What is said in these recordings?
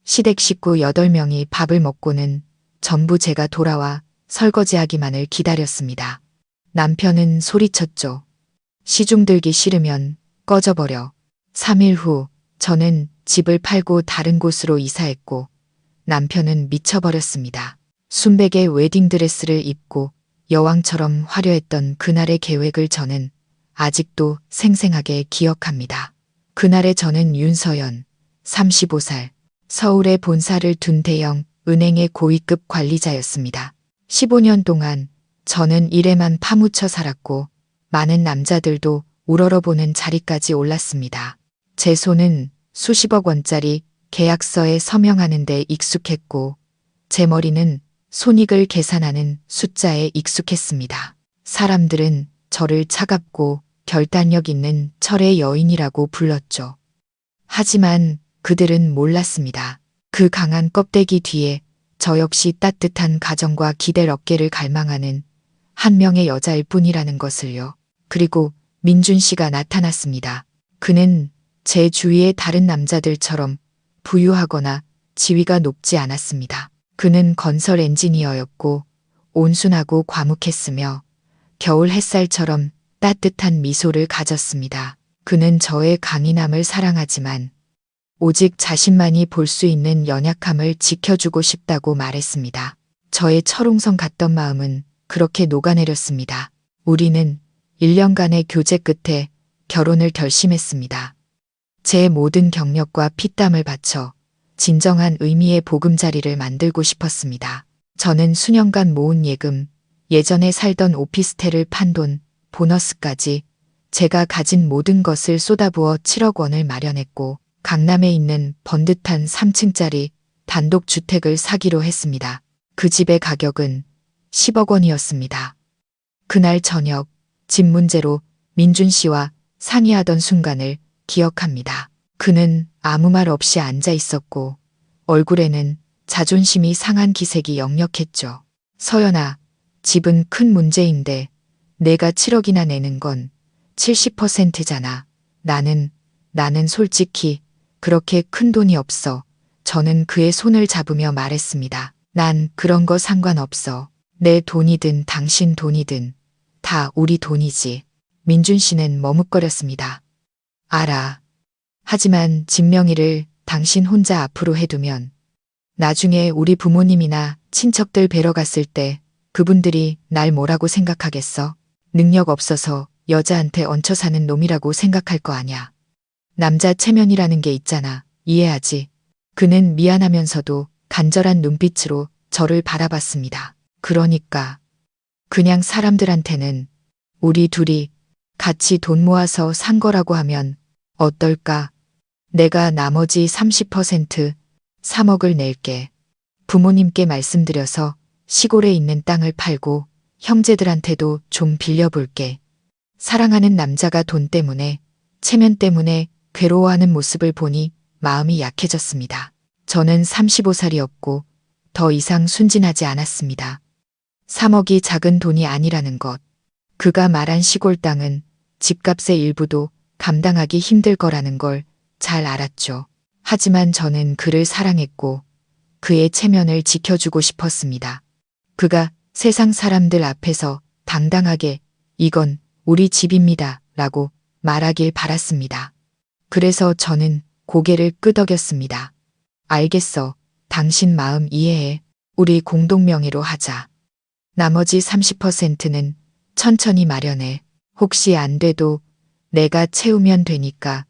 시댁 식구 8명이 밥을 먹고는 전부 제가 돌아와 설거지하기만을 기다렸습니다. 남편은 소리쳤죠. 시중 들기 싫으면 꺼져버려. 3일 후 저는 집을 팔고 다른 곳으로 이사했고 남편은 미쳐버렸습니다. 순백의 웨딩드레스를 입고 여왕처럼 화려했던 그날의 계획을 저는 아직도 생생하게 기억합니다. 그날에 저는 윤서연, 35살, 서울에 본사를 둔 대형 은행의 고위급 관리자였습니다. 15년 동안 저는 일에만 파묻혀 살았고 많은 남자들도 우러러보는 자리까지 올랐습니다. 제 손은 수십억 원짜리 계약서에 서명하는 데 익숙했고 제 머리는 손익을 계산하는 숫자에 익숙했습니다. 사람들은 저를 차갑고 결단력 있는 철의 여인이라고 불렀죠. 하지만 그들은 몰랐습니다. 그 강한 껍데기 뒤에 저 역시 따뜻한 가정과 기댈 어깨를 갈망하는 한 명의 여자일 뿐이라는 것을요. 그리고 민준 씨가 나타났습니다. 그는 제 주위의 다른 남자들처럼 부유하거나 지위가 높지 않았습니다. 그는 건설 엔지니어였고 온순하고 과묵했으며 겨울 햇살처럼 따뜻한 미소를 가졌습니다. 그는 저의 강인함을 사랑하지만 오직 자신만이 볼 수 있는 연약함을 지켜주고 싶다고 말했습니다. 저의 철옹성 같던 마음은 그렇게 녹아내렸습니다. 우리는 1년간의 교제 끝에 결혼을 결심했습니다. 제 모든 경력과 피땀을 바쳐 진정한 의미의 보금자리를 만들고 싶었습니다. 저는 수년간 모은 예금, 예전에 살던 오피스텔을 판 돈, 보너스까지 제가 가진 모든 것을 쏟아부어 7억 원을 마련했고 강남에 있는 번듯한 3층짜리 단독주택을 사기로 했습니다. 그 집의 가격은 10억 원이었습니다. 그날 저녁 집 문제로 민준 씨와 상의하던 순간을 기억합니다. 그는 아무 말 없이 앉아 있었고 얼굴에는 자존심이 상한 기색이 역력했죠. 서연아, 집은 큰 문제인데 내가 7억이나 내는 건 70%잖아. 나는 솔직히 그렇게 큰 돈이 없어. 저는 그의 손을 잡으며 말했습니다. 난 그런 거 상관없어. 내 돈이든 당신 돈이든 다 우리 돈이지. 민준 씨는 머뭇거렸습니다. 알아. 하지만 집 명의를 당신 혼자 앞으로 해두면 나중에 우리 부모님이나 친척들 뵈러 갔을 때 그분들이 날 뭐라고 생각하겠어? 능력 없어서 여자한테 얹혀 사는 놈이라고 생각할 거 아냐. 남자 체면이라는 게 있잖아. 이해하지? 그는 미안하면서도 간절한 눈빛으로 저를 바라봤습니다. 그러니까 그냥 사람들한테는 우리 둘이 같이 돈 모아서 산 거라고 하면 어떨까? 내가 나머지 30% 3억을 낼게. 부모님께 말씀드려서 시골에 있는 땅을 팔고 형제들한테도 좀 빌려볼게. 사랑하는 남자가 돈 때문에, 체면 때문에 괴로워하는 모습을 보니 마음이 약해졌습니다. 저는 35살이었고 더 이상 순진하지 않았습니다. 3억이 작은 돈이 아니라는 것. 그가 말한 시골 땅은 집값의 일부도 감당하기 힘들 거라는 걸 잘 알았죠. 하지만 저는 그를 사랑했고 그의 체면을 지켜주고 싶었습니다. 그가 세상 사람들 앞에서 당당하게 이건 우리 집입니다 라고 말하길 바랐습니다. 그래서 저는 고개를 끄덕였습니다. 알겠어. 당신 마음 이해해. 우리 공동 명의로 하자. 나머지 30%는 천천히 마련해. 혹시 안 돼도 내가 채우면 되니까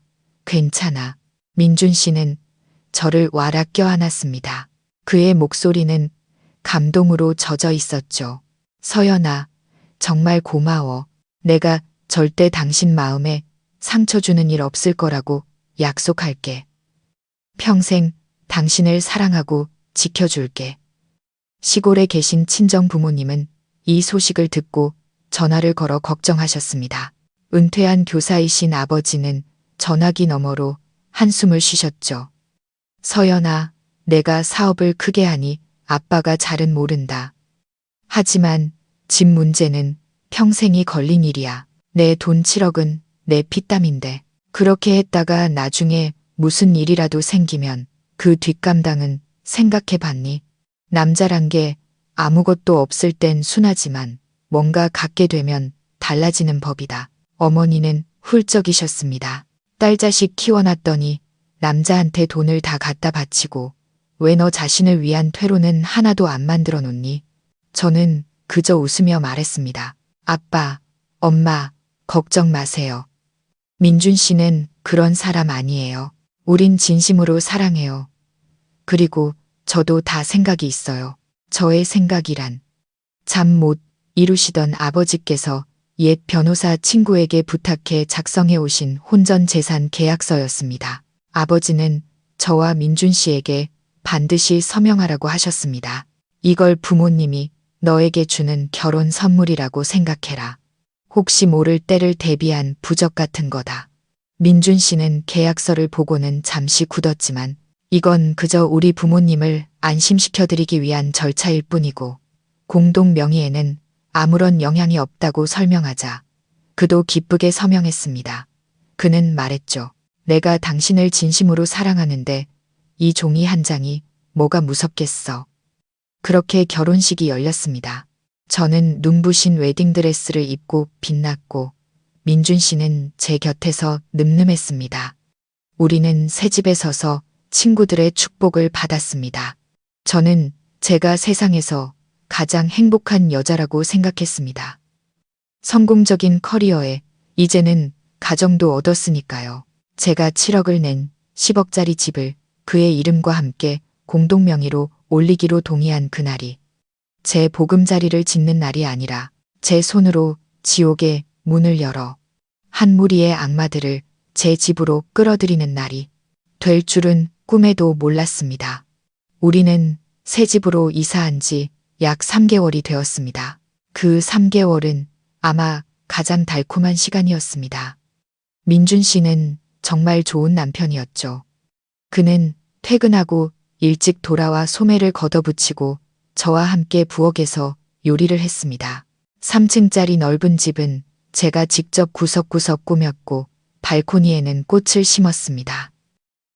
괜찮아. 민준 씨는 저를 와락 껴안았습니다. 그의 목소리는 감동으로 젖어 있었죠. 서연아, 정말 고마워. 내가 절대 당신 마음에 상처 주는 일 없을 거라고 약속할게. 평생 당신을 사랑하고 지켜줄게. 시골에 계신 친정 부모님은 이 소식을 듣고 전화를 걸어 걱정하셨습니다. 은퇴한 교사이신 아버지는 전화기 너머로 한숨을 쉬셨죠. 서연아, 내가 사업을 크게 하니 아빠가 잘은 모른다. 하지만 집 문제는 평생이 걸린 일이야. 내 돈 7억은 내 피땀인데 그렇게 했다가 나중에 무슨 일이라도 생기면 그 뒷감당은 생각해 봤니? 남자란 게 아무것도 없을 땐 순하지만 뭔가 갖게 되면 달라지는 법이다. 어머니는 훌쩍이셨습니다. 딸 자식 키워놨더니 남자한테 돈을 다 갖다 바치고 왜 너 자신을 위한 퇴로는 하나도 안 만들어 놓니? 저는 그저 웃으며 말했습니다. 아빠, 엄마, 걱정 마세요. 민준 씨는 그런 사람 아니에요. 우린 진심으로 사랑해요. 그리고 저도 다 생각이 있어요. 저의 생각이란 잠 못 이루시던 아버지께서 옛 변호사 친구에게 부탁해 작성해 오신 혼전 재산 계약서였습니다. 아버지는 저와 민준 씨에게 반드시 서명하라고 하셨습니다. 이걸 부모님이 너에게 주는 결혼 선물이라고 생각해라. 혹시 모를 때를 대비한 부적 같은 거다. 민준 씨는 계약서를 보고는 잠시 굳었지만 이건 그저 우리 부모님을 안심시켜드리기 위한 절차일 뿐이고 공동 명의에는 아무런 영향이 없다고 설명하자 그도 기쁘게 서명했습니다. 그는 말했죠. 내가 당신을 진심으로 사랑하는데 이 종이 한 장이 뭐가 무섭겠어. 그렇게 결혼식이 열렸습니다. 저는 눈부신 웨딩드레스를 입고 빛났고 민준 씨는 제 곁에서 늠름했습니다. 우리는 새 집에 서서 친구들의 축복을 받았습니다. 저는 제가 세상에서 가장 행복한 여자라고 생각했습니다. 성공적인 커리어에 이제는 가정도 얻었으니까요. 제가 7억을 낸 10억짜리 집을 그의 이름과 함께 공동명의로 올리기로 동의한 그날이 제 보금자리를 짓는 날이 아니라 제 손으로 지옥의 문을 열어 한 무리의 악마들을 제 집으로 끌어들이는 날이 될 줄은 꿈에도 몰랐습니다. 우리는 새 집으로 이사한 지 약 3개월이 되었습니다. 그 3개월은 아마 가장 달콤한 시간이었습니다. 민준 씨는 정말 좋은 남편이었죠. 그는 퇴근하고 일찍 돌아와 소매를 걷어붙이고 저와 함께 부엌에서 요리를 했습니다. 3층짜리 넓은 집은 제가 직접 구석구석 꾸몄고 발코니에는 꽃을 심었습니다.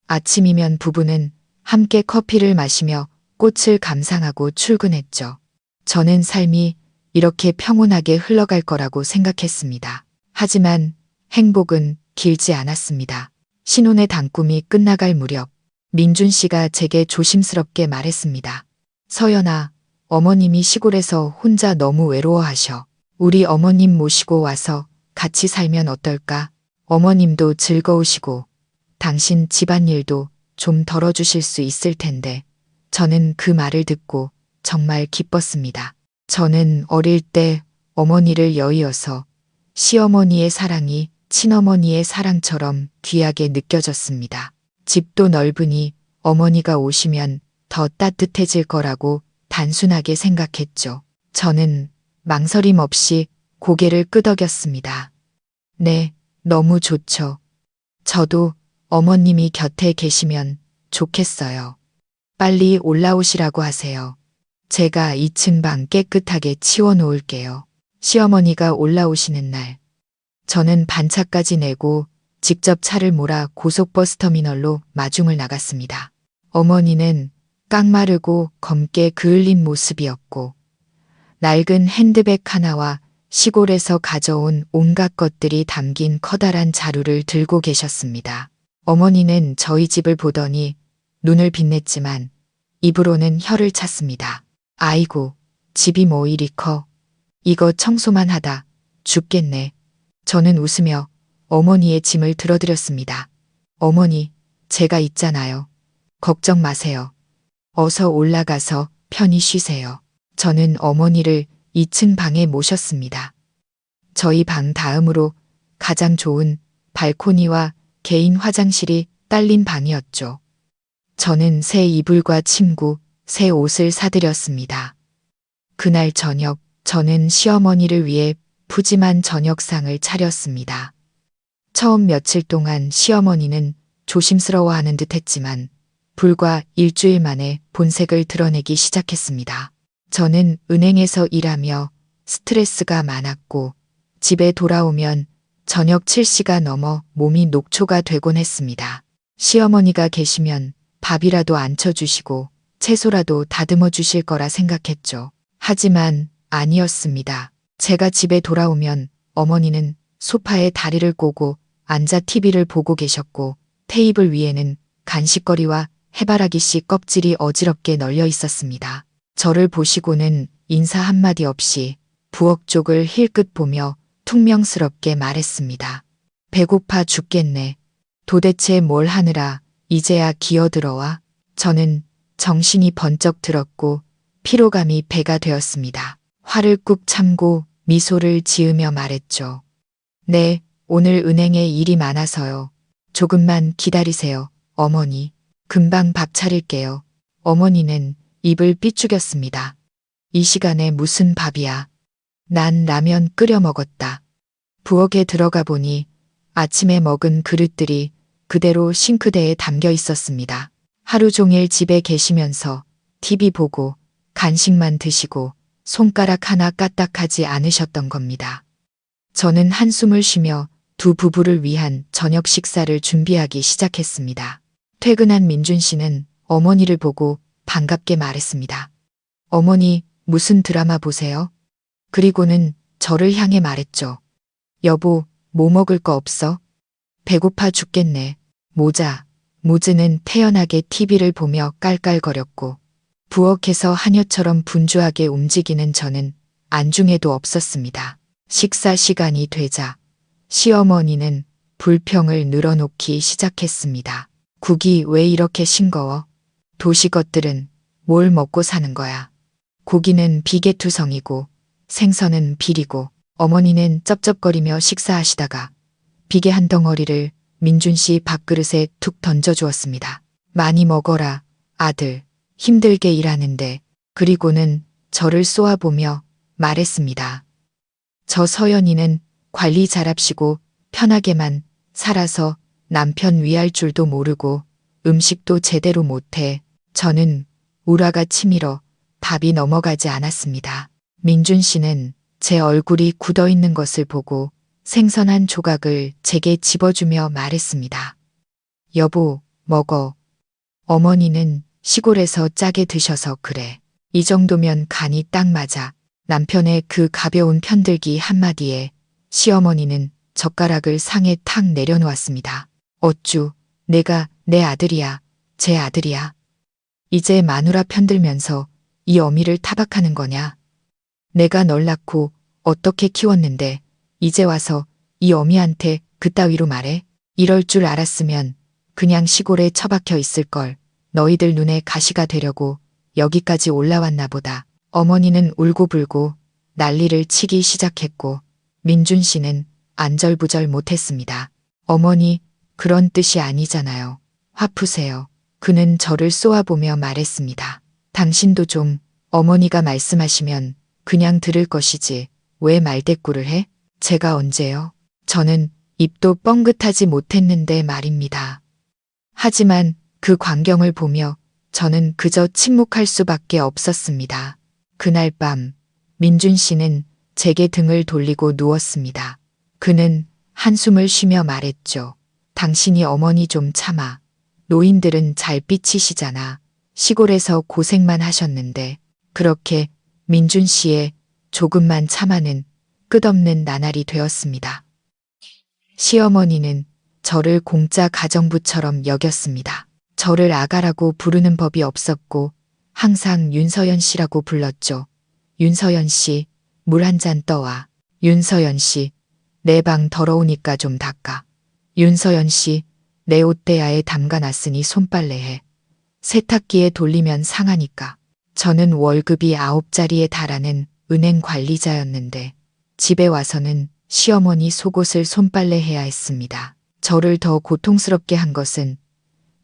아침이면 부부는 함께 커피를 마시며 꽃을 감상하고 출근했죠. 저는 삶이 이렇게 평온하게 흘러갈 거라고 생각했습니다. 하지만 행복은 길지 않았습니다. 신혼의 단꿈이 끝나갈 무렵 민준 씨가 제게 조심스럽게 말했습니다. 서연아, 어머님이 시골에서 혼자 너무 외로워하셔. 우리 어머님 모시고 와서 같이 살면 어떨까? 어머님도 즐거우시고 당신 집안일도 좀 덜어주실 수 있을 텐데. 저는 그 말을 듣고 정말 기뻤습니다. 저는 어릴 때 어머니를 여의어서 시어머니의 사랑이 친어머니의 사랑처럼 귀하게 느껴졌습니다. 집도 넓으니 어머니가 오시면 더 따뜻해질 거라고 단순하게 생각했죠. 저는 망설임 없이 고개를 끄덕였습니다. 네, 너무 좋죠. 저도 어머님이 곁에 계시면 좋겠어요. 빨리 올라오시라고 하세요. 제가 2층 방 깨끗하게 치워 놓을게요. 시어머니가 올라오시는 날, 저는 반차까지 내고 직접 차를 몰아 고속버스 터미널로 마중을 나갔습니다. 어머니는 깡마르고 검게 그을린 모습이었고 낡은 핸드백 하나와 시골에서 가져온 온갖 것들이 담긴 커다란 자루를 들고 계셨습니다. 어머니는 저희 집을 보더니 눈을 빛냈지만 입으로는 혀를 찼습니다. 아이고, 집이 뭐 이리 커. 이거 청소만 하다 죽겠네. 저는 웃으며 어머니의 짐을 들어드렸습니다. 어머니, 제가 있잖아요. 걱정 마세요. 어서 올라가서 편히 쉬세요. 저는 어머니를 2층 방에 모셨습니다. 저희 방 다음으로 가장 좋은 발코니와 개인 화장실이 딸린 방이었죠. 저는 새 이불과 침구, 새 옷을 사드렸습니다. 그날 저녁 저는 시어머니를 위해 푸짐한 저녁상을 차렸습니다. 처음 며칠 동안 시어머니는 조심스러워하는 듯 했지만 불과 일주일 만에 본색을 드러내기 시작했습니다. 저는 은행에서 일하며 스트레스가 많았고 집에 돌아오면 저녁 7시가 넘어 몸이 녹초가 되곤 했습니다. 시어머니가 계시면 밥이라도 안쳐주시고 채소라도 다듬어 주실 거라 생각했죠. 하지만 아니었습니다. 제가 집에 돌아오면 어머니는 소파에 다리를 꼬고 앉아 TV를 보고 계셨고 테이블 위에는 간식거리와 해바라기 씨 껍질이 어지럽게 널려 있었습니다. 저를 보시고는 인사 한마디 없이 부엌 쪽을 힐끗 보며 퉁명스럽게 말했습니다. 배고파 죽겠네. 도대체 뭘 하느라 이제야 기어들어와. 저는 정신이 번쩍 들었고 피로감이 배가 되었습니다. 화를 꾹 참고 미소를 지으며 말했죠. 네, 오늘 은행에 일이 많아서요. 조금만 기다리세요, 어머니. 금방 밥 차릴게요. 어머니는 입을 삐죽였습니다. 이 시간에 무슨 밥이야. 난 라면 끓여 먹었다. 부엌에 들어가 보니 아침에 먹은 그릇들이 그대로 싱크대에 담겨 있었습니다. 하루 종일 집에 계시면서 TV 보고 간식만 드시고 손가락 하나 까딱하지 않으셨던 겁니다. 저는 한숨을 쉬며 두 부부를 위한 저녁 식사를 준비하기 시작했습니다. 퇴근한 민준 씨는 어머니를 보고 반갑게 말했습니다. 어머니, 무슨 드라마 보세요? 그리고는 저를 향해 말했죠. 여보, 뭐 먹을 거 없어? 배고파 죽겠네. 모즈는 태연하게 TV를 보며 깔깔거렸고 부엌에서 하녀처럼 분주하게 움직이는 저는 안중에도 없었습니다. 식사 시간이 되자 시어머니는 불평을 늘어놓기 시작했습니다. 국이 왜 이렇게 싱거워? 도시 것들은 뭘 먹고 사는 거야? 고기는 비계투성이고 생선은 비리고. 어머니는 쩝쩝거리며 식사하시다가 비계 한 덩어리를 민준 씨 밥그릇에 툭 던져주었습니다. 많이 먹어라, 아들. 힘들게 일하는데. 그리고는 저를 쏘아보며 말했습니다. 저 서연이는 관리 잘합시고 편하게만 살아서 남편 위할 줄도 모르고 음식도 제대로 못해. 저는 우라가 치밀어 밥이 넘어가지 않았습니다. 민준 씨는 제 얼굴이 굳어 있는 것을 보고 생선 한 조각을 제게 집어주며 말했습니다. 여보, 먹어. 어머니는 시골에서 짜게 드셔서 그래. 이 정도면 간이 딱 맞아. 남편의 그 가벼운 편들기 한마디에 시어머니는 젓가락을 상에 탁 내려놓았습니다. 어쭈, 내가 내 아들이야. 제 아들이야. 이제 마누라 편들면서 이 어미를 타박하는 거냐? 내가 널 낳고 어떻게 키웠는데 이제 와서 이 어미한테 그따위로 말해? 이럴 줄 알았으면 그냥 시골에 처박혀 있을 걸. 너희들 눈에 가시가 되려고 여기까지 올라왔나 보다. 어머니는 울고불고 난리를 치기 시작했고 민준 씨는 안절부절 못했습니다. 어머니, 그런 뜻이 아니잖아요. 화 푸세요. 그는 저를 쏘아보며 말했습니다. 당신도 좀 어머니가 말씀하시면 그냥 들을 것이지 왜 말대꾸를 해? 제가 언제요? 저는 입도 뻥긋하지 못했는데 말입니다. 하지만 그 광경을 보며 저는 그저 침묵할 수밖에 없었습니다. 그날 밤 민준 씨는 제게 등을 돌리고 누웠습니다. 그는 한숨을 쉬며 말했죠. 당신이 어머니 좀 참아. 노인들은 잘 삐치시잖아. 시골에서 고생만 하셨는데. 그렇게 민준 씨의 조금만 참아는 끝없는 나날이 되었습니다. 시어머니는 저를 공짜 가정부처럼 여겼습니다. 저를 아가라고 부르는 법이 없었고 항상 윤서연 씨라고 불렀죠. 윤서연 씨, 물 한 잔 떠와. 윤서연 씨, 내 방 더러우니까 좀 닦아. 윤서연 씨, 내 옷대야에 담가놨으니 손빨래해. 세탁기에 돌리면 상하니까. 저는 월급이 9자리에 달하는 은행 관리자였는데 집에 와서는 시어머니 속옷을 손빨래해야 했습니다. 저를 더 고통스럽게 한 것은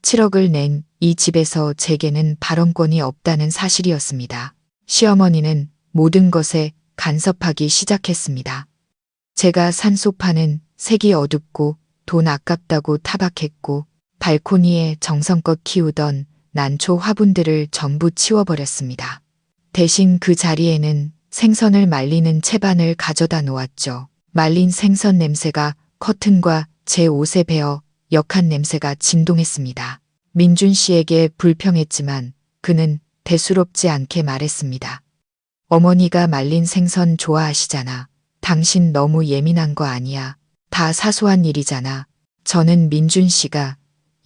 7억을 낸 이 집에서 제게는 발언권이 없다는 사실이었습니다. 시어머니는 모든 것에 간섭하기 시작했습니다. 제가 산 소파는 색이 어둡고 돈 아깝다고 타박했고 발코니에 정성껏 키우던 난초 화분들을 전부 치워버렸습니다. 대신 그 자리에는 생선을 말리는 채반을 가져다 놓았죠. 말린 생선 냄새가 커튼과 제 옷에 배어 역한 냄새가 진동했습니다. 민준 씨에게 불평했지만 그는 대수롭지 않게 말했습니다. 어머니가 말린 생선 좋아하시잖아. 당신 너무 예민한 거 아니야. 다 사소한 일이잖아. 저는 민준 씨가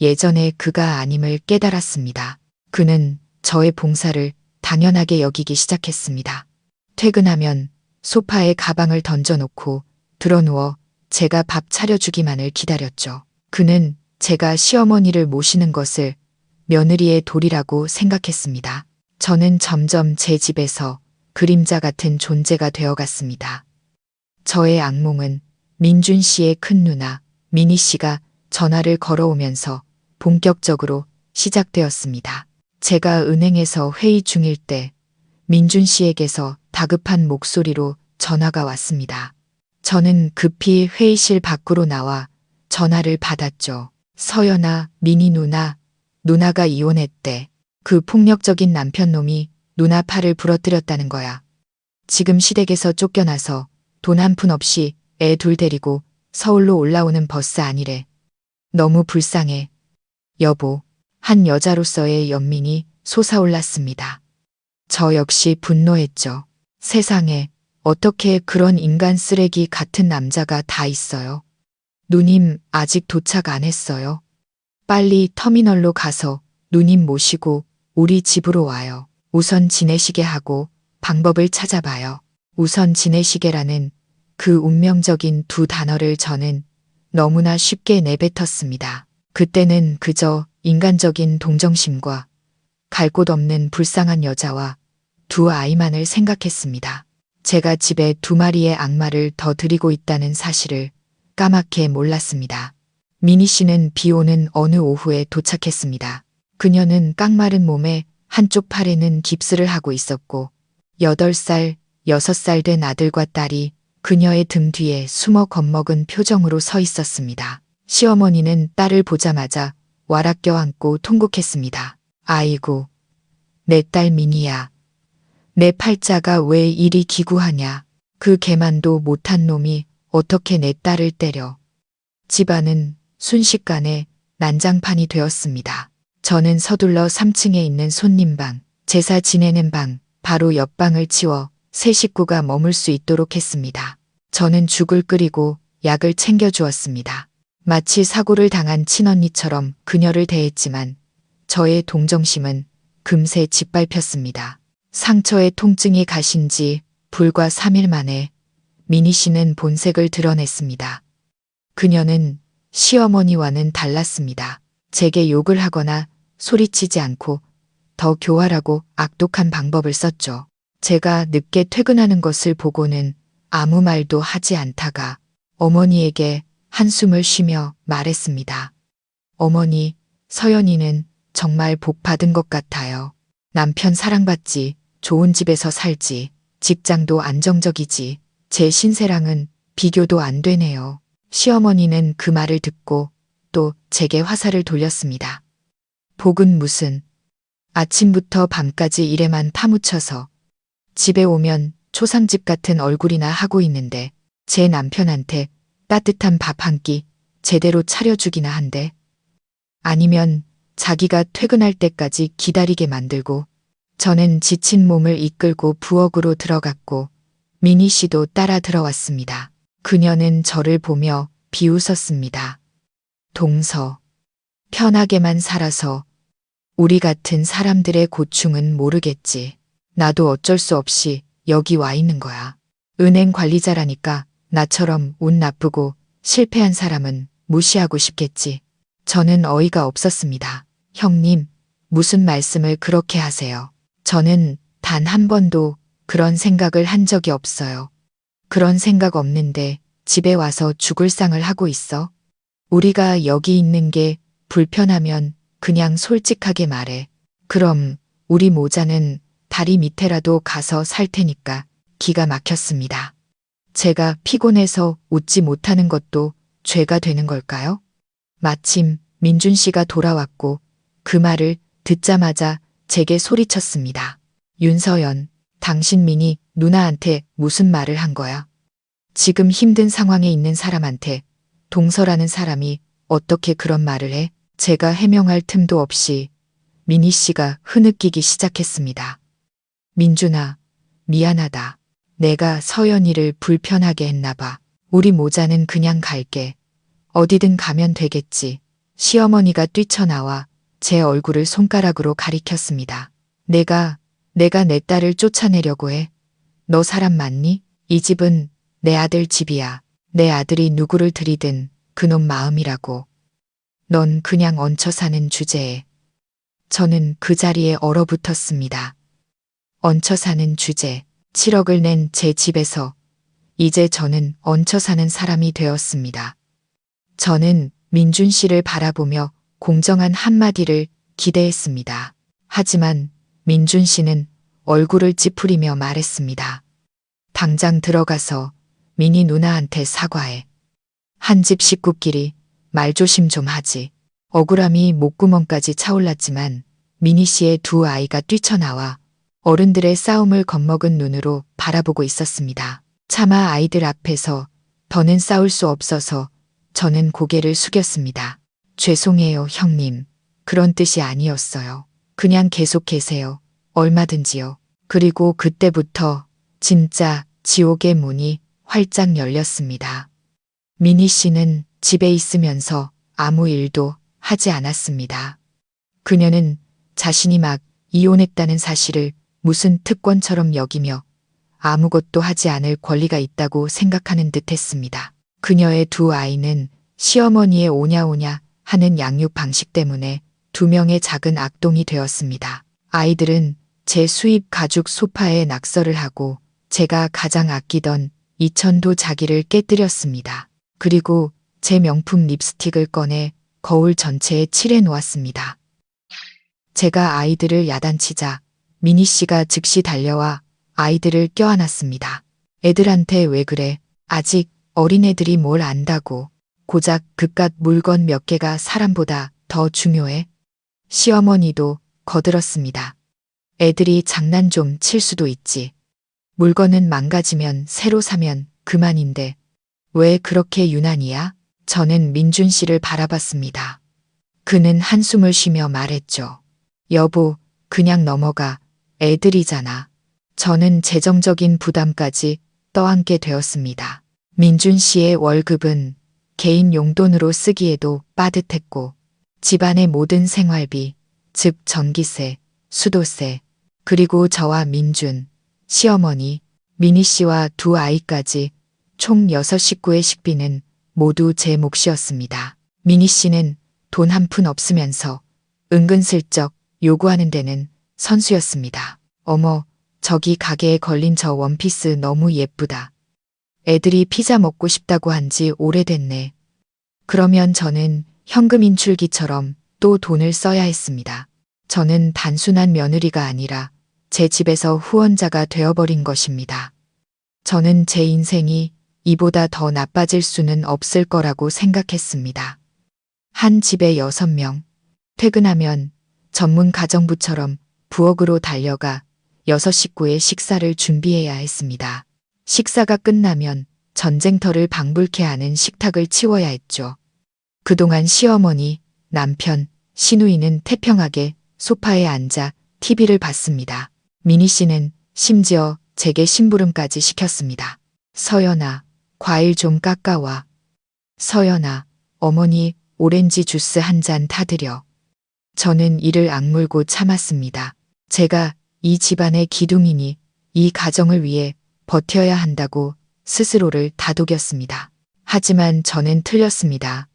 예전에 그가 아님을 깨달았습니다. 그는 저의 봉사를 당연하게 여기기 시작했습니다. 퇴근하면 소파에 가방을 던져놓고 드러누워 제가 밥 차려주기만을 기다렸죠. 그는 제가 시어머니를 모시는 것을 며느리의 도리라고 생각했습니다. 저는 점점 제 집에서 그림자 같은 존재가 되어갔습니다. 저의 악몽은 민준 씨의 큰 누나 미니 씨가 전화를 걸어오면서 본격적으로 시작되었습니다. 제가 은행에서 회의 중일 때 민준 씨에게서 다급한 목소리로 전화가 왔습니다. 저는 급히 회의실 밖으로 나와 전화를 받았죠. 서연아, 미니 누나, 누나가 이혼했대. 그 폭력적인 남편놈이 누나 팔을 부러뜨렸다는 거야. 지금 시댁에서 쫓겨나서 돈 한 푼 없이 애 둘 데리고 서울로 올라오는 버스 아니래. 너무 불쌍해. 여보, 한 여자로서의 연민이 솟아올랐습니다. 저 역시 분노했죠. 세상에 어떻게 그런 인간 쓰레기 같은 남자가 다 있어요. 누님 아직 도착 안 했어요. 빨리 터미널로 가서 누님 모시고 우리 집으로 와요. 우선 지내시게 하고 방법을 찾아봐요. 우선 지내시게라는 그 운명적인 두 단어를 저는 너무나 쉽게 내뱉었습니다. 그때는 그저 인간적인 동정심과 갈 곳 없는 불쌍한 여자와 두 아이만을 생각했습니다. 제가 집에 두 마리의 악마를 더 들이고 있다는 사실을 까맣게 몰랐습니다. 미니 씨는 비 오는 어느 오후에 도착했습니다. 그녀는 깡마른 몸에 한쪽 팔에는 깁스를 하고 있었고 8살, 6살 된 아들과 딸이 그녀의 등 뒤에 숨어 겁먹은 표정으로 서 있었습니다. 시어머니는 딸을 보자마자 와락 껴안고 통곡했습니다. 아이고, 내 딸 미니야. 내 팔자가 왜 이리 기구하냐. 그 개만도 못한 놈이 어떻게 내 딸을 때려. 집안은 순식간에 난장판이 되었습니다. 저는 서둘러 3층에 있는 손님방, 제사 지내는 방, 바로 옆방을 치워 세 식구가 머물 수 있도록 했습니다. 저는 죽을 끓이고 약을 챙겨주었습니다. 마치 사고를 당한 친언니처럼 그녀를 대했지만 저의 동정심은 금세 짓밟혔습니다. 상처의 통증이 가신 지 불과 3일 만에 미니 씨는 본색을 드러냈습니다. 그녀는 시어머니와는 달랐습니다. 제게 욕을 하거나 소리치지 않고 더 교활하고 악독한 방법을 썼죠. 제가 늦게 퇴근하는 것을 보고는 아무 말도 하지 않다가 어머니에게 한숨을 쉬며 말했습니다. 어머니, 서연이는 정말 복 받은 것 같아요. 남편 사랑받지, 좋은 집에서 살지, 직장도 안정적이지, 제 신세랑은 비교도 안 되네요. 시어머니는 그 말을 듣고 또 제게 화살을 돌렸습니다. 복은 무슨, 아침부터 밤까지 일에만 파묻혀서 집에 오면 초상집 같은 얼굴이나 하고 있는데 제 남편한테 따뜻한 밥 한 끼 제대로 차려주기나 한데, 아니면 자기가 퇴근할 때까지 기다리게 만들고. 저는 지친 몸을 이끌고 부엌으로 들어갔고 미니 씨도 따라 들어왔습니다. 그녀는 저를 보며 비웃었습니다. 동서, 편하게만 살아서 우리 같은 사람들의 고충은 모르겠지. 나도 어쩔 수 없이 여기 와 있는 거야. 은행 관리자라니까 나처럼 운 나쁘고 실패한 사람은 무시하고 싶겠지. 저는 어이가 없었습니다. 형님, 무슨 말씀을 그렇게 하세요. 저는 단 한 번도 그런 생각을 한 적이 없어요. 그런 생각 없는데 집에 와서 죽을 상을 하고 있어? 우리가 여기 있는 게 불편하면 그냥 솔직하게 말해. 그럼 우리 모자는 다리 밑에라도 가서 살 테니까. 기가 막혔습니다. 제가 피곤해서 웃지 못하는 것도 죄가 되는 걸까요? 마침 민준 씨가 돌아왔고 그 말을 듣자마자 제게 소리쳤습니다. 윤서연, 당신 미니 누나한테 무슨 말을 한 거야? 지금 힘든 상황에 있는 사람한테 동서라는 사람이 어떻게 그런 말을 해? 제가 해명할 틈도 없이 민희 씨가 흐느끼기 시작했습니다. 민준아, 미안하다. 내가 서연이를 불편하게 했나 봐. 우리 모자는 그냥 갈게. 어디든 가면 되겠지. 시어머니가 뛰쳐나와 제 얼굴을 손가락으로 가리켰습니다. 내가 내 딸을 쫓아내려고 해. 너 사람 맞니? 이 집은 내 아들 집이야. 내 아들이 누구를 들이든 그놈 마음이라고. 넌 그냥 얹혀 사는 주제에. 저는 그 자리에 얼어붙었습니다. 얹혀 사는 주제. 7억을 낸 제 집에서 이제 저는 얹혀 사는 사람이 되었습니다. 저는 민준 씨를 바라보며 공정한 한마디를 기대했습니다. 하지만 민준 씨는 얼굴을 찌푸리며 말했습니다. 당장 들어가서 민희 누나한테 사과해. 한 집 식구끼리 말조심 좀 하지. 억울함이 목구멍까지 차올랐지만 민희 씨의 두 아이가 뛰쳐나와 어른들의 싸움을 겁먹은 눈으로 바라보고 있었습니다. 차마 아이들 앞에서 더는 싸울 수 없어서 저는 고개를 숙였습니다. 죄송해요, 형님. 그런 뜻이 아니었어요. 그냥 계속 계세요. 얼마든지요. 그리고 그때부터 진짜 지옥의 문이 활짝 열렸습니다. 민희 씨는 집에 있으면서 아무 일도 하지 않았습니다. 그녀는 자신이 막 이혼했다는 사실을 무슨 특권처럼 여기며 아무것도 하지 않을 권리가 있다고 생각하는 듯 했습니다. 그녀의 두 아이는 시어머니의 오냐오냐 하는 양육 방식 때문에 두 명의 작은 악동이 되었습니다. 아이들은 제 수입 가죽 소파에 낙서를 하고 제가 가장 아끼던 2,000도 자기를 깨뜨렸습니다. 그리고 제 명품 립스틱을 꺼내 거울 전체에 칠해 놓았습니다. 제가 아이들을 야단치자 민희 씨가 즉시 달려와 아이들을 껴안았습니다. 애들한테 왜 그래? 아직 어린애들이 뭘 안다고. 고작 그깟 물건 몇 개가 사람보다 더 중요해? 시어머니도 거들었습니다. 애들이 장난 좀 칠 수도 있지. 물건은 망가지면 새로 사면 그만인데 왜 그렇게 유난이야? 저는 민준 씨를 바라봤습니다. 그는 한숨을 쉬며 말했죠. 여보, 그냥 넘어가. 애들이잖아. 저는 재정적인 부담까지 떠안게 되었습니다. 민준 씨의 월급은 개인 용돈으로 쓰기에도 빠듯했고 집안의 모든 생활비, 즉 전기세, 수도세, 그리고 저와 민준, 시어머니, 민희 씨와 두 아이까지 총 6식구의 식비는 모두 제 몫이었습니다. 민희 씨는 돈 한 푼 없으면서 은근슬쩍 요구하는 데는 선수였습니다. 어머, 저기 가게에 걸린 저 원피스 너무 예쁘다. 애들이 피자 먹고 싶다고 한 지 오래됐네. 그러면 저는 현금 인출기처럼 또 돈을 써야 했습니다. 저는 단순한 며느리가 아니라 제 집에서 후원자가 되어버린 것입니다. 저는 제 인생이 이보다 더 나빠질 수는 없을 거라고 생각했습니다. 한 집에 6명, 퇴근하면 전문 가정부처럼 부엌으로 달려가 6식구의 식사를 준비해야 했습니다. 식사가 끝나면 전쟁터를 방불케 하는 식탁을 치워야 했죠. 그동안 시어머니, 남편, 시누이는 태평하게 소파에 앉아 TV를 봤습니다. 민희 씨는 심지어 제게 심부름까지 시켰습니다. 서연아, 과일 좀 깎아와. 서연아, 어머니 오렌지 주스 한 잔 타드려. 저는 이를 악물고 참았습니다. 제가 이 집안의 기둥이니 이 가정을 위해 버텨야 한다고 스스로를 다독였습니다. 하지만 저는 틀렸습니다.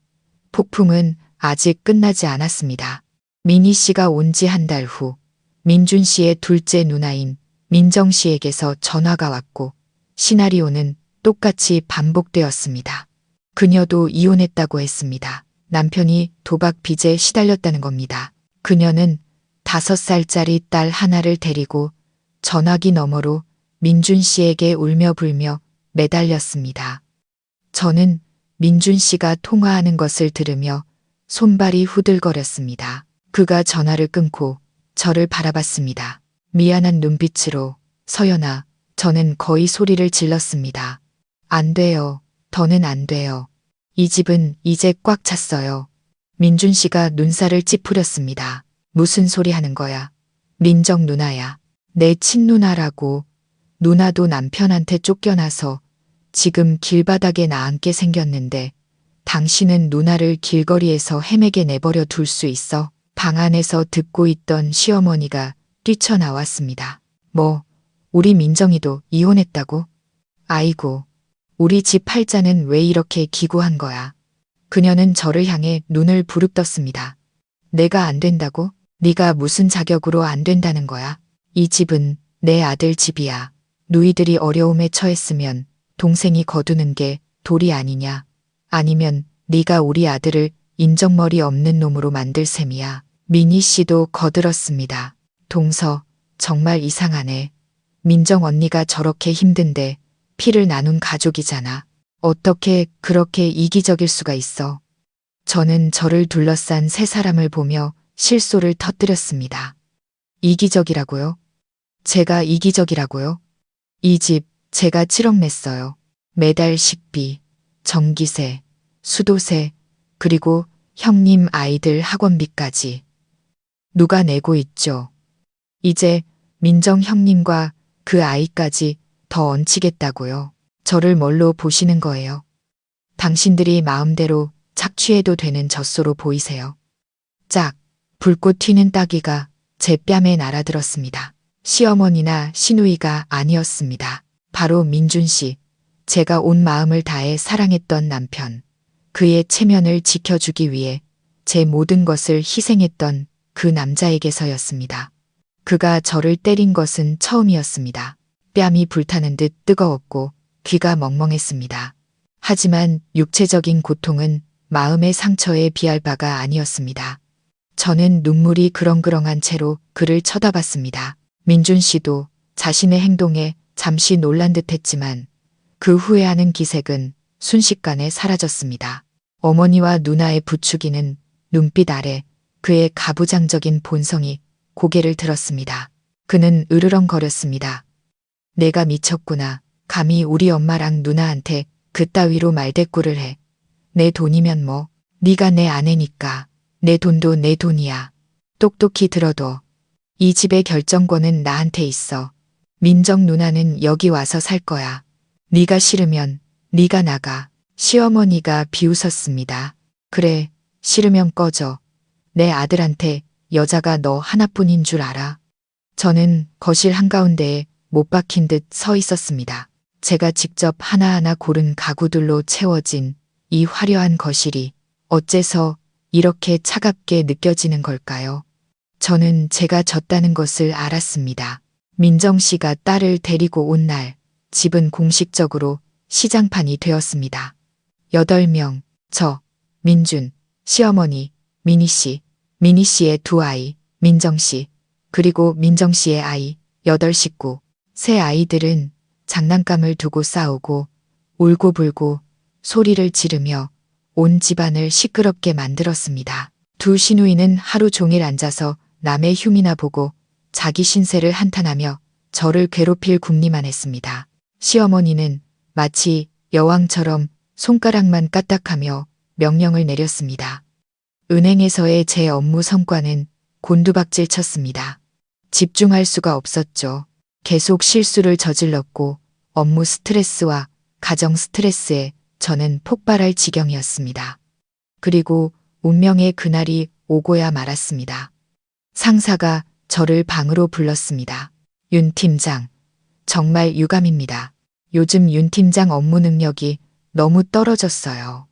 폭풍은 아직 끝나지 않았습니다. 민희 씨가 온 지 한 달 후 민준 씨의 둘째 누나인 민정 씨에게서 전화가 왔고 시나리오는 똑같이 반복되었습니다. 그녀도 이혼했다고 했습니다. 남편이 도박 빚에 시달렸다는 겁니다. 그녀는 5살짜리 딸 하나를 데리고 전화기 너머로 민준 씨에게 울며 불며 매달렸습니다. 저는 민준 씨가 통화하는 것을 들으며 손발이 후들거렸습니다. 그가 전화를 끊고 저를 바라봤습니다. 미안한 눈빛으로 서연아, 저는 거의 소리를 질렀습니다. 안 돼요. 더는 안 돼요. 이 집은 이제 꽉 찼어요. 민준 씨가 눈살을 찌푸렸습니다. 무슨 소리 하는 거야? 민정 누나야. 내 친누나라고. 누나도 남편한테 쫓겨나서 지금 길바닥에 나앉게 생겼는데 당신은 누나를 길거리에서 헤매게 내버려 둘 수 있어? 방 안에서 듣고 있던 시어머니가 뛰쳐나왔습니다. 뭐, 우리 민정이도 이혼했다고? 아이고, 우리 집 팔자는 왜 이렇게 기구한 거야? 그녀는 저를 향해 눈을 부릅떴습니다. 내가 안 된다고? 네가 무슨 자격으로 안 된다는 거야? 이 집은 내 아들 집이야. 누이들이 어려움에 처했으면 동생이 거두는 게 도리 아니냐? 아니면 네가 우리 아들을 인정머리 없는 놈으로 만들 셈이야. 민희 씨도 거들었습니다. 동서, 정말 이상하네. 민정 언니가 저렇게 힘든데 피를 나눈 가족이잖아. 어떻게 그렇게 이기적일 수가 있어. 저는 저를 둘러싼 세 사람을 보며 실소를 터뜨렸습니다. 이기적이라고요? 제가 이기적이라고요? 이 집 제가 7억 냈어요. 매달 식비, 전기세, 수도세, 그리고 형님 아이들 학원비까지. 누가 내고 있죠? 이제 민정 형님과 그 아이까지 더 얹히겠다고요. 저를 뭘로 보시는 거예요? 당신들이 마음대로 착취해도 되는 젖소로 보이세요. 짝, 불꽃 튀는 따귀가 제 뺨에 날아들었습니다. 시어머니나 시누이가 아니었습니다. 바로 민준 씨, 제가 온 마음을 다해 사랑했던 남편, 그의 체면을 지켜주기 위해 제 모든 것을 희생했던 그 남자에게서였습니다. 그가 저를 때린 것은 처음이었습니다. 뺨이 불타는 듯 뜨거웠고 귀가 멍멍했습니다. 하지만 육체적인 고통은 마음의 상처에 비할 바가 아니었습니다. 저는 눈물이 그렁그렁한 채로 그를 쳐다봤습니다. 민준 씨도 자신의 행동에 잠시 놀란 듯 했지만 그 후회하는 기색은 순식간에 사라졌습니다. 어머니와 누나의 부추기는 눈빛 아래 그의 가부장적인 본성이 고개를 들었습니다. 그는 으르렁거렸습니다. 내가 미쳤구나. 감히 우리 엄마랑 누나한테 그따위로 말대꾸를 해. 내 돈이면 뭐. 네가 내 아내니까. 내 돈도 내 돈이야. 똑똑히 들어둬. 이 집의 결정권은 나한테 있어. 민정 누나는 여기 와서 살 거야. 네가 싫으면 네가 나가. 시어머니가 비웃었습니다. 그래, 싫으면 꺼져. 내 아들한테 여자가 너 하나뿐인 줄 알아. 저는 거실 한가운데에 못 박힌 듯 서 있었습니다. 제가 직접 하나하나 고른 가구들로 채워진 이 화려한 거실이 어째서 이렇게 차갑게 느껴지는 걸까요? 저는 제가 졌다는 것을 알았습니다. 민정 씨가 딸을 데리고 온 날, 집은 공식적으로 시장판이 되었습니다. 8명, 저, 민준, 시어머니, 민희 씨, 민희 씨의 두 아이, 민정 씨, 그리고 민정 씨의 아이, 8식구. 세 아이들은 장난감을 두고 싸우고 울고불고 소리를 지르며 온 집안을 시끄럽게 만들었습니다. 두 시누이는 하루 종일 앉아서 남의 흉이나 보고 자기 신세를 한탄하며 저를 괴롭힐 궁리만 했습니다. 시어머니는 마치 여왕처럼 손가락만 까딱하며 명령을 내렸습니다. 은행에서의 제 업무 성과는 곤두박질 쳤습니다. 집중할 수가 없었죠. 계속 실수를 저질렀고 업무 스트레스와 가정 스트레스에 저는 폭발할 지경이었습니다. 그리고 운명의 그날이 오고야 말았습니다. 상사가 저를 방으로 불렀습니다. 윤 팀장, 정말 유감입니다. 요즘 윤 팀장 업무 능력이 너무 떨어졌어요.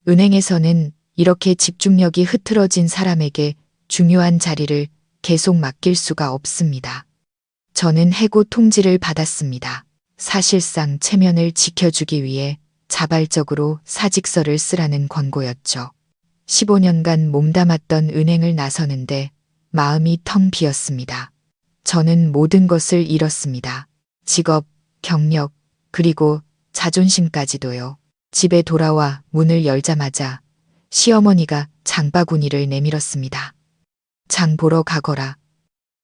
은행에서는 이렇게 집중력이 흐트러진 사람에게 중요한 자리를 계속 맡길 수가 없습니다. 저는 해고 통지를 받았습니다. 사실상 체면을 지켜주기 위해 자발적으로 사직서를 쓰라는 권고였죠. 15년간 몸담았던 은행을 나서는데 마음이 텅 비었습니다. 저는 모든 것을 잃었습니다. 직업, 경력, 그리고 자존심까지도요. 집에 돌아와 문을 열자마자 시어머니가 장바구니를 내밀었습니다. 장 보러 가거라.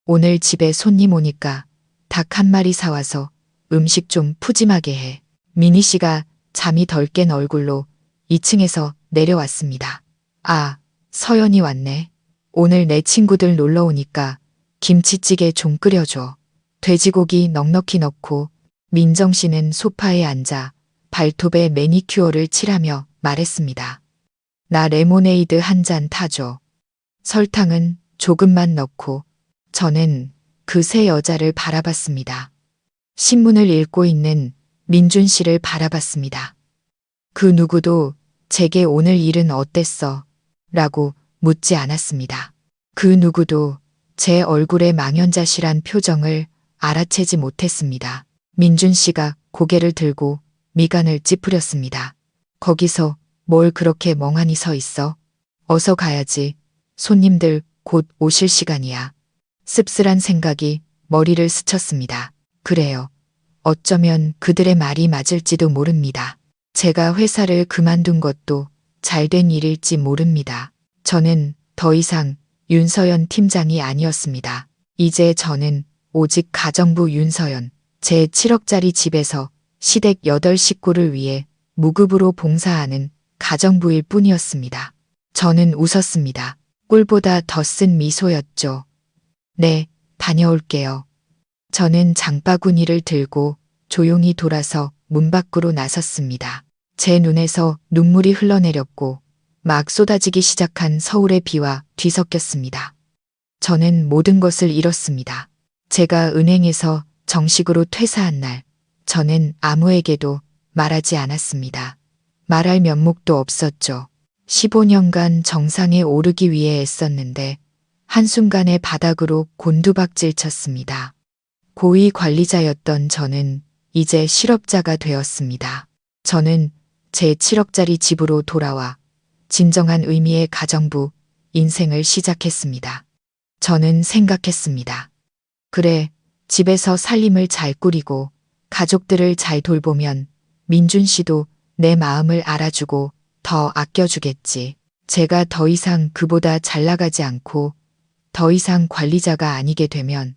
오늘 집에 손님 오니까 닭 한 마리 사와서 음식 좀 푸짐하게 해. 민희 씨가 잠이 덜 깬 얼굴로 2층에서 내려왔습니다. 아, 서연이 왔네. 오늘 내 친구들 놀러 오니까 김치찌개 좀 끓여줘. 돼지고기 넉넉히 넣고 민정 씨는 소파에 앉아 발톱에 매니큐어를 칠하며 말했습니다. 나 레모네이드 한 잔 타줘. 설탕은 조금만 넣고 저는 그 세 여자를 바라봤습니다. 신문을 읽고 있는 민준 씨를 바라봤습니다. 그 누구도 제게 오늘 일은 어땠어? 라고 묻지 않았습니다. 그 누구도 제 얼굴의 망연자실한 표정을 알아채지 못했습니다. 민준 씨가 고개를 들고 미간을 찌푸렸습니다. 거기서 뭘 그렇게 멍하니 서 있어? 어서 가야지. 손님들 곧 오실 시간이야. 씁쓸한 생각이 머리를 스쳤습니다. 그래요. 어쩌면 그들의 말이 맞을지도 모릅니다. 제가 회사를 그만둔 것도 잘된 일일지 모릅니다. 저는 더 이상 윤서연 팀장이 아니었습니다. 이제 저는 오직 가정부 윤서연, 제 7억짜리 집에서 시댁 8 식구를 위해 무급으로 봉사하는 가정부일 뿐이었습니다. 저는 웃었습니다. 꿀보다 더 쓴 미소였죠. 네, 다녀올게요. 저는 장바구니를 들고 조용히 돌아서 문 밖으로 나섰습니다. 제 눈에서 눈물이 흘러내렸고 막 쏟아지기 시작한 서울의 비와 뒤섞였습니다. 저는 모든 것을 잃었습니다. 제가 은행에서 정식으로 퇴사한 날, 저는 아무에게도 말하지 않았습니다. 말할 면목도 없었죠. 15년간 정상에 오르기 위해 애썼는데 한순간에 바닥으로 곤두박질 쳤습니다. 고위 관리자였던 저는 이제 실업자가 되었습니다. 저는 제 7억짜리 집으로 돌아와 진정한 의미의 가정부 인생을 시작했습니다. 저는 생각했습니다. 그래, 집에서 살림을 잘 꾸리고 가족들을 잘 돌보면 민준 씨도 내 마음을 알아주고 더 아껴주겠지. 제가 더 이상 그보다 잘 나가지 않고 더 이상 관리자가 아니게 되면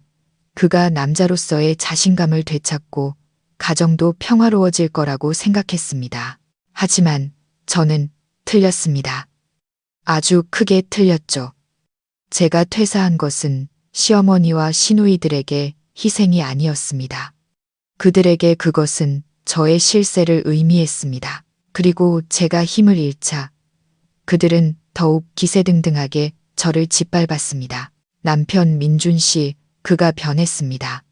그가 남자로서의 자신감을 되찾고 가정도 평화로워질 거라고 생각했습니다. 하지만 저는 틀렸습니다. 아주 크게 틀렸죠. 제가 퇴사한 것은 시어머니와 시누이들에게 희생이 아니었습니다. 그들에게 그것은 저의 실세를 의미했습니다. 그리고 제가 힘을 잃자 그들은 더욱 기세등등하게 저를 짓밟았습니다. 남편 민준 씨, 그가 변했습니다.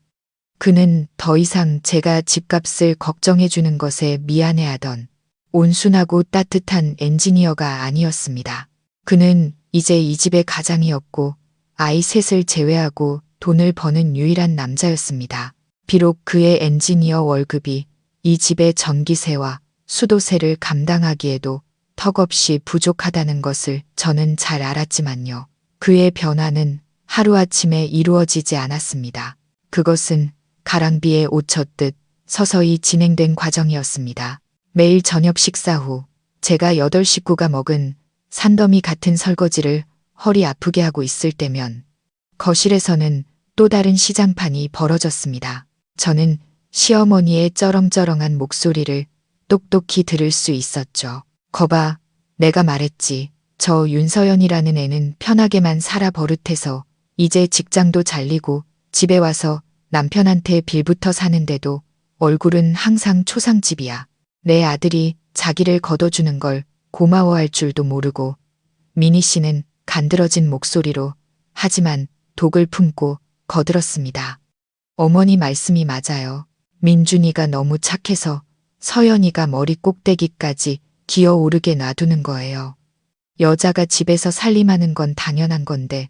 그는 더 이상 제가 집값을 걱정해 주는 것에 미안해하던 온순하고 따뜻한 엔지니어가 아니었습니다. 그는 이제 이 집의 가장이었고 아이 셋을 제외하고 돈을 버는 유일한 남자였습니다. 비록 그의 엔지니어 월급이 이 집의 전기세와 수도세를 감당하기에도 턱없이 부족하다는 것을 저는 잘 알았지만요. 그의 변화는 하루아침에 이루어지지 않았습니다. 그것은 가랑비에 옷 젖듯 서서히 진행된 과정이었습니다. 매일 저녁 식사 후 제가 8 식구가 먹은 산더미 같은 설거지를 허리 아프게 하고 있을 때면 거실에서는 또 다른 시장판이 벌어졌습니다. 저는 시어머니의 쩌렁쩌렁한 목소리를 똑똑히 들을 수 있었죠. 거봐, 내가 말했지. 저 윤서연이라는 애는 편하게만 살아 버릇해서 이제 직장도 잘리고 집에 와서 남편한테 빌부터 사는데도 얼굴은 항상 초상집이야. 내 아들이 자기를 걷어주는 걸 고마워할 줄도 모르고. 미니 씨는 간드러진 목소리로 하지만 독을 품고 거들었습니다. 어머니 말씀이 맞아요. 민준이가 너무 착해서 서연이가 머리 꼭대기까지 기어오르게 놔두는 거예요. 여자가 집에서 살림하는 건 당연한 건데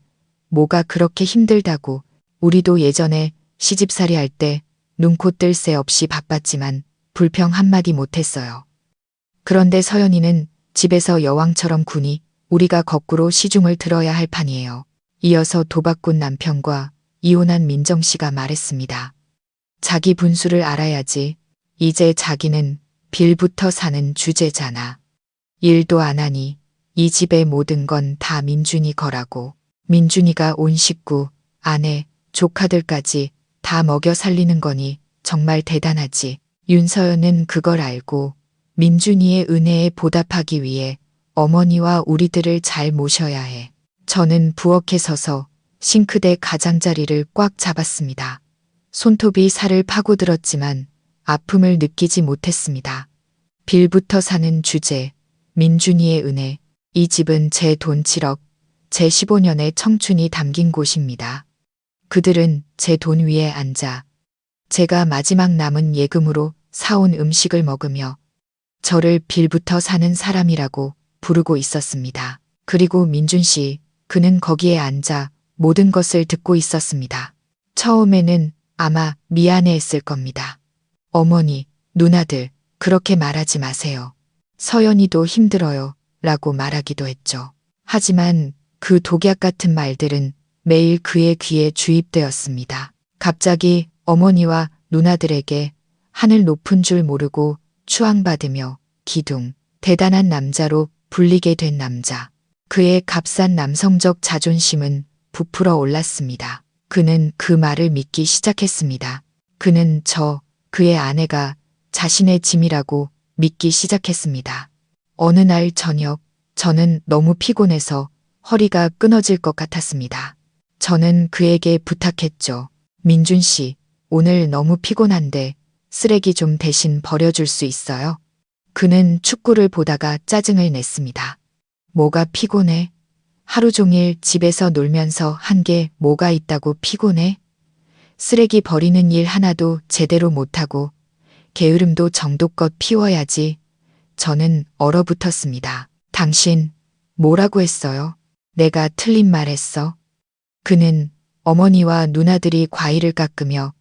뭐가 그렇게 힘들다고. 우리도 예전에 시집살이 할 때 눈코 뜰 새 없이 바빴지만 불평 한마디 못했어요. 그런데 서연이는 집에서 여왕처럼 구니 우리가 거꾸로 시중을 들어야 할 판이에요. 이어서 도박꾼 남편과 이혼한 민정 씨가 말했습니다. 자기 분수를 알아야지. 이제 자기는 빌부터 사는 주제잖아. 일도 안 하니 이 집의 모든 건 다 민준이 거라고. 민준이가 온 식구, 아내, 조카들까지 다 먹여 살리는 거니 정말 대단하지. 윤서연은 그걸 알고 민준이의 은혜에 보답하기 위해 어머니와 우리들을 잘 모셔야 해. 저는 부엌에 서서 싱크대 가장자리를 꽉 잡았습니다. 손톱이 살을 파고들었지만 아픔을 느끼지 못했습니다. 빌부터 사는 주제, 민준이의 은혜, 이 집은 제 돈 7억, 제 15년의 청춘이 담긴 곳입니다. 그들은 제 돈 위에 앉아 제가 마지막 남은 예금으로 사온 음식을 먹으며 저를 빌부터 사는 사람이라고 부르고 있었습니다. 그리고 민준 씨, 그는 거기에 앉아 모든 것을 듣고 있었습니다. 처음에는 아마 미안해했을 겁니다. 어머니, 누나들, 그렇게 말하지 마세요. 서연이도 힘들어요. 라고 말하기도 했죠. 하지만 그 독약 같은 말들은 매일 그의 귀에 주입되었습니다. 갑자기 어머니와 누나들에게 하늘 높은 줄 모르고 추앙받으며 기둥, 대단한 남자로 불리게 된 남자. 그의 값싼 남성적 자존심은 부풀어 올랐습니다. 그는 그 말을 믿기 시작했습니다. 그는 그의 아내가 자신의 짐이라고 믿기 시작했습니다. 어느 날 저녁, 저는 너무 피곤해서 허리가 끊어질 것 같았습니다. 저는 그에게 부탁했죠. 민준 씨, 오늘 너무 피곤한데 쓰레기 좀 대신 버려줄 수 있어요? 그는 축구를 보다가 짜증을 냈습니다. 뭐가 피곤해? 하루 종일 집에서 놀면서 한 게 뭐가 있다고 피곤해? 쓰레기 버리는 일 하나도 제대로 못하고 게으름도 정도껏 피워야지. 저는 얼어붙었습니다. 당신 뭐라고 했어요? 내가 틀린 말 했어? 그는 어머니와 누나들이 과일을 깎으며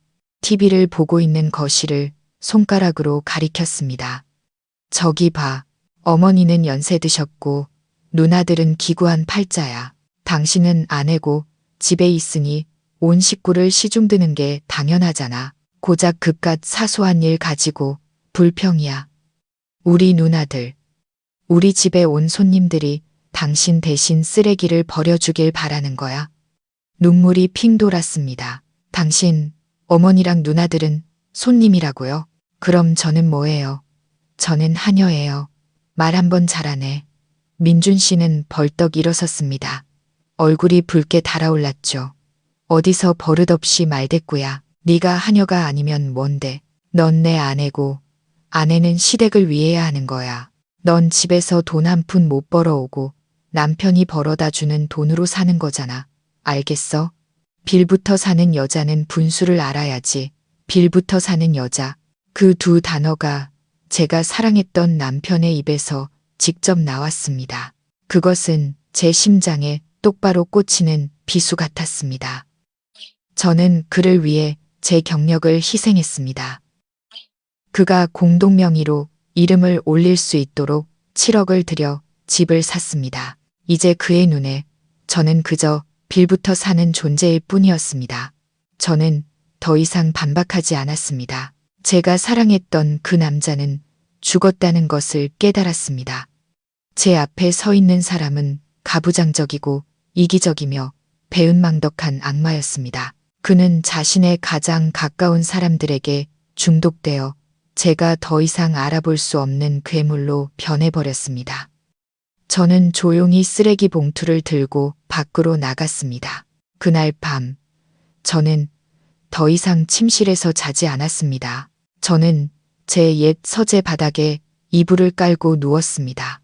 TV를 보고 있는 거실을 손가락으로 가리켰습니다. 저기 봐. 어머니는 연세 드셨고 누나들은 기구한 팔자야. 당신은 아내고 집에 있으니 온 식구를 시중드는 게 당연하잖아. 고작 그깟 사소한 일 가지고 불평이야. 우리 누나들, 우리 집에 온 손님들이 당신 대신 쓰레기를 버려주길 바라는 거야. 눈물이 핑 돌았습니다. 당신, 어머니랑 누나들은 손님이라고요? 그럼 저는 뭐예요? 저는 하녀예요. 말 한번 잘하네. 민준 씨는 벌떡 일어섰습니다. 얼굴이 붉게 달아올랐죠. 어디서 버릇없이 말대꾸야. 네가 하녀가 아니면 뭔데? 넌 내 아내고 아내는 시댁을 위해야 하는 거야. 넌 집에서 돈 한 푼 못 벌어오고 남편이 벌어다 주는 돈으로 사는 거잖아. 알겠어? 빌부터 사는 여자는 분수를 알아야지. 빌부터 사는 여자. 그 두 단어가 제가 사랑했던 남편의 입에서 직접 나왔습니다. 그것은 제 심장에 똑바로 꽂히는 비수 같았습니다. 저는 그를 위해 제 경력을 희생했습니다. 그가 공동명의로 이름을 올릴 수 있도록 7억을 들여 집을 샀습니다. 이제 그의 눈에 저는 그저 빌부터 사는 존재일 뿐이었습니다. 저는 더 이상 반박하지 않았습니다. 제가 사랑했던 그 남자는 죽었다는 것을 깨달았습니다. 제 앞에 서 있는 사람은 가부장적이고 이기적이며 배은망덕한 악마였습니다. 그는 자신의 가장 가까운 사람들에게 중독되어 제가 더 이상 알아볼 수 없는 괴물로 변해버렸습니다. 저는 조용히 쓰레기 봉투를 들고 밖으로 나갔습니다. 그날 밤, 저는 더 이상 침실에서 자지 않았습니다. 저는 제 옛 서재 바닥에 이불을 깔고 누웠습니다.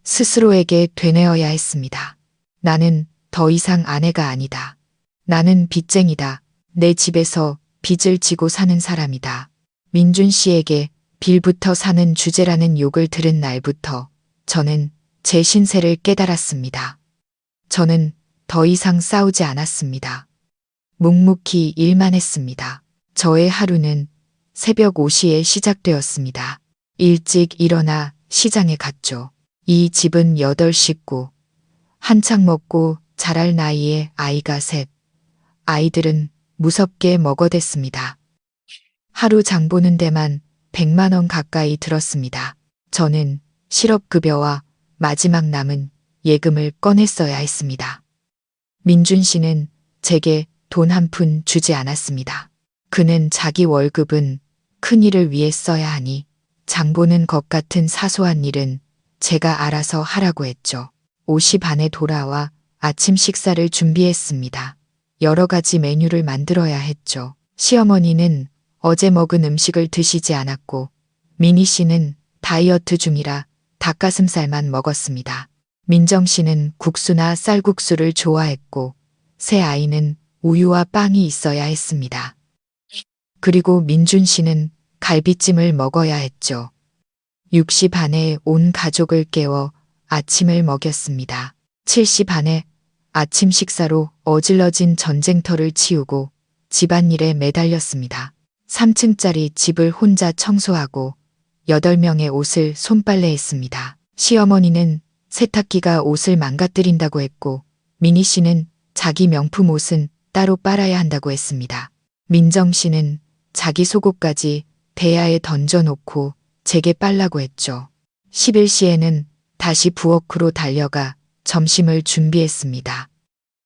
스스로에게 되뇌어야 했습니다. 나는 더 이상 아내가 아니다. 나는 빚쟁이다. 내 집에서 빚을 지고 사는 사람이다. 민준 씨에게 빌부터 사는 주제라는 욕을 들은 날부터 저는 제 신세를 깨달았습니다. 저는 더 이상 싸우지 않았습니다. 묵묵히 일만 했습니다. 저의 하루는 새벽 5시에 시작되었습니다. 일찍 일어나 시장에 갔죠. 이 집은 8식구, 한창 먹고 자랄 나이에 아이가 셋. 아이들은 무섭게 먹어댔습니다. 하루 장 보는 데만 100만 원 가까이 들었습니다. 저는 실업급여와 마지막 남은 예금을 꺼냈어야 했습니다. 민준 씨는 제게 돈 한 푼 주지 않았습니다. 그는 자기 월급은 큰 일을 위해 써야 하니 장 보는 것 같은 사소한 일은 제가 알아서 하라고 했죠. 5시 반에 돌아와 아침 식사를 준비했습니다. 여러 가지 메뉴를 만들어야 했죠. 시어머니는 어제 먹은 음식을 드시지 않았고 미니 씨는 다이어트 중이라 닭가슴살만 먹었습니다. 민정 씨는 국수나 쌀국수를 좋아했고 새 아이는 우유와 빵이 있어야 했습니다. 그리고 민준 씨는 갈비찜을 먹어야 했죠. 6시 반에 온 가족을 깨워 아침을 먹였습니다. 7시 반에 아침 식사로 어질러진 전쟁터를 치우고 집안일에 매달렸습니다. 3층짜리 집을 혼자 청소하고 8명의 옷을 손빨래했습니다. 시어머니는 세탁기가 옷을 망가뜨린다고 했고 미니 씨는 자기 명품 옷은 따로 빨아야 한다고 했습니다. 민정 씨는 자기 속옷까지 대야에 던져놓고 제게 빨라고 했죠. 11시에는 다시 부엌으로 달려가 점심을 준비했습니다.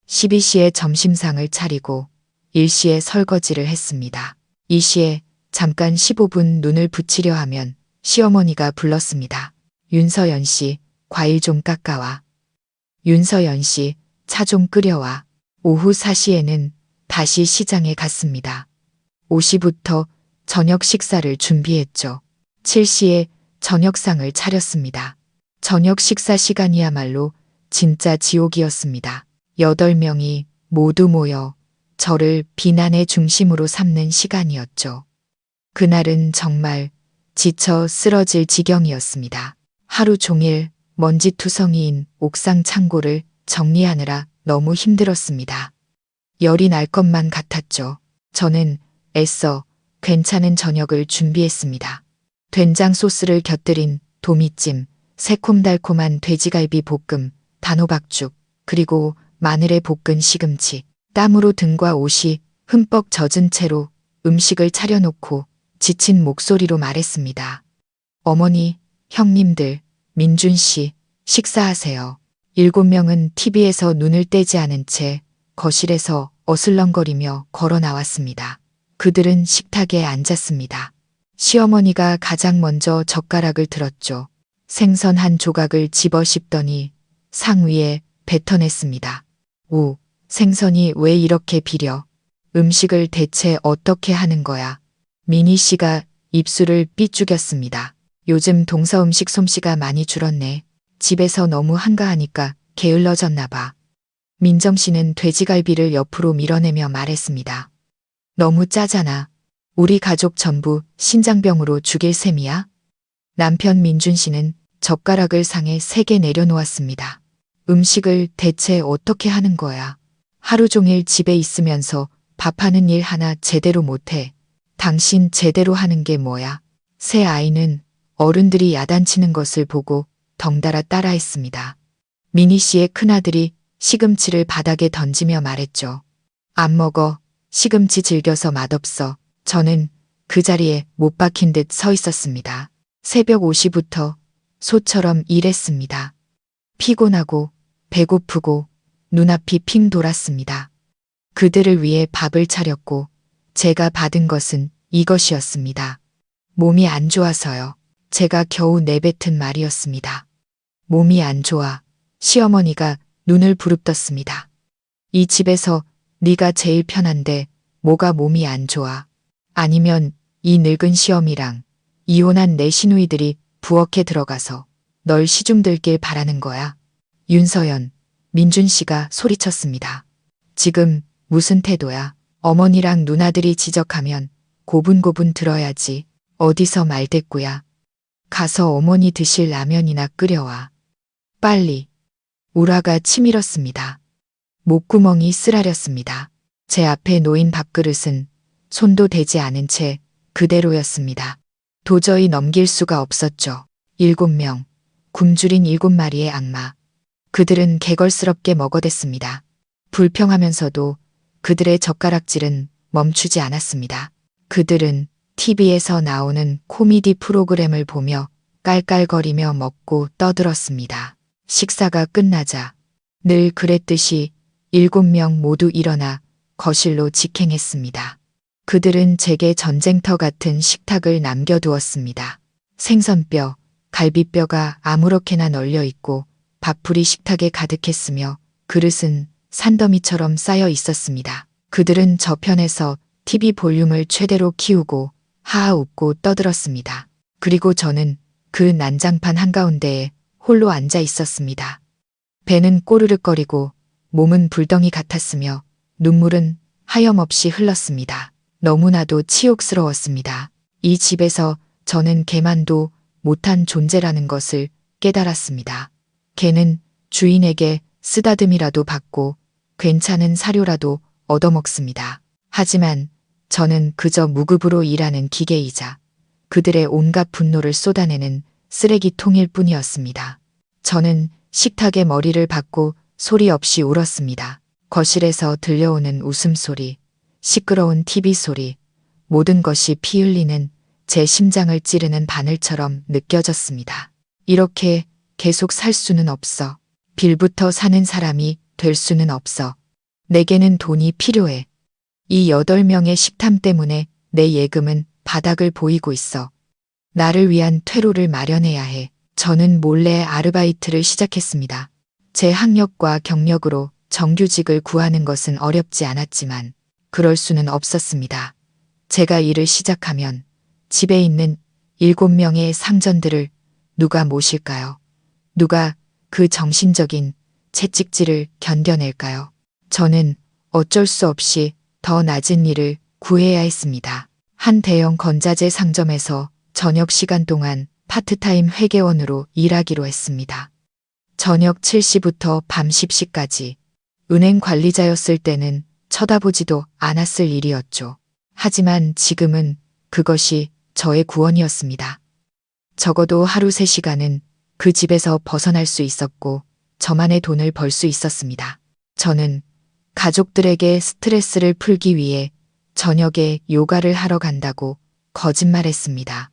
12시에 점심상을 차리고 1시에 설거지를 했습니다. 2시에 잠깐 15분 눈을 붙이려 하면 시어머니가 불렀습니다. 윤서연 씨, 과일 좀 깎아와. 윤서연 씨, 차 좀 끓여와. 오후 4시에는 다시 시장에 갔습니다. 5시부터 저녁 식사를 준비했죠. 7시에 저녁상을 차렸습니다. 저녁 식사 시간이야말로 진짜 지옥이었습니다. 8명이 모두 모여 저를 비난의 중심으로 삼는 시간이었죠. 그날은 정말 지쳐 쓰러질 지경이었습니다. 하루 종일 먼지투성이인 옥상 창고를 정리하느라 너무 힘들었습니다. 열이 날 것만 같았죠. 저는 애써 괜찮은 저녁을 준비했습니다. 된장 소스를 곁들인 도미찜, 새콤달콤한 돼지갈비 볶음, 단호박죽, 그리고 마늘에 볶은 시금치. 땀으로 등과 옷이 흠뻑 젖은 채로 음식을 차려놓고 지친 목소리로 말했습니다. 어머니, 형님들, 민준 씨, 식사하세요. 7명은 TV에서 눈을 떼지 않은 채 거실에서 어슬렁거리며 걸어 나왔습니다. 그들은 식탁에 앉았습니다. 시어머니가 가장 먼저 젓가락을 들었죠. 생선 한 조각을 집어 씹더니 상 위에 뱉어냈습니다. 오, 생선이 왜 이렇게 비려? 음식을 대체 어떻게 하는 거야? 미니 씨가 입술을 삐죽였습니다. 요즘 동서 음식 솜씨가 많이 줄었네. 집에서 너무 한가하니까 게을러졌나 봐. 민정 씨는 돼지갈비를 옆으로 밀어내며 말했습니다. 너무 짜잖아. 우리 가족 전부 신장병으로 죽일 셈이야? 남편 민준 씨는 젓가락을 상에 3개 내려놓았습니다. 음식을 대체 어떻게 하는 거야? 하루 종일 집에 있으면서 밥하는 일 하나 제대로 못해. 당신 제대로 하는 게 뭐야? 새 아이는 어른들이 야단치는 것을 보고 덩달아 따라했습니다. 미니 씨의 큰아들이 시금치를 바닥에 던지며 말했죠. 안 먹어. 시금치 질겨서 맛없어. 저는 그 자리에 못 박힌 듯 서 있었습니다. 새벽 5시부터 소처럼 일했습니다. 피곤하고 배고프고 눈앞이 핑 돌았습니다. 그들을 위해 밥을 차렸고 제가 받은 것은 이것이었습니다. 몸이 안 좋아서요. 제가 겨우 내뱉은 말이었습니다. 몸이 안 좋아. 시어머니가 눈을 부릅떴습니다. 이 집에서 네가 제일 편한데 뭐가 몸이 안 좋아. 아니면 이 늙은 시어미랑 이혼한 내 시누이들이 부엌에 들어가서 널 시중들길 바라는 거야. 윤서연, 민준 씨가 소리쳤습니다. 지금 무슨 태도야? 어머니랑 누나들이 지적하면 고분고분 들어야지. 어디서 말대꾸야. 가서 어머니 드실 라면이나 끓여와. 빨리. 우라가 치밀었습니다. 목구멍이 쓰라렸습니다. 제 앞에 놓인 밥그릇은 손도 대지 않은 채 그대로였습니다. 도저히 넘길 수가 없었죠. 7명, 굶주린 7마리의 악마. 그들은 개걸스럽게 먹어댔습니다. 불평하면서도 그들의 젓가락질은 멈추지 않았습니다. 그들은 TV에서 나오는 코미디 프로그램을 보며 깔깔거리며 먹고 떠들었습니다. 식사가 끝나자 늘 그랬듯이 7명 모두 일어나 거실로 직행했습니다. 그들은 제게 전쟁터 같은 식탁을 남겨두었습니다. 생선뼈, 갈비뼈가 아무렇게나 널려 있고 밥풀이 식탁에 가득했으며 그릇은 산더미처럼 쌓여 있었습니다. 그들은 저편에서 TV 볼륨을 최대로 키우고 하하 웃고 떠들었습니다. 그리고 저는 그 난장판 한가운데에 홀로 앉아 있었습니다. 배는 꼬르륵거리고 몸은 불덩이 같았으며 눈물은 하염없이 흘렀습니다. 너무나도 치욕스러웠습니다. 이 집에서 저는 개만도 못한 존재라는 것을 깨달았습니다. 개는 주인에게 쓰다듬이라도 받고 괜찮은 사료라도 얻어먹습니다. 하지만 저는 그저 무급으로 일하는 기계이자 그들의 온갖 분노를 쏟아내는 쓰레기통일 뿐이었습니다. 저는 식탁에 머리를 박고 소리 없이 울었습니다. 거실에서 들려오는 웃음소리, 시끄러운 TV 소리, 모든 것이 피 흘리는 제 심장을 찌르는 바늘처럼 느껴졌습니다. 이렇게 계속 살 수는 없어. 빌부터 사는 사람이 될 수는 없어. 내게는 돈이 필요해. 이 8명의 식탐 때문에 내 예금은 바닥을 보이고 있어. 나를 위한 퇴로를 마련해야 해. 저는 몰래 아르바이트를 시작했습니다. 제 학력과 경력으로 정규직을 구하는 것은 어렵지 않았지만 그럴 수는 없었습니다. 제가 일을 시작하면 집에 있는 7명의 상전들을 누가 모실까요? 누가 그 정신적인 채찍질을 견뎌낼까요? 저는 어쩔 수 없이 더 낮은 일을 구해야 했습니다. 한 대형 건자재 상점에서 저녁 시간 동안 파트타임 회계원으로 일하기로 했습니다. 저녁 7시부터 밤 10시까지 은행 관리자였을 때는 쳐다보지도 않았을 일이었죠. 하지만 지금은 그것이 저의 구원이었습니다. 적어도 하루 3시간은 그 집에서 벗어날 수 있었고 저만의 돈을 벌 수 있었습니다. 저는 가족들에게 스트레스를 풀기 위해 저녁에 요가를 하러 간다고 거짓말했습니다.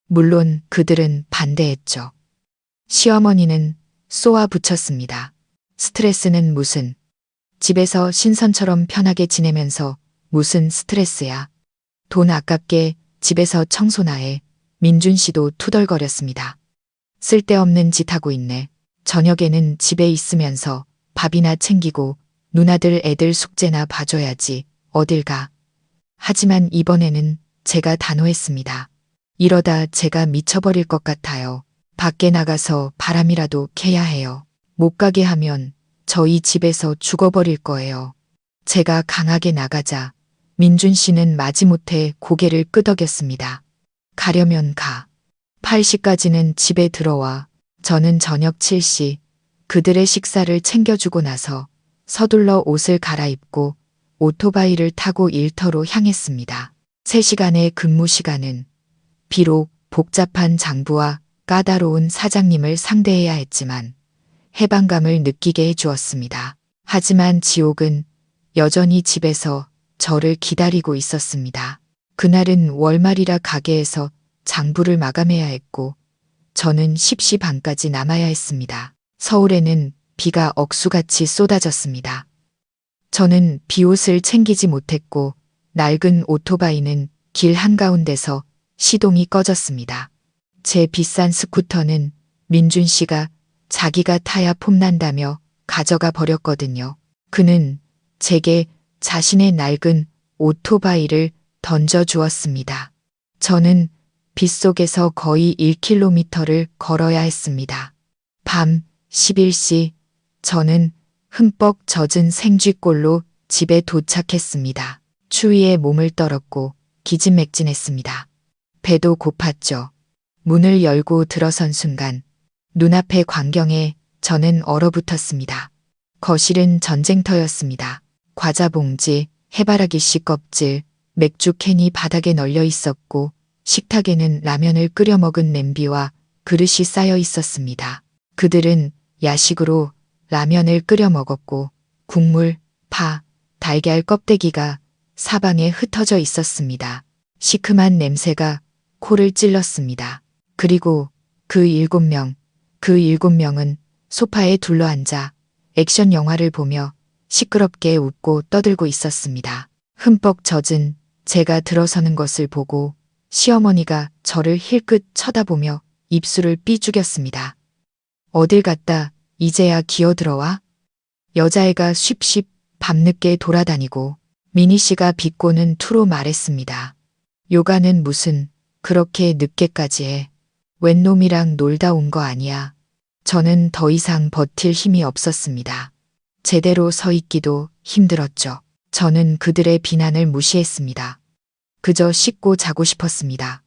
물론 그들은 반대했죠. 시어머니는 쏘아 붙였습니다. 스트레스는 무슨? 집에서 신선처럼 편하게 지내면서 무슨 스트레스야? 돈 아깝게 집에서 청소나 해. 민준 씨도 투덜거렸습니다. 쓸데없는 짓 하고 있네. 저녁에는 집에 있으면서 밥이나 챙기고 누나들 애들 숙제나 봐줘야지. 어딜 가. 하지만 이번에는 제가 단호했습니다. 이러다 제가 미쳐버릴 것 같아요. 밖에 나가서 바람이라도 캐야 해요. 못 가게 하면 저희 집에서 죽어버릴 거예요. 제가 강하게 나가자 민준 씨는 마지못해 고개를 끄덕였습니다. 가려면 가. 8시까지는 집에 들어와. 저는 저녁 7시 그들의 식사를 챙겨주고 나서 서둘러 옷을 갈아입고 오토바이를 타고 일터로 향했습니다. 3시간의 근무 시간은 비록 복잡한 장부와 까다로운 사장님을 상대해야 했지만 해방감을 느끼게 해주었습니다. 하지만 지옥은 여전히 집에서 저를 기다리고 있었습니다. 그날은 월말이라 가게에서 장부를 마감해야 했고 저는 10시 반까지 남아야 했습니다. 서울에는 비가 억수같이 쏟아졌습니다. 저는 비옷을 챙기지 못했고 낡은 오토바이는 길 한가운데서 시동이 꺼졌습니다. 제 비싼 스쿠터는 민준 씨가 자기가 타야 폼난다며 가져가 버렸거든요. 그는 제게 자신의 낡은 오토바이를 던져주었습니다. 저는 빗속에서 거의 1km를 걸어야 했습니다. 밤 11시 저는 흠뻑 젖은 생쥐꼴로 집에 도착했습니다. 추위에 몸을 떨었고 기진맥진했습니다. 배도 고팠죠. 문을 열고 들어선 순간 눈앞의 광경에 저는 얼어붙었습니다. 거실은 전쟁터였습니다. 과자 봉지, 해바라기 씨 껍질, 맥주 캔이 바닥에 널려 있었고 식탁에는 라면을 끓여 먹은 냄비와 그릇이 쌓여 있었습니다. 그들은 야식으로 라면을 끓여 먹었고 국물, 파, 달걀 껍데기가 사방에 흩어져 있었습니다. 시큼한 냄새가 코를 찔렀습니다. 그리고 그 7명은 소파에 둘러앉아 액션 영화를 보며 시끄럽게 웃고 떠들고 있었습니다. 흠뻑 젖은 제가 들어서는 것을 보고 시어머니가 저를 힐끗 쳐다보며 입술을 삐죽였습니다. 어딜 갔다 이제야 기어들어와? 여자애가 쉽쉽 밤늦게 돌아다니고 미니 씨가 비꼬는 투로 말했습니다. 요가는 무슨 그렇게 늦게까지 해. 웬 놈이랑 놀다 온 거 아니야. 저는 더 이상 버틸 힘이 없었습니다. 제대로 서 있기도 힘들었죠. 저는 그들의 비난을 무시했습니다. 그저 씻고 자고 싶었습니다.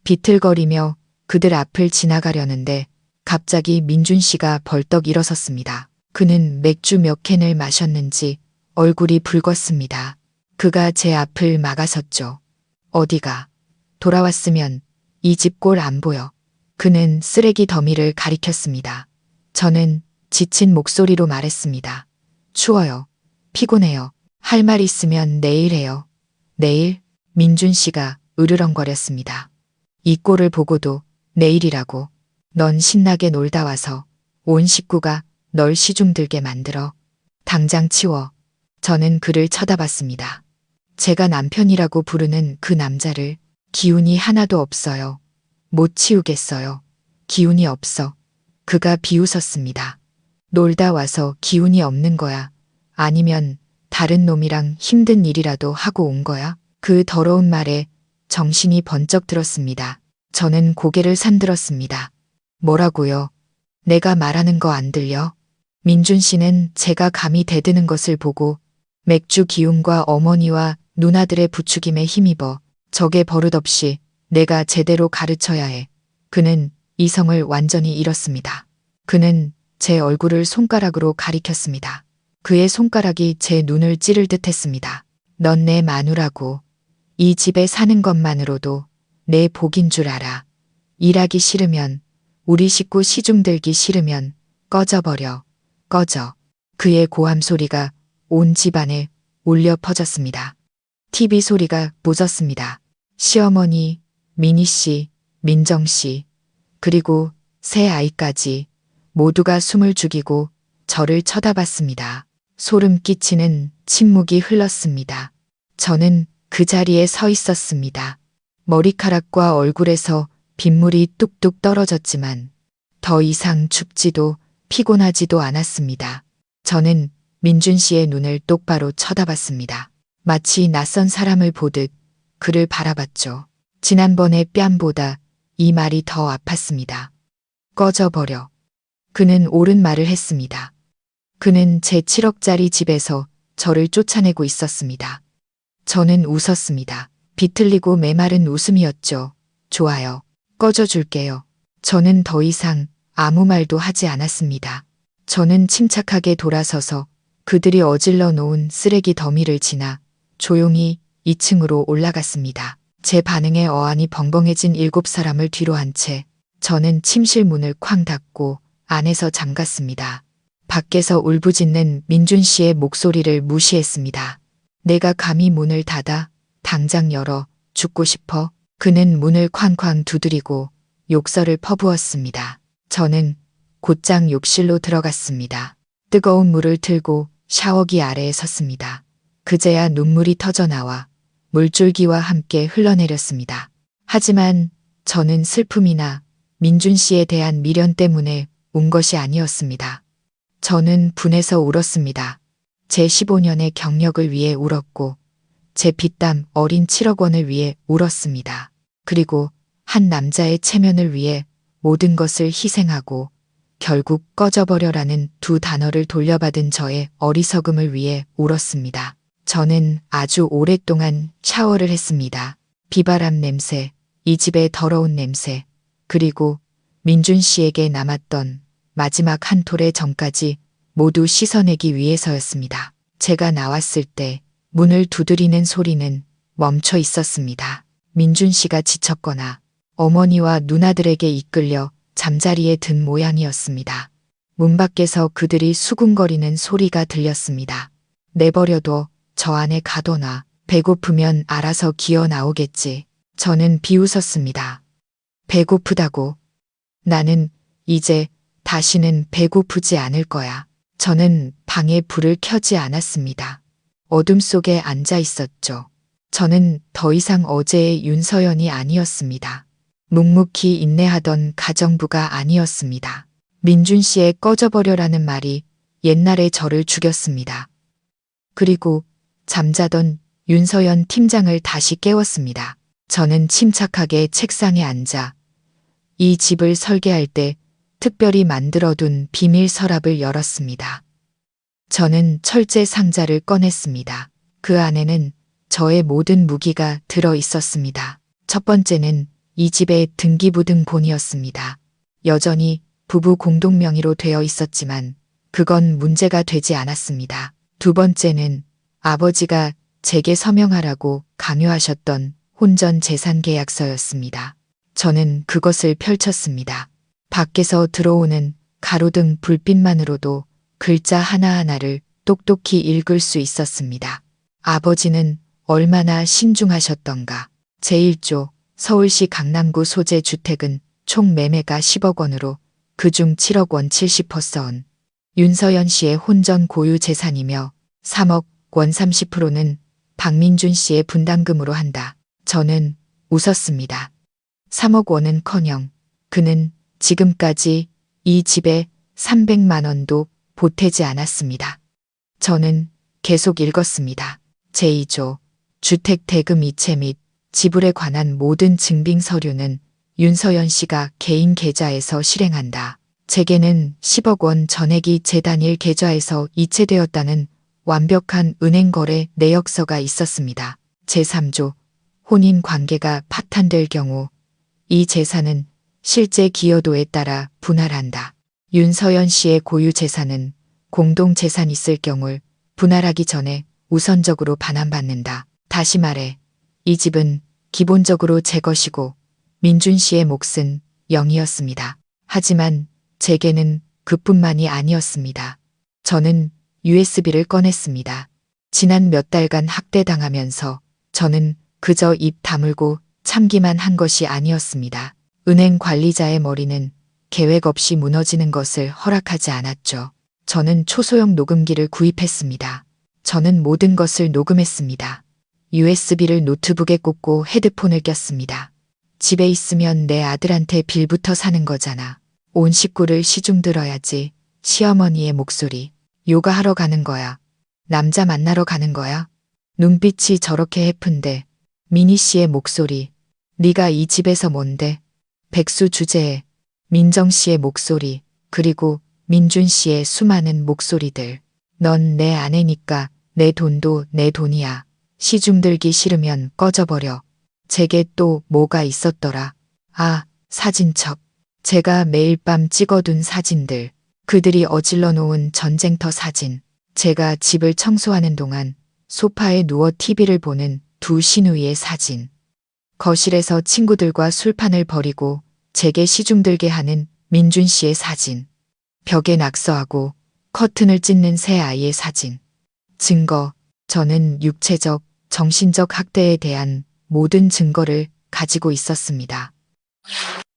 비틀거리며 그들 앞을 지나가려는데 갑자기 민준 씨가 벌떡 일어섰습니다. 그는 맥주 몇 캔을 마셨는지 얼굴이 붉었습니다. 그가 제 앞을 막아섰죠. 어디가? 돌아왔으면 이 집 꼴 안 보여. 그는 쓰레기 더미를 가리켰습니다. 저는 지친 목소리로 말했습니다. 추워요. 피곤해요. 할 말 있으면 내일 해요. 내일? 민준 씨가 으르렁거렸습니다. 이 꼴을 보고도 내일이라고. 넌 신나게 놀다 와서 온 식구가 널 시중들게 만들어. 당장 치워. 저는 그를 쳐다봤습니다. 제가 남편이라고 부르는 그 남자를 기운이 하나도 없어요. 못 치우겠어요. 기운이 없어. 그가 비웃었습니다. 놀다 와서 기운이 없는 거야. 아니면 다른 놈이랑 힘든 일이라도 하고 온 거야? 그 더러운 말에 정신이 번쩍 들었습니다. 저는 고개를 산들었습니다. 뭐라고요? 내가 말하는 거 안 들려? 민준 씨는 제가 감히 대드는 것을 보고 맥주 기운과 어머니와 누나들의 부추김에 힘입어 적의 버릇없이 내가 제대로 가르쳐야 해. 그는 이성을 완전히 잃었습니다. 그는 제 얼굴을 손가락으로 가리켰습니다. 그의 손가락이 제 눈을 찌를 듯 했습니다. 넌 내 마누라고. 이 집에 사는 것만으로도 내 복인 줄 알아. 일하기 싫으면, 우리 식구 시중 들기 싫으면 꺼져버려. 꺼져. 그의 고함 소리가 온 집안에 울려 퍼졌습니다. TV 소리가 멎었습니다. 시어머니, 미니 씨, 민정 씨, 그리고 새 아이까지 모두가 숨을 죽이고 저를 쳐다봤습니다. 소름 끼치는 침묵이 흘렀습니다. 저는 그 자리에 서 있었습니다. 머리카락과 얼굴에서 빗물이 뚝뚝 떨어졌지만 더 이상 춥지도 피곤하지도 않았습니다. 저는 민준 씨의 눈을 똑바로 쳐다봤습니다. 마치 낯선 사람을 보듯 그를 바라봤죠. 지난번의 뺨보다 이 말이 더 아팠습니다. 꺼져버려. 그는 옳은 말을 했습니다. 그는 제 7억짜리 집에서 저를 쫓아내고 있었습니다. 저는 웃었습니다. 비틀리고 메마른 웃음이었죠. 좋아요. 꺼져줄게요. 저는 더 이상 아무 말도 하지 않았습니다. 저는 침착하게 돌아서서 그들이 어질러 놓은 쓰레기 더미를 지나 조용히 2층으로 올라갔습니다. 제 반응에 어안이 벙벙해진 7사람을 뒤로 한 채 저는 침실 문을 쾅 닫고 안에서 잠갔습니다. 밖에서 울부짖는 민준 씨의 목소리를 무시했습니다. 내가 감히 문을 닫아? 당장 열어. 죽고 싶어? 그는 문을 쾅쾅 두드리고 욕설을 퍼부었습니다. 저는 곧장 욕실로 들어갔습니다. 뜨거운 물을 틀고 샤워기 아래에 섰습니다. 그제야 눈물이 터져 나와 물줄기와 함께 흘러내렸습니다. 하지만 저는 슬픔이나 민준 씨에 대한 미련 때문에 운 것이 아니었습니다. 저는 분해서 울었습니다. 제 15년의 경력을 위해 울었고 제 피땀 어린 7억 원을 위해 울었습니다. 그리고 한 남자의 체면을 위해 모든 것을 희생하고 결국 꺼져버려라는 두 단어를 돌려받은 저의 어리석음을 위해 울었습니다. 저는 아주 오랫동안 샤워를 했습니다. 비바람 냄새, 이 집의 더러운 냄새, 그리고 민준 씨에게 남았던 마지막 한 톨의 정까지 모두 씻어내기 위해서였습니다. 제가 나왔을 때 문을 두드리는 소리는 멈춰 있었습니다. 민준 씨가 지쳤거나 어머니와 누나들에게 이끌려 잠자리에 든 모양이었습니다. 문 밖에서 그들이 수군거리는 소리가 들렸습니다. 내버려둬. 저 안에 가둬놔. 배고프면 알아서 기어 나오겠지. 저는 비웃었습니다. 배고프다고. 나는 이제 다시는 배고프지 않을 거야. 저는 방에 불을 켜지 않았습니다. 어둠 속에 앉아 있었죠. 저는 더 이상 어제의 윤서연이 아니었습니다. 묵묵히 인내하던 가정부가 아니었습니다. 민준 씨의 꺼져버려라는 말이 옛날에 저를 죽였습니다. 그리고 잠자던 윤서연 팀장을 다시 깨웠습니다. 저는 침착하게 책상에 앉아 이 집을 설계할 때 특별히 만들어둔 비밀 서랍을 열었습니다. 저는 철제 상자를 꺼냈습니다. 그 안에는 저의 모든 무기가 들어 있었습니다. 첫 번째는 이 집의 등기부등본이었습니다. 여전히 부부 공동 명의로 되어 있었지만 그건 문제가 되지 않았습니다. 두 번째는 아버지가 제게 서명하라고 강요하셨던 혼전 재산 계약서였습니다. 저는 그것을 펼쳤습니다. 밖에서 들어오는 가로등 불빛만으로도 글자 하나하나를 똑똑히 읽을 수 있었습니다. 아버지는 얼마나 신중하셨던가. 제1조 서울시 강남구 소재 주택은 총 매매가 10억 원으로 그중 7억 원 70%는 윤서연 씨의 혼전 고유 재산이며 3억 원 30%는 박민준 씨의 분담금으로 한다. 저는 웃었습니다. 3억 원은커녕 그는 지금까지 이 집에 300만 원도 보태지 않았습니다. 저는 계속 읽었습니다. 제2조 주택 대금 이체 및 지불에 관한 모든 증빙 서류는 윤서연 씨가 개인 계좌에서 실행한다. 제게는 10억 원 전액이 재단일 계좌에서 이체되었다는 완벽한 은행 거래 내역서가 있었습니다. 제3조 혼인 관계가 파탄될 경우 이 재산은 실제 기여도에 따라 분할한다. 윤서연 씨의 고유 재산은 공동 재산이 있을 경우 분할하기 전에 우선적으로 반환받는다. 다시 말해 이 집은 기본적으로 제 것이고 민준 씨의 몫은 0이었습니다. 하지만 제게는 그뿐만이 아니었습니다. 저는 USB를 꺼냈습니다. 지난 몇 달간 학대당하면서 저는 그저 입 다물고 참기만 한 것이 아니었습니다. 은행 관리자의 머리는 계획 없이 무너지는 것을 허락하지 않았죠. 저는 초소형 녹음기를 구입했습니다. 저는 모든 것을 녹음했습니다. USB를 노트북에 꽂고 헤드폰을 꼈습니다. 집에 있으면 내 아들한테 빌부터 사는 거잖아. 온 식구를 시중 들어야지. 시어머니의 목소리. 요가하러 가는 거야. 남자 만나러 가는 거야. 눈빛이 저렇게 해픈데. 미니 씨의 목소리. 네가 이 집에서 뭔데? 백수 주제에. 민정 씨의 목소리. 그리고 민준 씨의 수많은 목소리들. 넌 내 아내니까 내 돈도 내 돈이야. 시중 들기 싫으면 꺼져버려. 제게 또 뭐가 있었더라. 아, 사진첩. 제가 매일 밤 찍어둔 사진들. 그들이 어질러 놓은 전쟁터 사진. 제가 집을 청소하는 동안 소파에 누워 TV를 보는 두 시누이의 사진. 거실에서 친구들과 술판을 벌이고 제게 시중 들게 하는 민준 씨의 사진. 벽에 낙서하고 커튼을 찢는 새 아이의 사진. 증거. 저는 육체적, 정신적 학대에 대한 모든 증거를 가지고 있었습니다.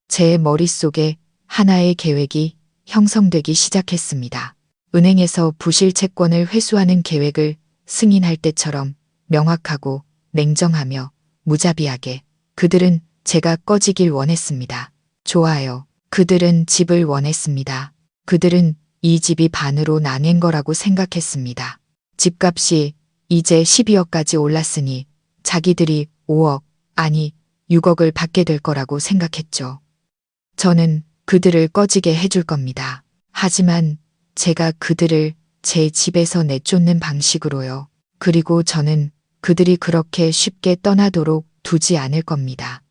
제 머릿속에 하나의 계획이 형성되기 시작했습니다. 은행에서 부실 채권을 회수하는 계획을 승인할 때처럼 명확하고 냉정하며 무자비하게. 그들은 제가 꺼지길 원했습니다. 좋아요. 그들은 집을 원했습니다. 그들은 이 집이 반으로 나뉜 거라고 생각했습니다. 집값이 이제 12억까지 올랐으니 자기들이 5억, 아니 6억을 받게 될 거라고 생각했죠. 저는 그들을 꺼지게 해줄 겁니다. 하지만 제가 그들을 제 집에서 내쫓는 방식으로요. 그리고 저는 그들이 그렇게 쉽게 떠나도록 두지 않을 겁니다.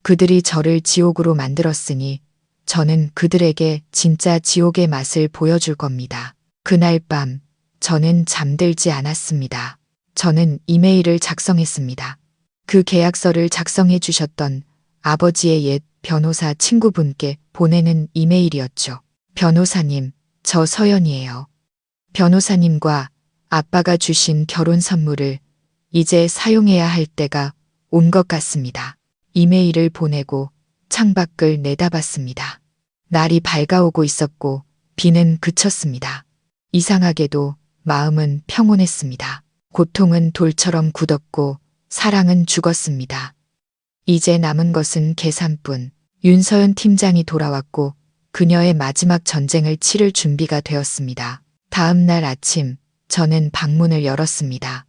그들이 저를 지옥으로 만들었으니 저는 그들에게 진짜 지옥의 맛을 보여줄 겁니다. 그날 밤 저는 잠들지 않았습니다. 저는 이메일을 작성했습니다. 그 계약서를 작성해 주셨던 아버지의 옛 변호사 친구분께 보내는 이메일이었죠. 변호사님, 저 서연이에요. 변호사님과 아빠가 주신 결혼 선물을 이제 사용해야 할 때가 온 것 같습니다. 이메일을 보내고 창밖을 내다봤습니다. 날이 밝아오고 있었고 비는 그쳤습니다. 이상하게도 마음은 평온했습니다. 고통은 돌처럼 굳었고 사랑은 죽었습니다. 이제 남은 것은 계산뿐. 윤서연 팀장이 돌아왔고 그녀의 마지막 전쟁을 치를 준비가 되었습니다. 다음 날 아침 저는 방문을 열었습니다.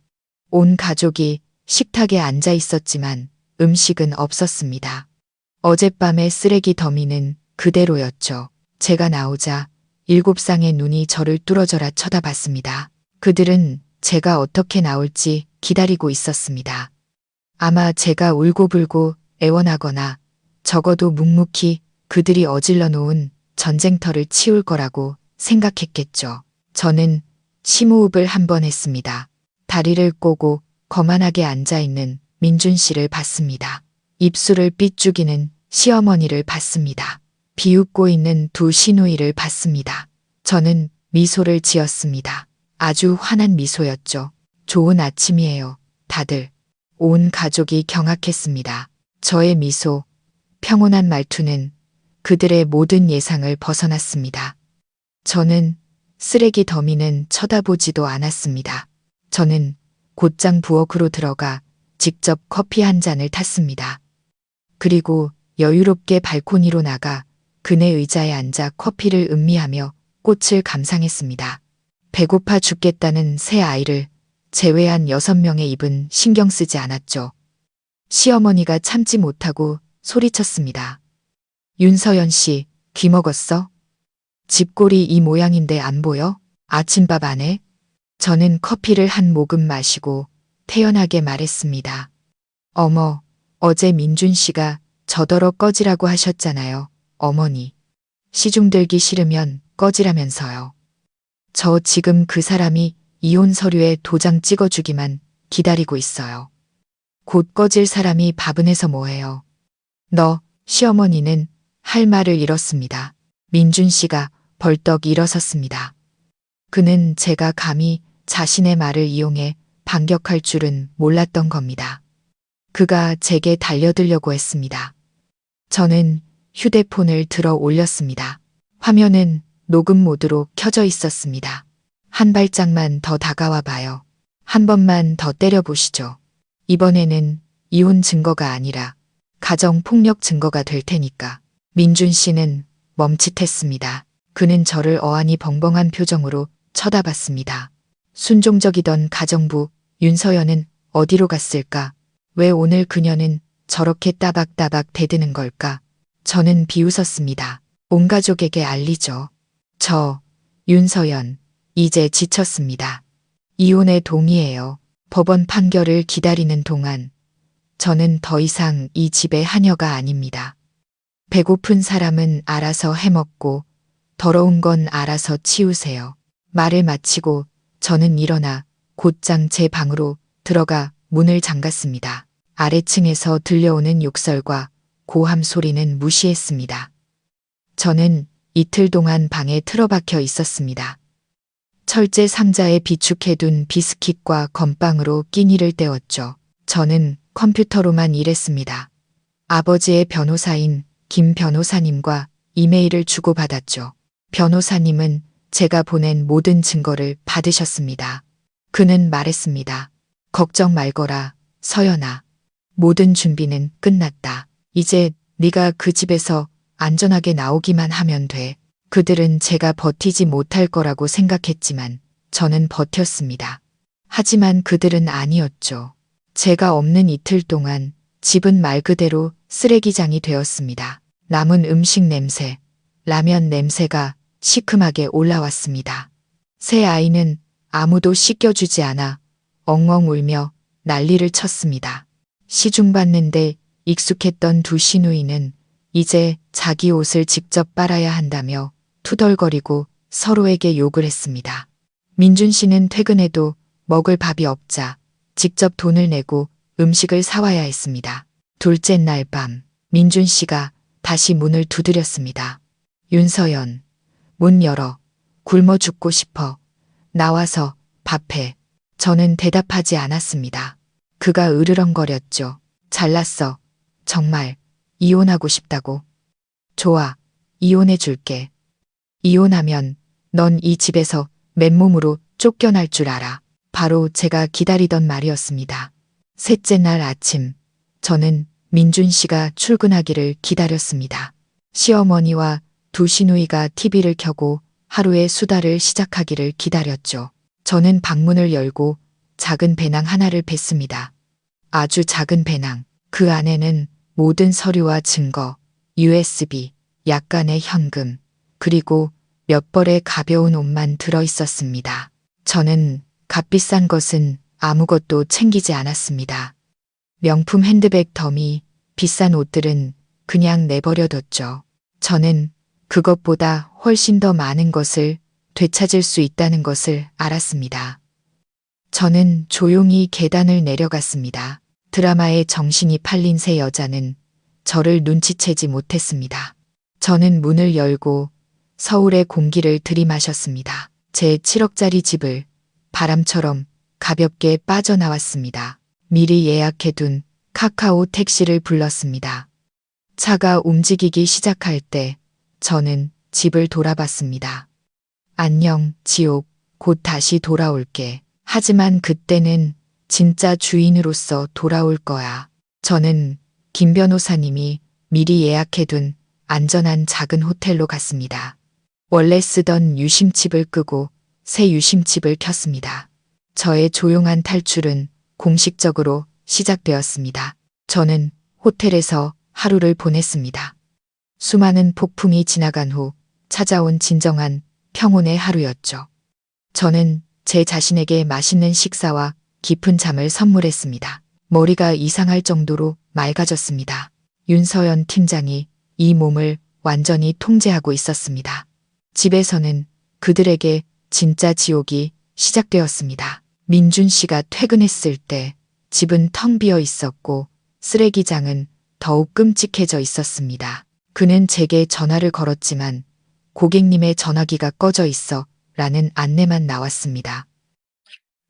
온 가족이 식탁에 앉아 있었지만 음식은 없었습니다. 어젯밤의 쓰레기 더미는 그대로였죠. 제가 나오자 7쌍의 눈이 저를 뚫어져라 쳐다봤습니다. 그들은 제가 어떻게 나올지 기다리고 있었습니다. 아마 제가 울고불고 애원하거나 적어도 묵묵히 그들이 어질러 놓은 전쟁터를 치울 거라고 생각했겠죠. 저는 심호흡을 한 번 했습니다. 다리를 꼬고 거만하게 앉아있는 민준 씨를 봤습니다. 입술을 삐죽이는 시어머니를 봤습니다. 비웃고 있는 두 시누이를 봤습니다. 저는 미소를 지었습니다. 아주 환한 미소였죠. 좋은 아침이에요. 다들. 온 가족이 경악했습니다. 저의 미소, 평온한 말투는 그들의 모든 예상을 벗어났습니다. 저는 쓰레기 더미는 쳐다보지도 않았습니다. 저는 곧장 부엌으로 들어가 직접 커피 한 잔을 탔습니다. 그리고 여유롭게 발코니로 나가 그네 의자에 앉아 커피를 음미하며 꽃을 감상했습니다. 배고파 죽겠다는 새 아이를 제외한 6명의 입은 신경 쓰지 않았죠. 시어머니가 참지 못하고 소리쳤습니다. 윤서연 씨, 귀 먹었어? 집골이 이 모양인데 안 보여? 아침밥 안 해? 저는 커피를 한 모금 마시고 태연하게 말했습니다. 어머, 어제 민준 씨가 저더러 꺼지라고 하셨잖아요. 어머니. 시중 들기 싫으면 꺼지라면서요. 저 지금 그 사람이 이혼 서류에 도장 찍어주기만 기다리고 있어요. 곧 꺼질 사람이 밥은 해서 뭐해요. 시어머니는 할 말을 잃었습니다. 민준 씨가 벌떡 일어섰습니다. 그는 제가 감히 자신의 말을 이용해 반격할 줄은 몰랐던 겁니다. 그가 제게 달려들려고 했습니다. 저는 휴대폰을 들어 올렸습니다. 화면은 녹음 모드로 켜져 있었습니다. 한 발짝만 더 다가와 봐요. 한 번만 더 때려보시죠. 이번에는 이혼 증거가 아니라 가정폭력 증거가 될 테니까. 민준 씨는 멈칫했습니다. 그는 저를 어안이 벙벙한 표정으로 쳐다봤습니다. 순종적이던 가정부 윤서연은 어디로 갔을까? 왜 오늘 그녀는 저렇게 따박따박 대드는 걸까? 저는 비웃었습니다. 온 가족에게 알리죠. 윤서연, 이제 지쳤습니다. 이혼에 동의해요. 법원 판결을 기다리는 동안 저는 더 이상 이 집의 하녀가 아닙니다. 배고픈 사람은 알아서 해먹고 더러운 건 알아서 치우세요. 말을 마치고 저는 일어나 곧장 제 방으로 들어가 문을 잠갔습니다. 아래층에서 들려오는 욕설과 고함 소리는 무시했습니다. 저는 이틀 동안 방에 틀어박혀 있었습니다. 철제 상자에 비축해둔 비스킷과 건빵으로 끼니를 때웠죠. 저는 컴퓨터로만 일했습니다. 아버지의 변호사인 김 변호사님과 이메일을 주고받았죠. 변호사님은 제가 보낸 모든 증거를 받으셨습니다. 그는 말했습니다. 걱정 말거라, 서연아. 모든 준비는 끝났다. 이제 네가 그 집에서 안전하게 나오기만 하면 돼. 그들은 제가 버티지 못할 거라고 생각했지만 저는 버텼습니다. 하지만 그들은 아니었죠. 제가 없는 이틀 동안 집은 말 그대로 쓰레기장이 되었습니다. 남은 음식 냄새, 라면 냄새가 시큼하게 올라왔습니다. 새 아이는 아무도 씻겨주지 않아 엉엉 울며 난리를 쳤습니다. 시중받는데 익숙했던 두 시누이는 이제 자기 옷을 직접 빨아야 한다며 투덜거리고 서로에게 욕을 했습니다. 민준 씨는 퇴근해도 먹을 밥이 없자 직접 돈을 내고 음식을 사와야 했습니다. 둘째 날 밤, 민준 씨가 다시 문을 두드렸습니다. 윤서연, 문 열어. 굶어 죽고 싶어. 나와서 밥해. 저는 대답하지 않았습니다. 그가 으르렁거렸죠. 잘났어. 정말 이혼하고 싶다고. 좋아. 이혼해 줄게. 이혼하면 넌 이 집에서 맨몸으로 쫓겨날 줄 알아. 바로 제가 기다리던 말이었습니다. 셋째 날 아침, 저는 민준 씨가 출근하기를 기다렸습니다. 시어머니와 두 시누이가 TV를 켜고 하루의 수다를 시작하기를 기다렸죠. 저는 방문을 열고 작은 배낭 하나를 뺐습니다. 아주 작은 배낭. 그 안에는 모든 서류와 증거, USB, 약간의 현금, 그리고 몇 벌의 가벼운 옷만 들어 있었습니다. 저는 값비싼 것은 아무것도 챙기지 않았습니다. 명품 핸드백 더미, 비싼 옷들은 그냥 내버려뒀죠. 저는 그것보다 훨씬 더 많은 것을 되찾을 수 있다는 것을 알았습니다. 저는 조용히 계단을 내려갔습니다. 드라마에 정신이 팔린 세 여자는 저를 눈치채지 못했습니다. 저는 문을 열고 서울의 공기를 들이마셨습니다. 제 7억짜리 집을 바람처럼 가볍게 빠져나왔습니다. 미리 예약해둔 카카오 택시를 불렀습니다. 차가 움직이기 시작할 때 저는 집을 돌아봤습니다. 안녕, 지옥. 곧 다시 돌아올게. 하지만 그때는 진짜 주인으로서 돌아올 거야. 저는 김 변호사님이 미리 예약해둔 안전한 작은 호텔로 갔습니다. 원래 쓰던 유심칩을 끄고 새 유심칩을 켰습니다. 저의 조용한 탈출은 공식적으로 시작되었습니다. 저는 호텔에서 하루를 보냈습니다. 수많은 폭풍이 지나간 후 찾아온 진정한 평온의 하루였죠. 저는 제 자신에게 맛있는 식사와 깊은 잠을 선물했습니다. 머리가 이상할 정도로 맑아졌습니다. 윤서연 팀장이 이 몸을 완전히 통제하고 있었습니다. 집에서는 그들에게 진짜 지옥이 시작되었습니다. 민준 씨가 퇴근했을 때 집은 텅 비어 있었고 쓰레기장은 더욱 끔찍해져 있었습니다. 그는 제게 전화를 걸었지만 고객님의 전화기가 꺼져 있어 라는 안내만 나왔습니다.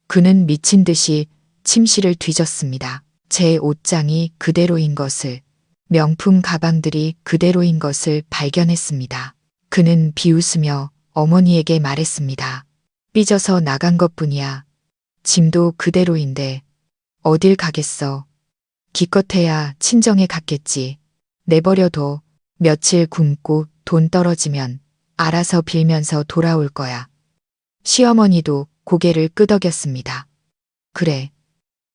그는 미친 듯이 침실을 뒤졌습니다. 제 옷장이 그대로인 것을, 명품 가방들이 그대로인 것을 발견했습니다. 그는 비웃으며 어머니에게 말했습니다. 삐져서 나간 것뿐이야. 짐도 그대로인데 어딜 가겠어. 기껏해야 친정에 갔겠지. 내버려둬. 며칠 굶고 돈 떨어지면 알아서 빌면서 돌아올 거야. 시어머니도 고개를 끄덕였습니다. 그래.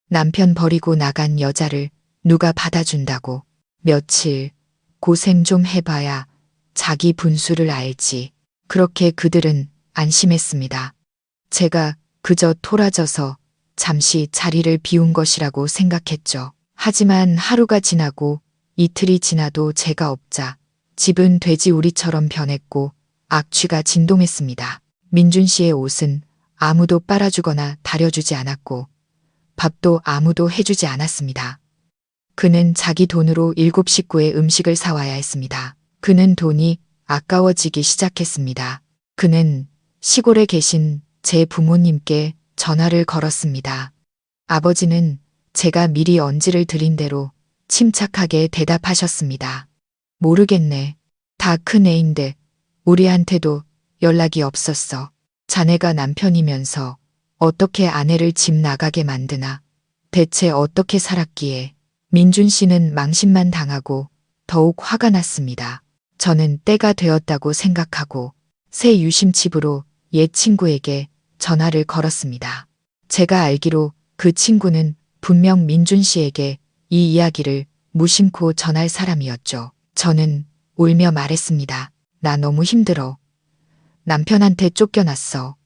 남편 버리고 나간 여자를 누가 받아준다고. 며칠 고생 좀 해봐야 자기 분수를 알지. 그렇게 그들은 안심했습니다. 제가 그저 토라져서 잠시 자리를 비운 것이라고 생각했죠. 하지만 하루가 지나고 이틀이 지나도 제가 없자 집은 돼지우리처럼 변했고 악취가 진동했습니다. 민준 씨의 옷은 아무도 빨아주거나 다려주지 않았고 밥도 아무도 해주지 않았습니다. 그는 자기 돈으로 7 식구의 음식을 사와야 했습니다. 그는 돈이 아까워지기 시작했습니다. 그는 시골에 계신 제 부모님께 전화를 걸었습니다. 아버지는 제가 미리 언지를 드린 대로 침착하게 대답하셨습니다. 모르겠네. 다 큰 애인데 우리한테도 연락이 없었어. 자네가 남편이면서 어떻게 아내를 집 나가게 만드나. 대체 어떻게 살았기에. 민준 씨는 망신만 당하고 더욱 화가 났습니다. 저는 때가 되었다고 생각하고 새 유심칩으로 옛 친구에게 전화를 걸었습니다. 제가 알기로 그 친구는 분명 민준 씨에게 이 이야기를 무심코 전할 사람이었죠. 저는 울며 말했습니다. 나 너무 힘들어. 남편한테 쫓겨났어.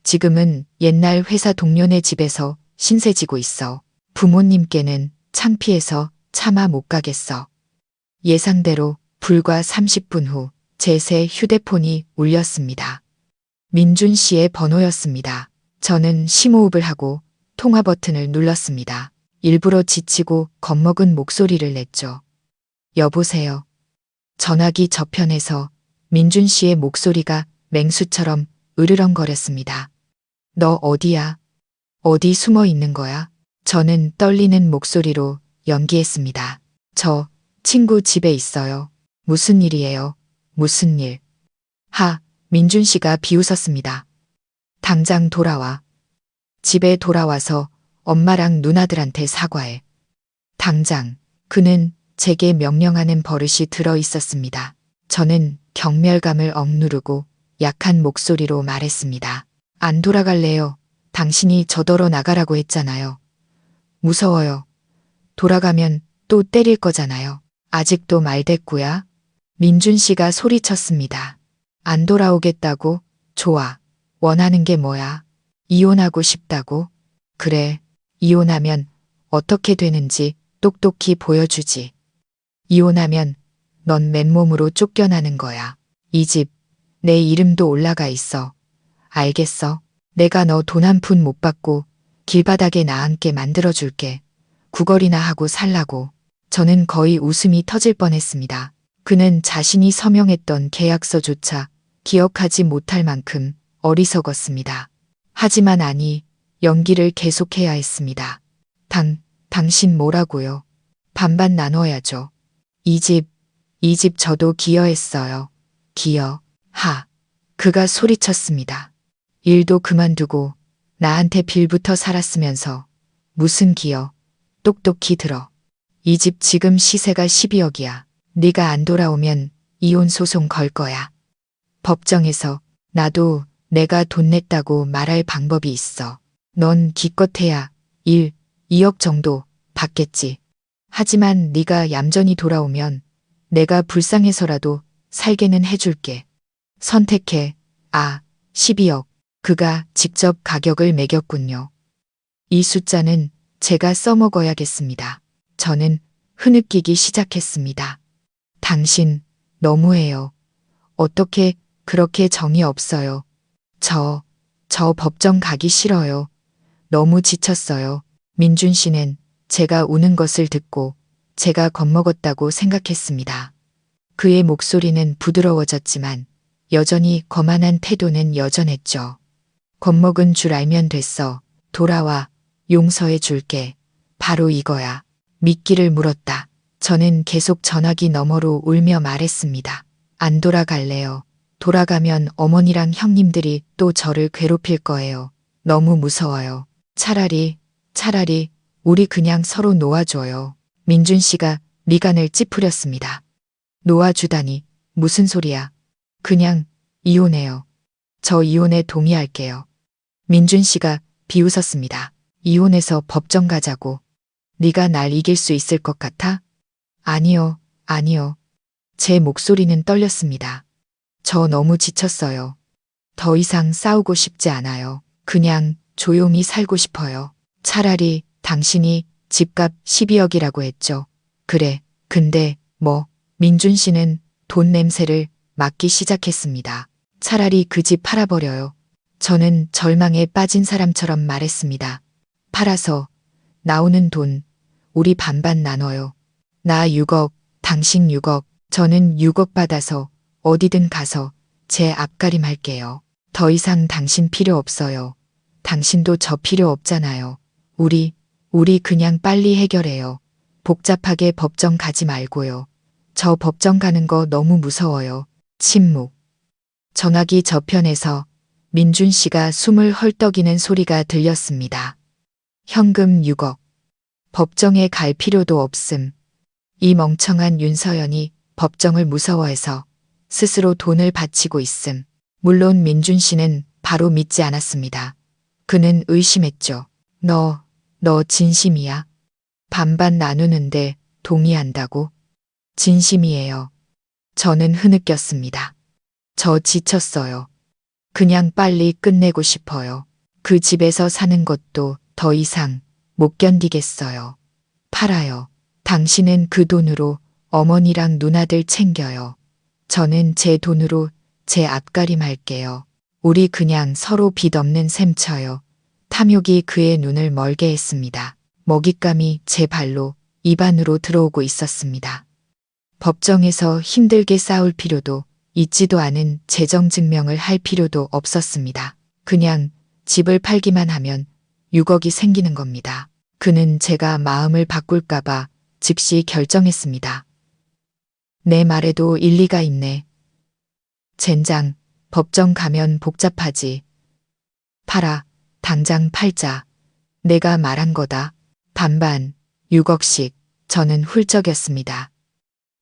지금은 옛날 회사 동료네 집에서 신세 지고 있어. 부모님께는 창피해서 차마 못 가겠어. 예상대로 불과 30분 후 제 새 휴대폰이 울렸습니다. 민준 씨의 번호였습니다. 저는 심호흡을 하고 통화 버튼을 눌렀습니다. 일부러 지치고 겁먹은 목소리를 냈죠. 여보세요. 전화기 저편에서 민준 씨의 목소리가 맹수처럼 으르렁거렸습니다. 너 어디야? 어디 숨어 있는 거야? 저는 떨리는 목소리로 연기했습니다. 저 친구 집에 있어요. 무슨 일이에요? 무슨 일? 민준 씨가 비웃었습니다. 당장 돌아와. 집에 돌아와서 엄마랑 누나들한테 사과해. 당장. 그는 제게 명령하는 버릇이 들어 있었습니다. 저는 경멸감을 억누르고 약한 목소리로 말했습니다. 안 돌아갈래요. 당신이 저더러 나가라고 했잖아요. 무서워요. 돌아가면 또 때릴 거잖아요. 아직도 말대꾸야? 민준 씨가 소리쳤습니다. 안 돌아오겠다고? 좋아. 원하는 게 뭐야? 이혼하고 싶다고? 그래. 이혼하면 어떻게 되는지 똑똑히 보여주지. 이혼하면 넌 맨몸으로 쫓겨나는 거야. 이 집, 내 이름도 올라가 있어. 알겠어? 내가 너 돈 한 푼 못 받고 길바닥에 나앉게 만들어줄게. 구걸이나 하고 살라고. 저는 거의 웃음이 터질 뻔했습니다. 그는 자신이 서명했던 계약서조차 기억하지 못할 만큼 어리석었습니다. 하지만 아니, 연기를 계속해야 했습니다. 당신 뭐라고요? 반반 나눠야죠. 이 집 저도 기여했어요. 기여, 그가 소리쳤습니다. 일도 그만두고 나한테 빌부터 살았으면서 무슨 기여, 똑똑히 들어. 이 집 지금 시세가 12억이야. 네가 안 돌아오면 이혼 소송 걸 거야. 법정에서 나도 내가 돈 냈다고 말할 방법이 있어. 넌 기껏해야 2억 정도 받겠지. 하지만 네가 얌전히 돌아오면 내가 불쌍해서라도 살게는 해줄게. 선택해. 12억. 그가 직접 가격을 매겼군요. 이 숫자는 제가 써먹어야겠습니다. 저는 흐느끼기 시작했습니다. 당신 너무해요. 어떻게 그렇게 정이 없어요. 저 법정 가기 싫어요. 너무 지쳤어요. 민준 씨는 제가 우는 것을 듣고 제가 겁먹었다고 생각했습니다. 그의 목소리는 부드러워졌지만 여전히 거만한 태도는 여전했죠. 겁먹은 줄 알면 됐어. 돌아와. 용서해 줄게. 바로 이거야. 미끼를 물었다. 저는 계속 전화기 너머로 울며 말했습니다. 안 돌아갈래요. 돌아가면 어머니랑 형님들이 또 저를 괴롭힐 거예요. 너무 무서워요. 차라리 우리 그냥 서로 놓아줘요. 민준 씨가 미간을 찌푸렸습니다. 놓아주다니 무슨 소리야. 그냥 이혼해요. 저 이혼에 동의할게요. 민준 씨가 비웃었습니다. 이혼해서 법정 가자고. 네가 날 이길 수 있을 것 같아? 아니요. 제 목소리는 떨렸습니다. 저 너무 지쳤어요. 더 이상 싸우고 싶지 않아요. 그냥 조용히 살고 싶어요. 차라리 당신이 집값 12억이라고 했죠. 그래. 근데 민준 씨는 돈 냄새를 맡기 시작했습니다. 차라리 그 집 팔아버려요. 저는 절망에 빠진 사람처럼 말했습니다. 팔아서 나오는 돈 우리 반반 나눠요. 나 6억, 당신 6억, 저는 6억 받아서 어디든 가서 제 앞가림 할게요. 더 이상 당신 필요 없어요. 당신도 저 필요 없잖아요. 우리 그냥 빨리 해결해요. 복잡하게 법정 가지 말고요. 저 법정 가는 거 너무 무서워요. 침묵. 전화기 저편에서 민준 씨가 숨을 헐떡이는 소리가 들렸습니다. 현금 6억. 법정에 갈 필요도 없음. 이 멍청한 윤서연이 법정을 무서워해서 스스로 돈을 바치고 있음. 물론 민준 씨는 바로 믿지 않았습니다. 그는 의심했죠. 너 진심이야? 반반 나누는데 동의한다고? 진심이에요. 저는 흐느꼈습니다. 저 지쳤어요. 그냥 빨리 끝내고 싶어요. 그 집에서 사는 것도 더 이상 못 견디겠어요. 팔아요. 당신은 그 돈으로 어머니랑 누나들 챙겨요. 저는 제 돈으로 제 앞가림 할게요. 우리 그냥 서로 빚 없는 셈 쳐요. 탐욕이 그의 눈을 멀게 했습니다. 먹잇감이 제 발로 입 안으로 들어오고 있었습니다. 법정에서 힘들게 싸울 필요도 있지도 않은 재정증명을 할 필요도 없었습니다. 그냥 집을 팔기만 하면 6억이 생기는 겁니다. 그는 제가 마음을 바꿀까봐 즉시 결정했습니다. 내 말에도 일리가 있네. 젠장, 법정 가면 복잡하지. 팔아, 당장 팔자. 내가 말한 거다. 반반, 6억씩. 저는 훌쩍였습니다.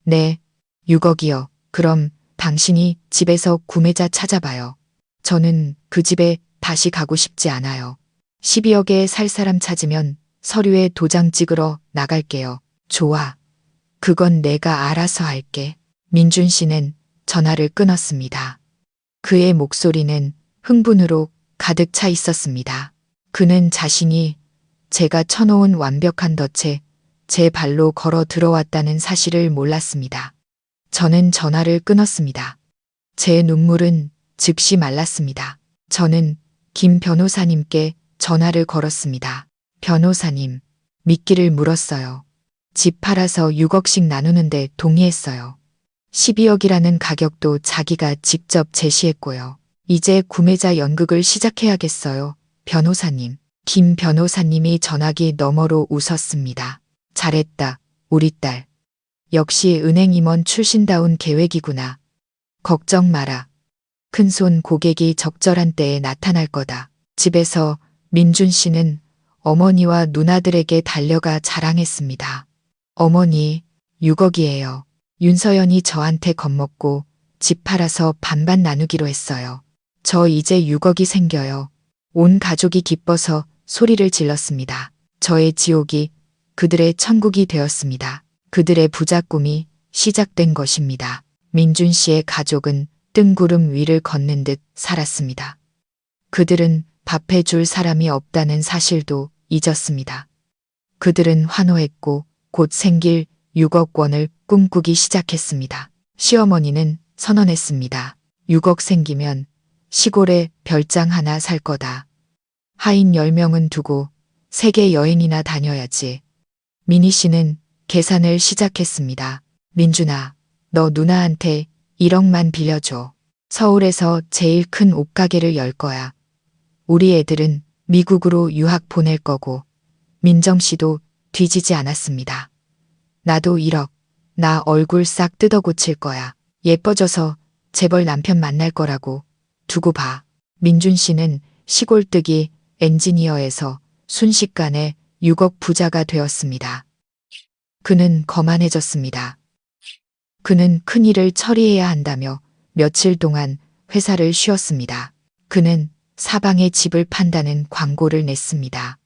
네, 6억이요. 그럼 당신이 집에서 구매자 찾아봐요. 저는 그 집에 다시 가고 싶지 않아요. 12억에 살 사람 찾으면 서류에 도장 찍으러 나갈게요. 좋아. 그건 내가 알아서 할게. 민준 씨는 전화를 끊었습니다. 그의 목소리는 흥분으로 가득 차 있었습니다. 그는 자신이 제가 쳐놓은 완벽한 덫에 제 발로 걸어 들어왔다는 사실을 몰랐습니다. 저는 전화를 끊었습니다. 제 눈물은 즉시 말랐습니다. 저는 김 변호사님께 전화를 걸었습니다. 변호사님, 미끼를 물었어요. 집 팔아서 6억씩 나누는데 동의했어요. 12억이라는 가격도 자기가 직접 제시했고요. 이제 구매자 연극을 시작해야겠어요. 변호사님. 김 변호사님이 전화기 너머로 웃었습니다. 잘했다, 우리 딸. 역시 은행 임원 출신다운 계획이구나. 걱정 마라. 큰손 고객이 적절한 때에 나타날 거다. 집에서 민준 씨는 어머니와 누나들에게 달려가 자랑했습니다. 어머니, 6억이에요. 윤서연이 저한테 겁먹고 집 팔아서 반반 나누기로 했어요. 저 이제 6억이 생겨요. 온 가족이 기뻐서 소리를 질렀습니다. 저의 지옥이 그들의 천국이 되었습니다. 그들의 부자 꿈이 시작된 것입니다. 민준 씨의 가족은 뜬구름 위를 걷는 듯 살았습니다. 그들은 밥해 줄 사람이 없다는 사실도 잊었습니다. 그들은 환호했고 곧 생길 6억 원을 꿈꾸기 시작했습니다. 시어머니는 선언했습니다. 6억 생기면 시골에 별장 하나 살 거다. 하인 10명은 두고 세계 여행이나 다녀야지. 민희 씨는 계산을 시작했습니다. 민준아, 너 누나한테 1억만 빌려줘. 서울에서 제일 큰 옷가게를 열 거야. 우리 애들은 미국으로 유학 보낼 거고 민정 씨도 뒤지지 않았습니다. 나도 1억. 나 얼굴 싹 뜯어 고칠 거야. 예뻐져서 재벌 남편 만날 거라고. 두고 봐. 민준 씨는 시골뜨기 엔지니어에서 순식간에 6억 부자가 되었습니다. 그는 거만해졌습니다. 그는 큰일을 처리해야 한다며 며칠 동안 회사를 쉬었습니다. 그는 사방에 집을 판다는 광고를 냈습니다.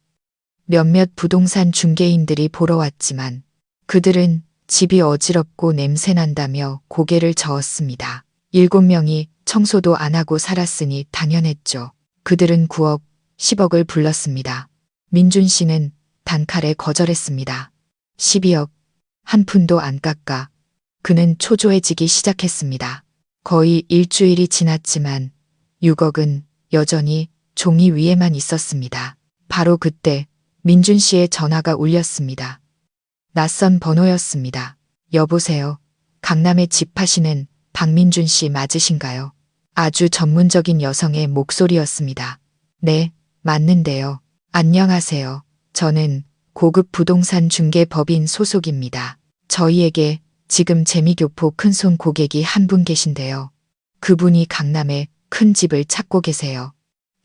몇몇 부동산 중개인들이 보러 왔지만 그들은 집이 어지럽고 냄새난다며 고개를 저었습니다. 7명이 청소도 안 하고 살았으니 당연했죠. 그들은 9억, 10억을 불렀습니다. 민준 씨는 단칼에 거절했습니다. 12억, 한 푼도 안 깎아. 그는 초조해지기 시작했습니다. 거의 일주일이 지났지만 6억은 여전히 종이 위에만 있었습니다. 바로 그때 민준 씨의 전화가 울렸습니다. 낯선 번호였습니다. 여보세요. 강남에 집 파시는 박민준 씨 맞으신가요? 아주 전문적인 여성의 목소리였습니다. 네, 맞는데요. 안녕하세요. 저는 고급 부동산 중개 법인 소속입니다. 저희에게 지금 재미교포 큰손 고객이 한 분 계신데요. 그분이 강남에 큰 집을 찾고 계세요.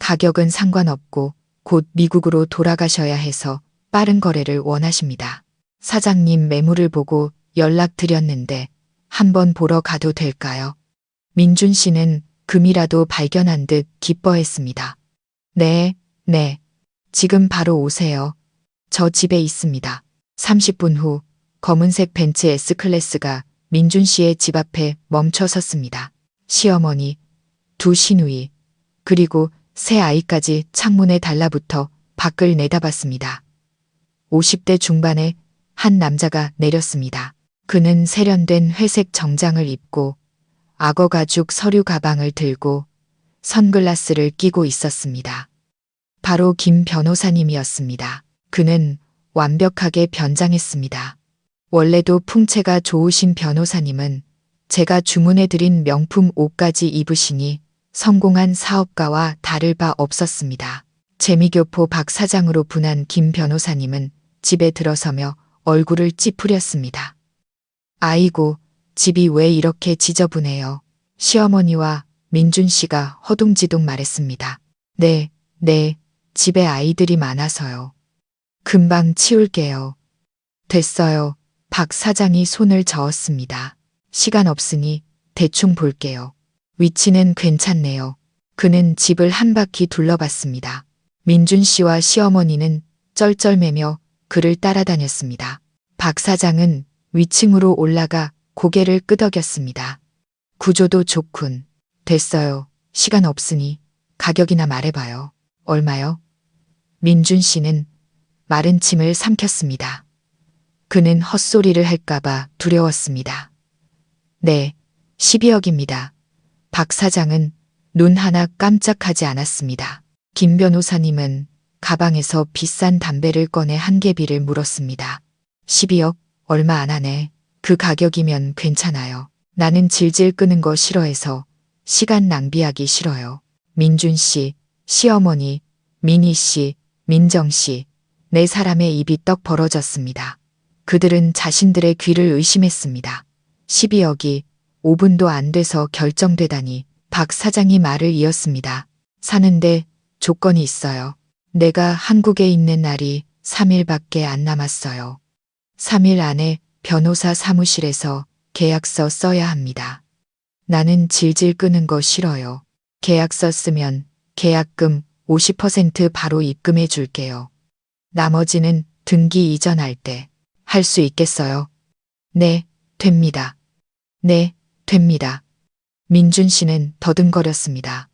가격은 상관없고 곧 미국으로 돌아가셔야 해서 빠른 거래를 원하십니다. 사장님 매물을 보고 연락드렸는데 한번 보러 가도 될까요? 민준 씨는 금이라도 발견한 듯 기뻐했습니다. 네, 네. 지금 바로 오세요. 저 집에 있습니다. 30분 후 검은색 벤츠 S클래스가 민준 씨의 집 앞에 멈춰 섰습니다. 시어머니, 두 시누이, 그리고 새 아이까지 창문에 달라붙어 밖을 내다봤습니다. 50대 중반의 한 남자가 내렸습니다. 그는 세련된 회색 정장을 입고 악어 가죽 서류 가방을 들고 선글라스를 끼고 있었습니다. 바로 김 변호사님이었습니다. 그는 완벽하게 변장했습니다. 원래도 풍채가 좋으신 변호사님은 제가 주문해드린 명품 옷까지 입으시니 성공한 사업가와 다를 바 없었습니다. 재미교포 박 사장으로 분한 김 변호사님은 집에 들어서며 얼굴을 찌푸렸습니다. 아이고, 집이 왜 이렇게 지저분해요. 시어머니와 민준 씨가 허둥지둥 말했습니다. 네, 집에 아이들이 많아서요. 금방 치울게요. 됐어요. 박 사장이 손을 저었습니다. 시간 없으니 대충 볼게요. 위치는 괜찮네요. 그는 집을 한 바퀴 둘러봤습니다. 민준 씨와 시어머니는 쩔쩔매며 그를 따라다녔습니다. 박 사장은 위층으로 올라가 고개를 끄덕였습니다. 구조도 좋군. 됐어요. 시간 없으니 가격이나 말해봐요. 얼마요? 민준 씨는 마른 침을 삼켰습니다. 그는 헛소리를 할까봐 두려웠습니다. 네, 12억입니다. 박 사장은 눈 하나 깜짝하지 않았습니다. 김 변호사님은 가방에서 비싼 담배를 꺼내 한 개비를 물었습니다. 12억? 얼마 안 하네. 그 가격이면 괜찮아요. 나는 질질 끄는 거 싫어해서 시간 낭비하기 싫어요. 민준 씨, 시어머니, 민희 씨, 민정 씨, 네 사람의 입이 떡 벌어졌습니다. 그들은 자신들의 귀를 의심했습니다. 12억이 5분도 안 돼서 결정되다니. 박 사장이 말을 이었습니다. 사는데 조건이 있어요. 내가 한국에 있는 날이 3일밖에 안 남았어요. 3일 안에 변호사 사무실에서 계약서 써야 합니다. 나는 질질 끄는 거 싫어요. 계약서 쓰면 계약금 50% 바로 입금해 줄게요. 나머지는 등기 이전할 때 할 수 있겠어요? 네, 됩니다. 네, 됩니다. 민준 씨는 더듬거렸습니다.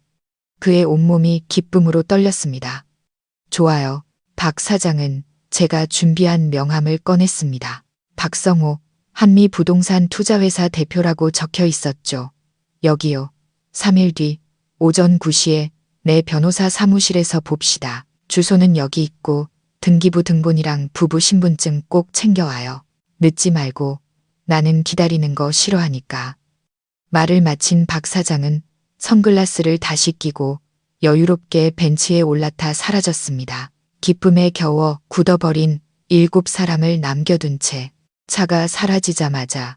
그의 온몸이 기쁨으로 떨렸습니다. 좋아요. 박 사장은 제가 준비한 명함을 꺼냈습니다. 박성호, 한미부동산 투자회사 대표라고 적혀 있었죠. 여기요. 3일 뒤 오전 9시에 내 변호사 사무실에서 봅시다. 주소는 여기 있고 등기부 등본이랑 부부 신분증 꼭 챙겨와요. 늦지 말고. 나는 기다리는 거 싫어하니까. 말을 마친 박 사장은 선글라스를 다시 끼고 여유롭게 벤치에 올라타 사라졌습니다. 기쁨에 겨워 굳어버린 7사람을 남겨둔 채 차가 사라지자마자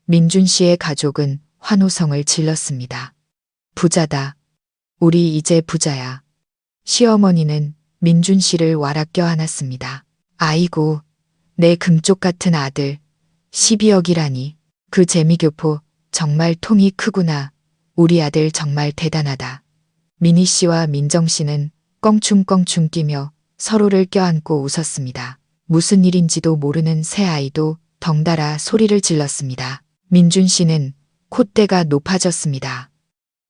민준 씨의 가족은 환호성을 질렀습니다. 부자다. 우리 이제 부자야. 시어머니는 민준 씨를 와락 껴안았습니다. 아이고, 내 금쪽 같은 아들. 12억이라니. 그 재미교포 정말 통이 크구나. 우리 아들 정말 대단하다. 민희 씨와 민정 씨는 껑충껑충 뛰며 서로를 껴안고 웃었습니다. 무슨 일인지도 모르는 새 아이도 덩달아 소리를 질렀습니다. 민준 씨는 콧대가 높아졌습니다.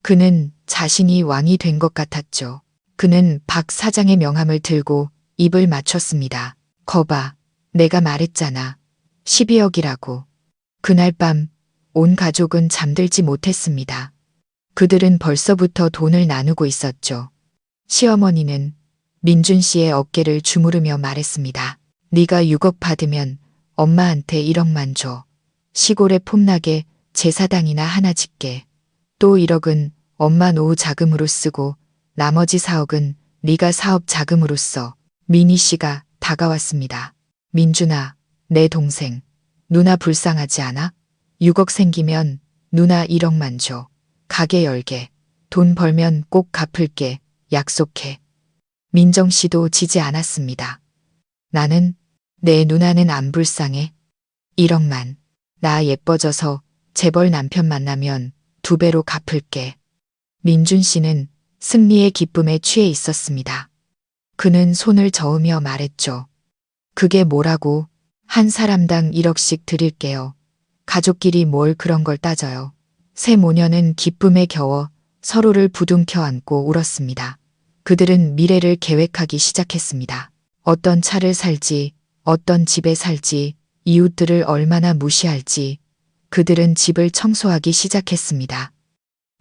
그는 자신이 왕이 된 것 같았죠. 그는 박 사장의 명함을 들고 입을 맞췄습니다. 거봐, 내가 말했잖아. 12억이라고. 그날 밤 온 가족은 잠들지 못했습니다. 그들은 벌써부터 돈을 나누고 있었죠. 시어머니는 민준 씨의 어깨를 주무르며 말했습니다. 네가 6억 받으면 엄마한테 1억만 줘. 시골에 폼나게 제사당이나 하나 짓게. 또 1억은 엄마 노후 자금으로 쓰고 나머지 4억은 네가 사업 자금으로 써. 민희 씨가 다가왔습니다. 민준아, 내 동생. 누나 불쌍하지 않아? 6억 생기면 누나 1억만 줘. 가게 열게. 돈 벌면 꼭 갚을게. 약속해. 민정 씨도 지지 않았습니다. 나는, 내 누나는 안 불쌍해. 1억만. 나 예뻐져서 재벌 남편 만나면 2배로 갚을게. 민준 씨는 승리의 기쁨에 취해 있었습니다. 그는 손을 저으며 말했죠. 그게 뭐라고? 한 사람당 1억씩 드릴게요. 가족끼리 뭘 그런 걸 따져요. 세 모녀는 기쁨에 겨워 서로를 부둥켜 안고 울었습니다. 그들은 미래를 계획하기 시작했습니다. 어떤 차를 살지, 어떤 집에 살지, 이웃들을 얼마나 무시할지. 그들은 집을 청소하기 시작했습니다.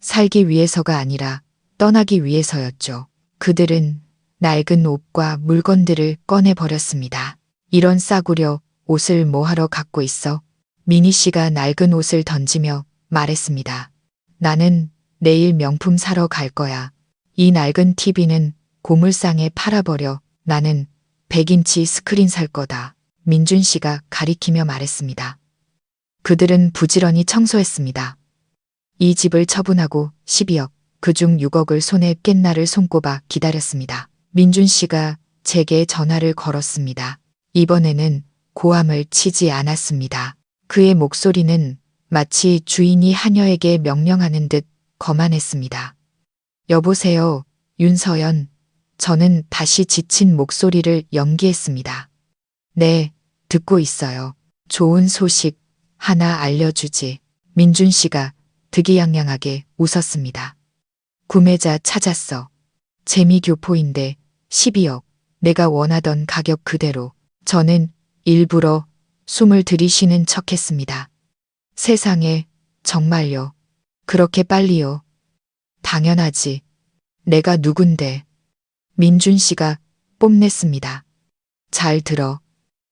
살기 위해서가 아니라 떠나기 위해서였죠. 그들은 낡은 옷과 물건들을 꺼내버렸습니다. 이런 싸구려 옷을 뭐하러 갖고 있어? 민희 씨가 낡은 옷을 던지며 말했습니다. 나는 내일 명품 사러 갈 거야. 이 낡은 TV는 고물상에 팔아버려. 나는 100인치 스크린 살 거다. 민준 씨가 가리키며 말했습니다. 그들은 부지런히 청소했습니다. 이 집을 처분하고 12억, 그중 6억을 손에 깬 날을 손꼽아 기다렸습니다. 민준 씨가 제게 전화를 걸었습니다. 이번에는 고함을 치지 않았습니다. 그의 목소리는 마치 주인이 하녀에게 명령하는 듯 거만했습니다. 여보세요, 윤서연. 저는 다시 지친 목소리를 연기했습니다. 네, 듣고 있어요. 좋은 소식 하나 알려주지. 민준 씨가 득이양양하게 웃었습니다. 구매자 찾았어. 재미교포인데 12억. 내가 원하던 가격 그대로. 저는 일부러 숨을 들이쉬는 척했습니다. 세상에, 정말요. 그렇게 빨리요. 당연하지. 내가 누군데. 민준 씨가 뽐냈습니다. 잘 들어.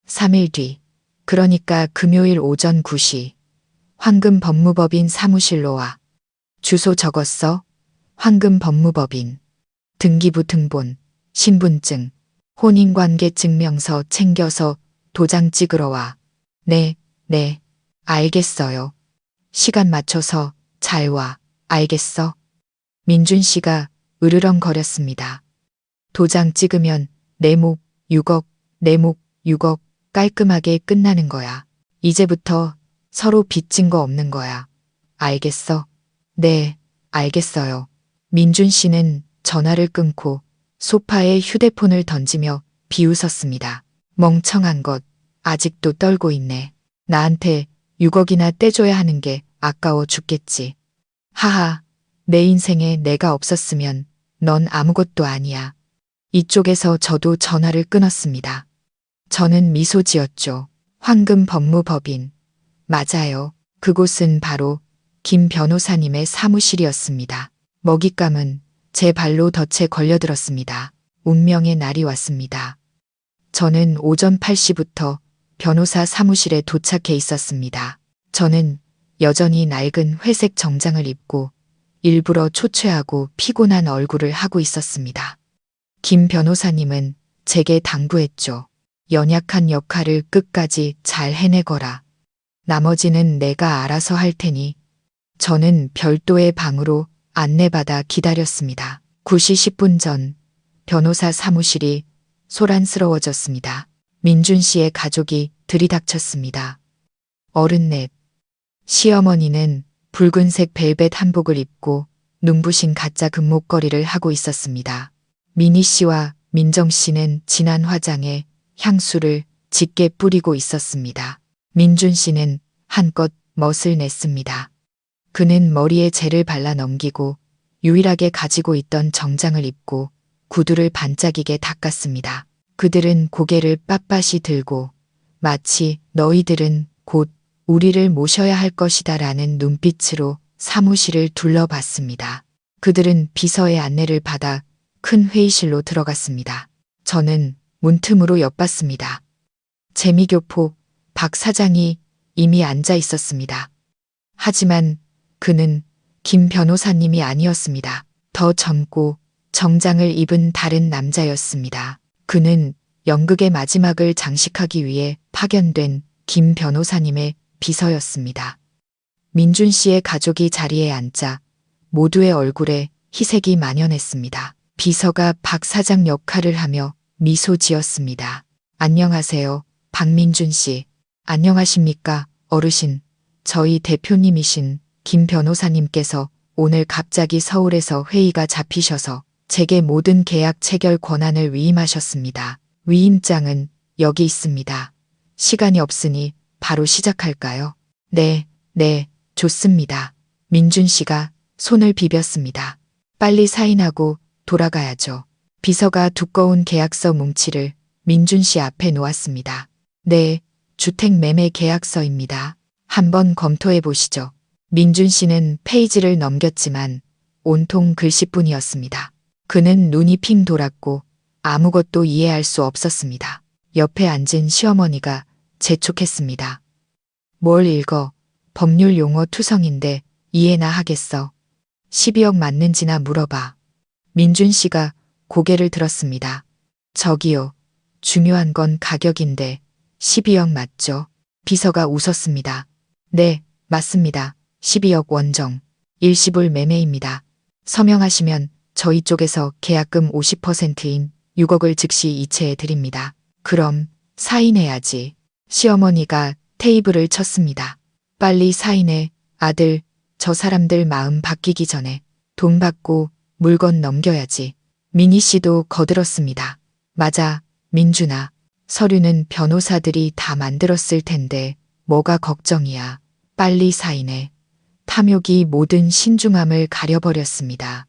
3일 뒤. 그러니까 금요일 오전 9시. 황금법무법인 사무실로 와. 주소 적었어? 황금법무법인. 등기부 등본, 신분증, 혼인관계 증명서 챙겨서 도장 찍으러 와. 네, 네. 알겠어요. 시간 맞춰서 잘 와. 알겠어? 민준 씨가 으르렁거렸습니다. 도장 찍으면 내 목 6억, 내 목 6억 깔끔하게 끝나는 거야. 이제부터 서로 빚진 거 없는 거야. 알겠어? 네, 알겠어요. 민준 씨는 전화를 끊고 소파에 휴대폰을 던지며 비웃었습니다. 멍청한 것, 아직도 떨고 있네. 나한테 6억이나 떼줘야 하는 게 아까워 죽겠지. 하하, 내 인생에 내가 없었으면 넌 아무것도 아니야. 이쪽에서 저도 전화를 끊었습니다. 저는 미소 지었죠. 황금법무법인. 맞아요. 그곳은 바로 김 변호사님의 사무실이었습니다. 먹잇감은 제 발로 덫에 걸려들었습니다. 운명의 날이 왔습니다. 저는 오전 8시부터 변호사 사무실에 도착해 있었습니다. 저는 여전히 낡은 회색 정장을 입고 일부러 초췌하고 피곤한 얼굴을 하고 있었습니다. 김 변호사님은 제게 당부했죠. 연약한 역할을 끝까지 잘 해내거라. 나머지는 내가 알아서 할 테니. 저는 별도의 방으로 안내받아 기다렸습니다. 9시 10분 전 변호사 사무실이 소란스러워졌습니다. 민준 씨의 가족이 들이닥쳤습니다. 어른넷. 시어머니는 붉은색 벨벳 한복을 입고 눈부신 가짜 금목걸이를 하고 있었습니다. 미니 씨와 민정 씨는 진한 화장에 향수를 짙게 뿌리고 있었습니다. 민준 씨는 한껏 멋을 냈습니다. 그는 머리에 젤을 발라 넘기고 유일하게 가지고 있던 정장을 입고 구두를 반짝이게 닦았습니다. 그들은 고개를 빳빳이 들고 마치 너희들은 곧 우리를 모셔야 할 것이다 라는 눈빛으로 사무실을 둘러봤습니다. 그들은 비서의 안내를 받아 큰 회의실로 들어갔습니다. 저는 문틈으로 엿봤습니다. 재미교포 박 사장이 이미 앉아 있었습니다. 하지만 그는 김 변호사님이 아니었습니다. 더 젊고 정장을 입은 다른 남자였습니다. 그는 연극의 마지막을 장식하기 위해 파견된 김 변호사님의 비서였습니다. 민준 씨의 가족이 자리에 앉자 모두의 얼굴에 희색이 만연했습니다. 비서가 박 사장 역할을 하며 미소 지었습니다. 안녕하세요, 박민준 씨. 안녕하십니까, 어르신. 저희 대표님이신 김 변호사님께서 오늘 갑자기 서울에서 회의가 잡히셔서 제게 모든 계약 체결 권한을 위임하셨습니다. 위임장은 여기 있습니다. 시간이 없으니 바로 시작할까요? 네, 좋습니다. 민준 씨가 손을 비볐습니다. 빨리 사인하고 돌아가야죠. 비서가 두꺼운 계약서 뭉치를 민준 씨 앞에 놓았습니다. 네, 주택매매 계약서입니다. 한번 검토해 보시죠. 민준 씨는 페이지를 넘겼지만 온통 글씨뿐이었습니다. 그는 눈이 핑 돌았고 아무것도 이해할 수 없었습니다. 옆에 앉은 시어머니가 재촉했습니다. 뭘 읽어? 법률 용어 투성인데 이해나 하겠어. 12억 맞는지나 물어봐. 민준 씨가 고개를 들었습니다. 저기요. 중요한 건 가격인데 12억 맞죠? 비서가 웃었습니다. 네, 맞습니다. 12억 원정. 일시불 매매입니다. 서명하시면 저희 쪽에서 계약금 50%인 6억을 즉시 이체해 드립니다. 그럼 사인해야지. 시어머니가 테이블을 쳤습니다. 빨리 사인해, 아들. 저 사람들 마음 바뀌기 전에 돈 받고 물건 넘겨야지. 민희 씨도 거들었습니다. 맞아, 민준아. 서류는 변호사들이 다 만들었을 텐데 뭐가 걱정이야. 빨리 사인해. 탐욕이 모든 신중함을 가려버렸습니다.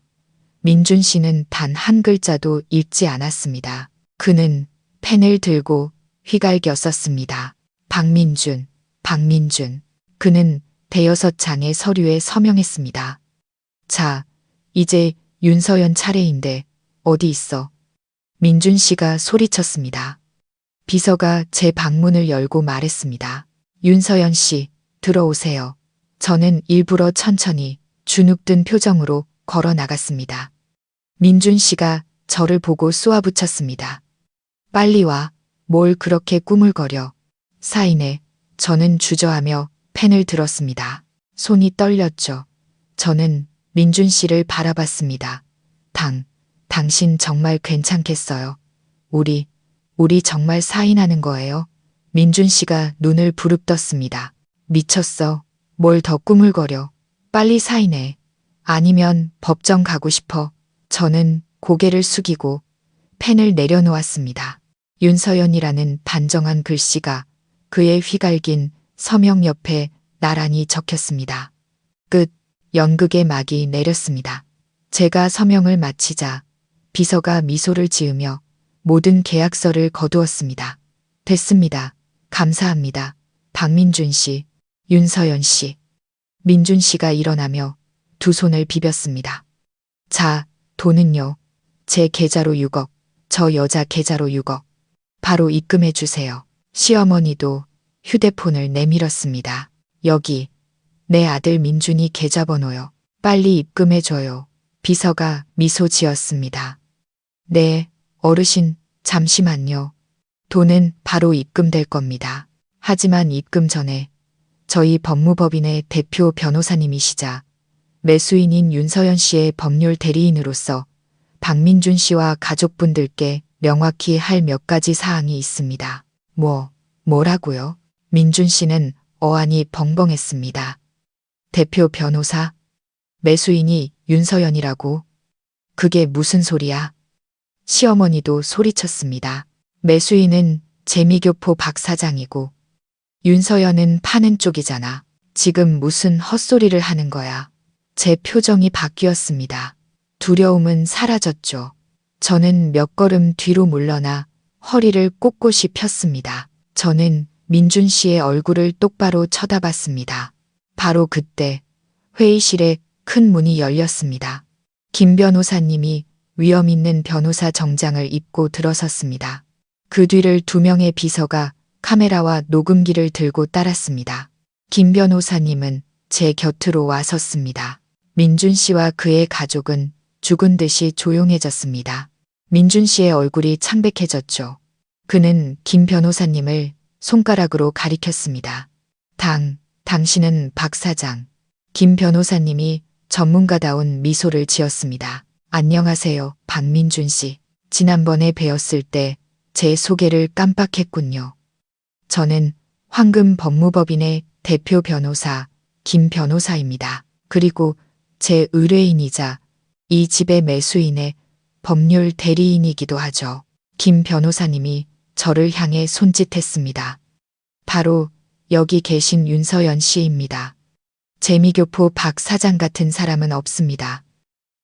민준 씨는 단 한 글자도 읽지 않았습니다. 그는 펜을 들고 휘갈겼었습니다. 박민준, 박민준. 그는 대여섯 장의 서류에 서명했습니다. 자, 이제 윤서연 차례인데 어디 있어? 민준 씨가 소리쳤습니다. 비서가 제 방문을 열고 말했습니다. 윤서연 씨, 들어오세요. 저는 일부러 천천히 주눅든 표정으로 걸어 나갔습니다. 민준 씨가 저를 보고 쏘아붙였습니다. 빨리 와. 뭘 그렇게 꾸물거려. 사인해. 저는 주저하며 펜을 들었습니다. 손이 떨렸죠. 저는 민준 씨를 바라봤습니다. 당신 정말 괜찮겠어요? 우리 정말 사인하는 거예요? 민준 씨가 눈을 부릅떴습니다. 미쳤어. 뭘 더 꾸물거려. 빨리 사인해. 아니면 법정 가고 싶어. 저는 고개를 숙이고 펜을 내려놓았습니다. 윤서연이라는 단정한 글씨가 그의 휘갈긴 서명 옆에 나란히 적혔습니다. 끝. 연극의 막이 내렸습니다. 제가 서명을 마치자 비서가 미소를 지으며 모든 계약서를 거두었습니다. 됐습니다. 감사합니다. 박민준 씨, 윤서연 씨. 민준 씨가 일어나며 두 손을 비볐습니다. 자, 돈은요. 제 계좌로 6억, 저 여자 계좌로 6억. 바로 입금해 주세요. 시어머니도 휴대폰을 내밀었습니다. 여기, 내 아들 민준이 계좌번호요. 빨리 입금해 줘요. 비서가 미소 지었습니다. 네, 어르신, 잠시만요. 돈은 바로 입금될 겁니다. 하지만 입금 전에 저희 법무법인의 대표 변호사님이시자 매수인인 윤서연 씨의 법률 대리인으로서 박민준 씨와 가족분들께 명확히 할 몇 가지 사항이 있습니다. 뭐라고요? 민준 씨는 어안이 벙벙했습니다. 대표 변호사? 매수인이 윤서연이라고? 그게 무슨 소리야? 시어머니도 소리쳤습니다. 매수인은 재미교포 박 사장이고 윤서연은 파는 쪽이잖아. 지금 무슨 헛소리를 하는 거야. 제 표정이 바뀌었습니다. 두려움은 사라졌죠. 저는 몇 걸음 뒤로 물러나 허리를 꼿꼿이 폈습니다. 저는 민준 씨의 얼굴을 똑바로 쳐다봤습니다. 바로 그때 회의실에 큰 문이 열렸습니다. 김 변호사님이 위험 있는 변호사 정장을 입고 들어섰습니다. 그 뒤를 두 명의 비서가 카메라와 녹음기를 들고 따랐습니다. 김 변호사님은 제 곁으로 와 섰습니다. 민준 씨와 그의 가족은 죽은 듯이 조용해졌습니다. 민준 씨의 얼굴이 창백해졌죠. 그는 김 변호사님을 손가락으로 가리켰습니다. 당신은 박 사장. 김 변호사님이 전문가다운 미소를 지었습니다. 안녕하세요, 박민준 씨. 지난번에 뵈었을 때 제 소개를 깜빡했군요. 저는 황금 법무법인의 대표 변호사 김 변호사입니다. 그리고 제 의뢰인이자 이 집의 매수인의 법률 대리인이기도 하죠. 김 변호사님이 저를 향해 손짓했습니다. 바로 여기 계신 윤서연 씨입니다. 재미교포 박 사장 같은 사람은 없습니다.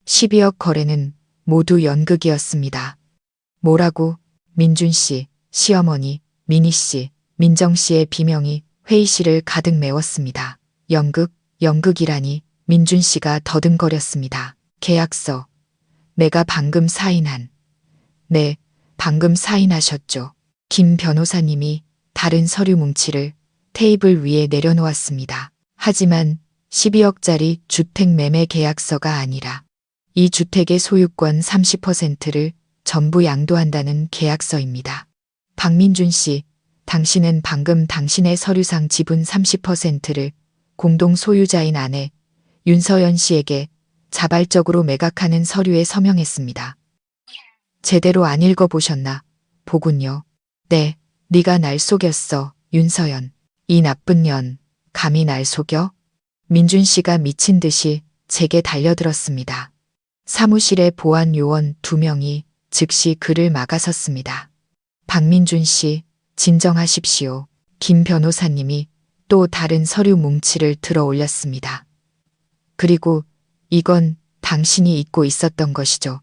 12억 거래는 모두 연극이었습니다. 뭐라고? 민준 씨, 시어머니, 민희 씨, 민정 씨의 비명이 회의실을 가득 메웠습니다. 연극이라니. 민준 씨가 더듬거렸습니다. 계약서. 내가 방금 사인한. 네, 방금 사인하셨죠. 김 변호사님이 다른 서류 뭉치를 테이블 위에 내려놓았습니다. 하지만 12억짜리 주택 매매 계약서가 아니라 이 주택의 소유권 30%를 전부 양도한다는 계약서입니다. 박민준 씨, 당신은 방금 당신의 서류상 지분 30%를 공동 소유자인 아내 윤서연 씨에게 자발적으로 매각하는 서류에 서명했습니다. 제대로 안 읽어보셨나? 보군요. 네, 네가 날 속였어, 윤서연. 이 나쁜 년, 감히 날 속여? 민준 씨가 미친 듯이 제게 달려들었습니다. 사무실의 보안 요원 2명이 즉시 그를 막아섰습니다. 박민준 씨, 진정하십시오. 김 변호사님이 또 다른 서류 뭉치를 들어 올렸습니다. 그리고 이건 당신이 잊고 있었던 것이죠.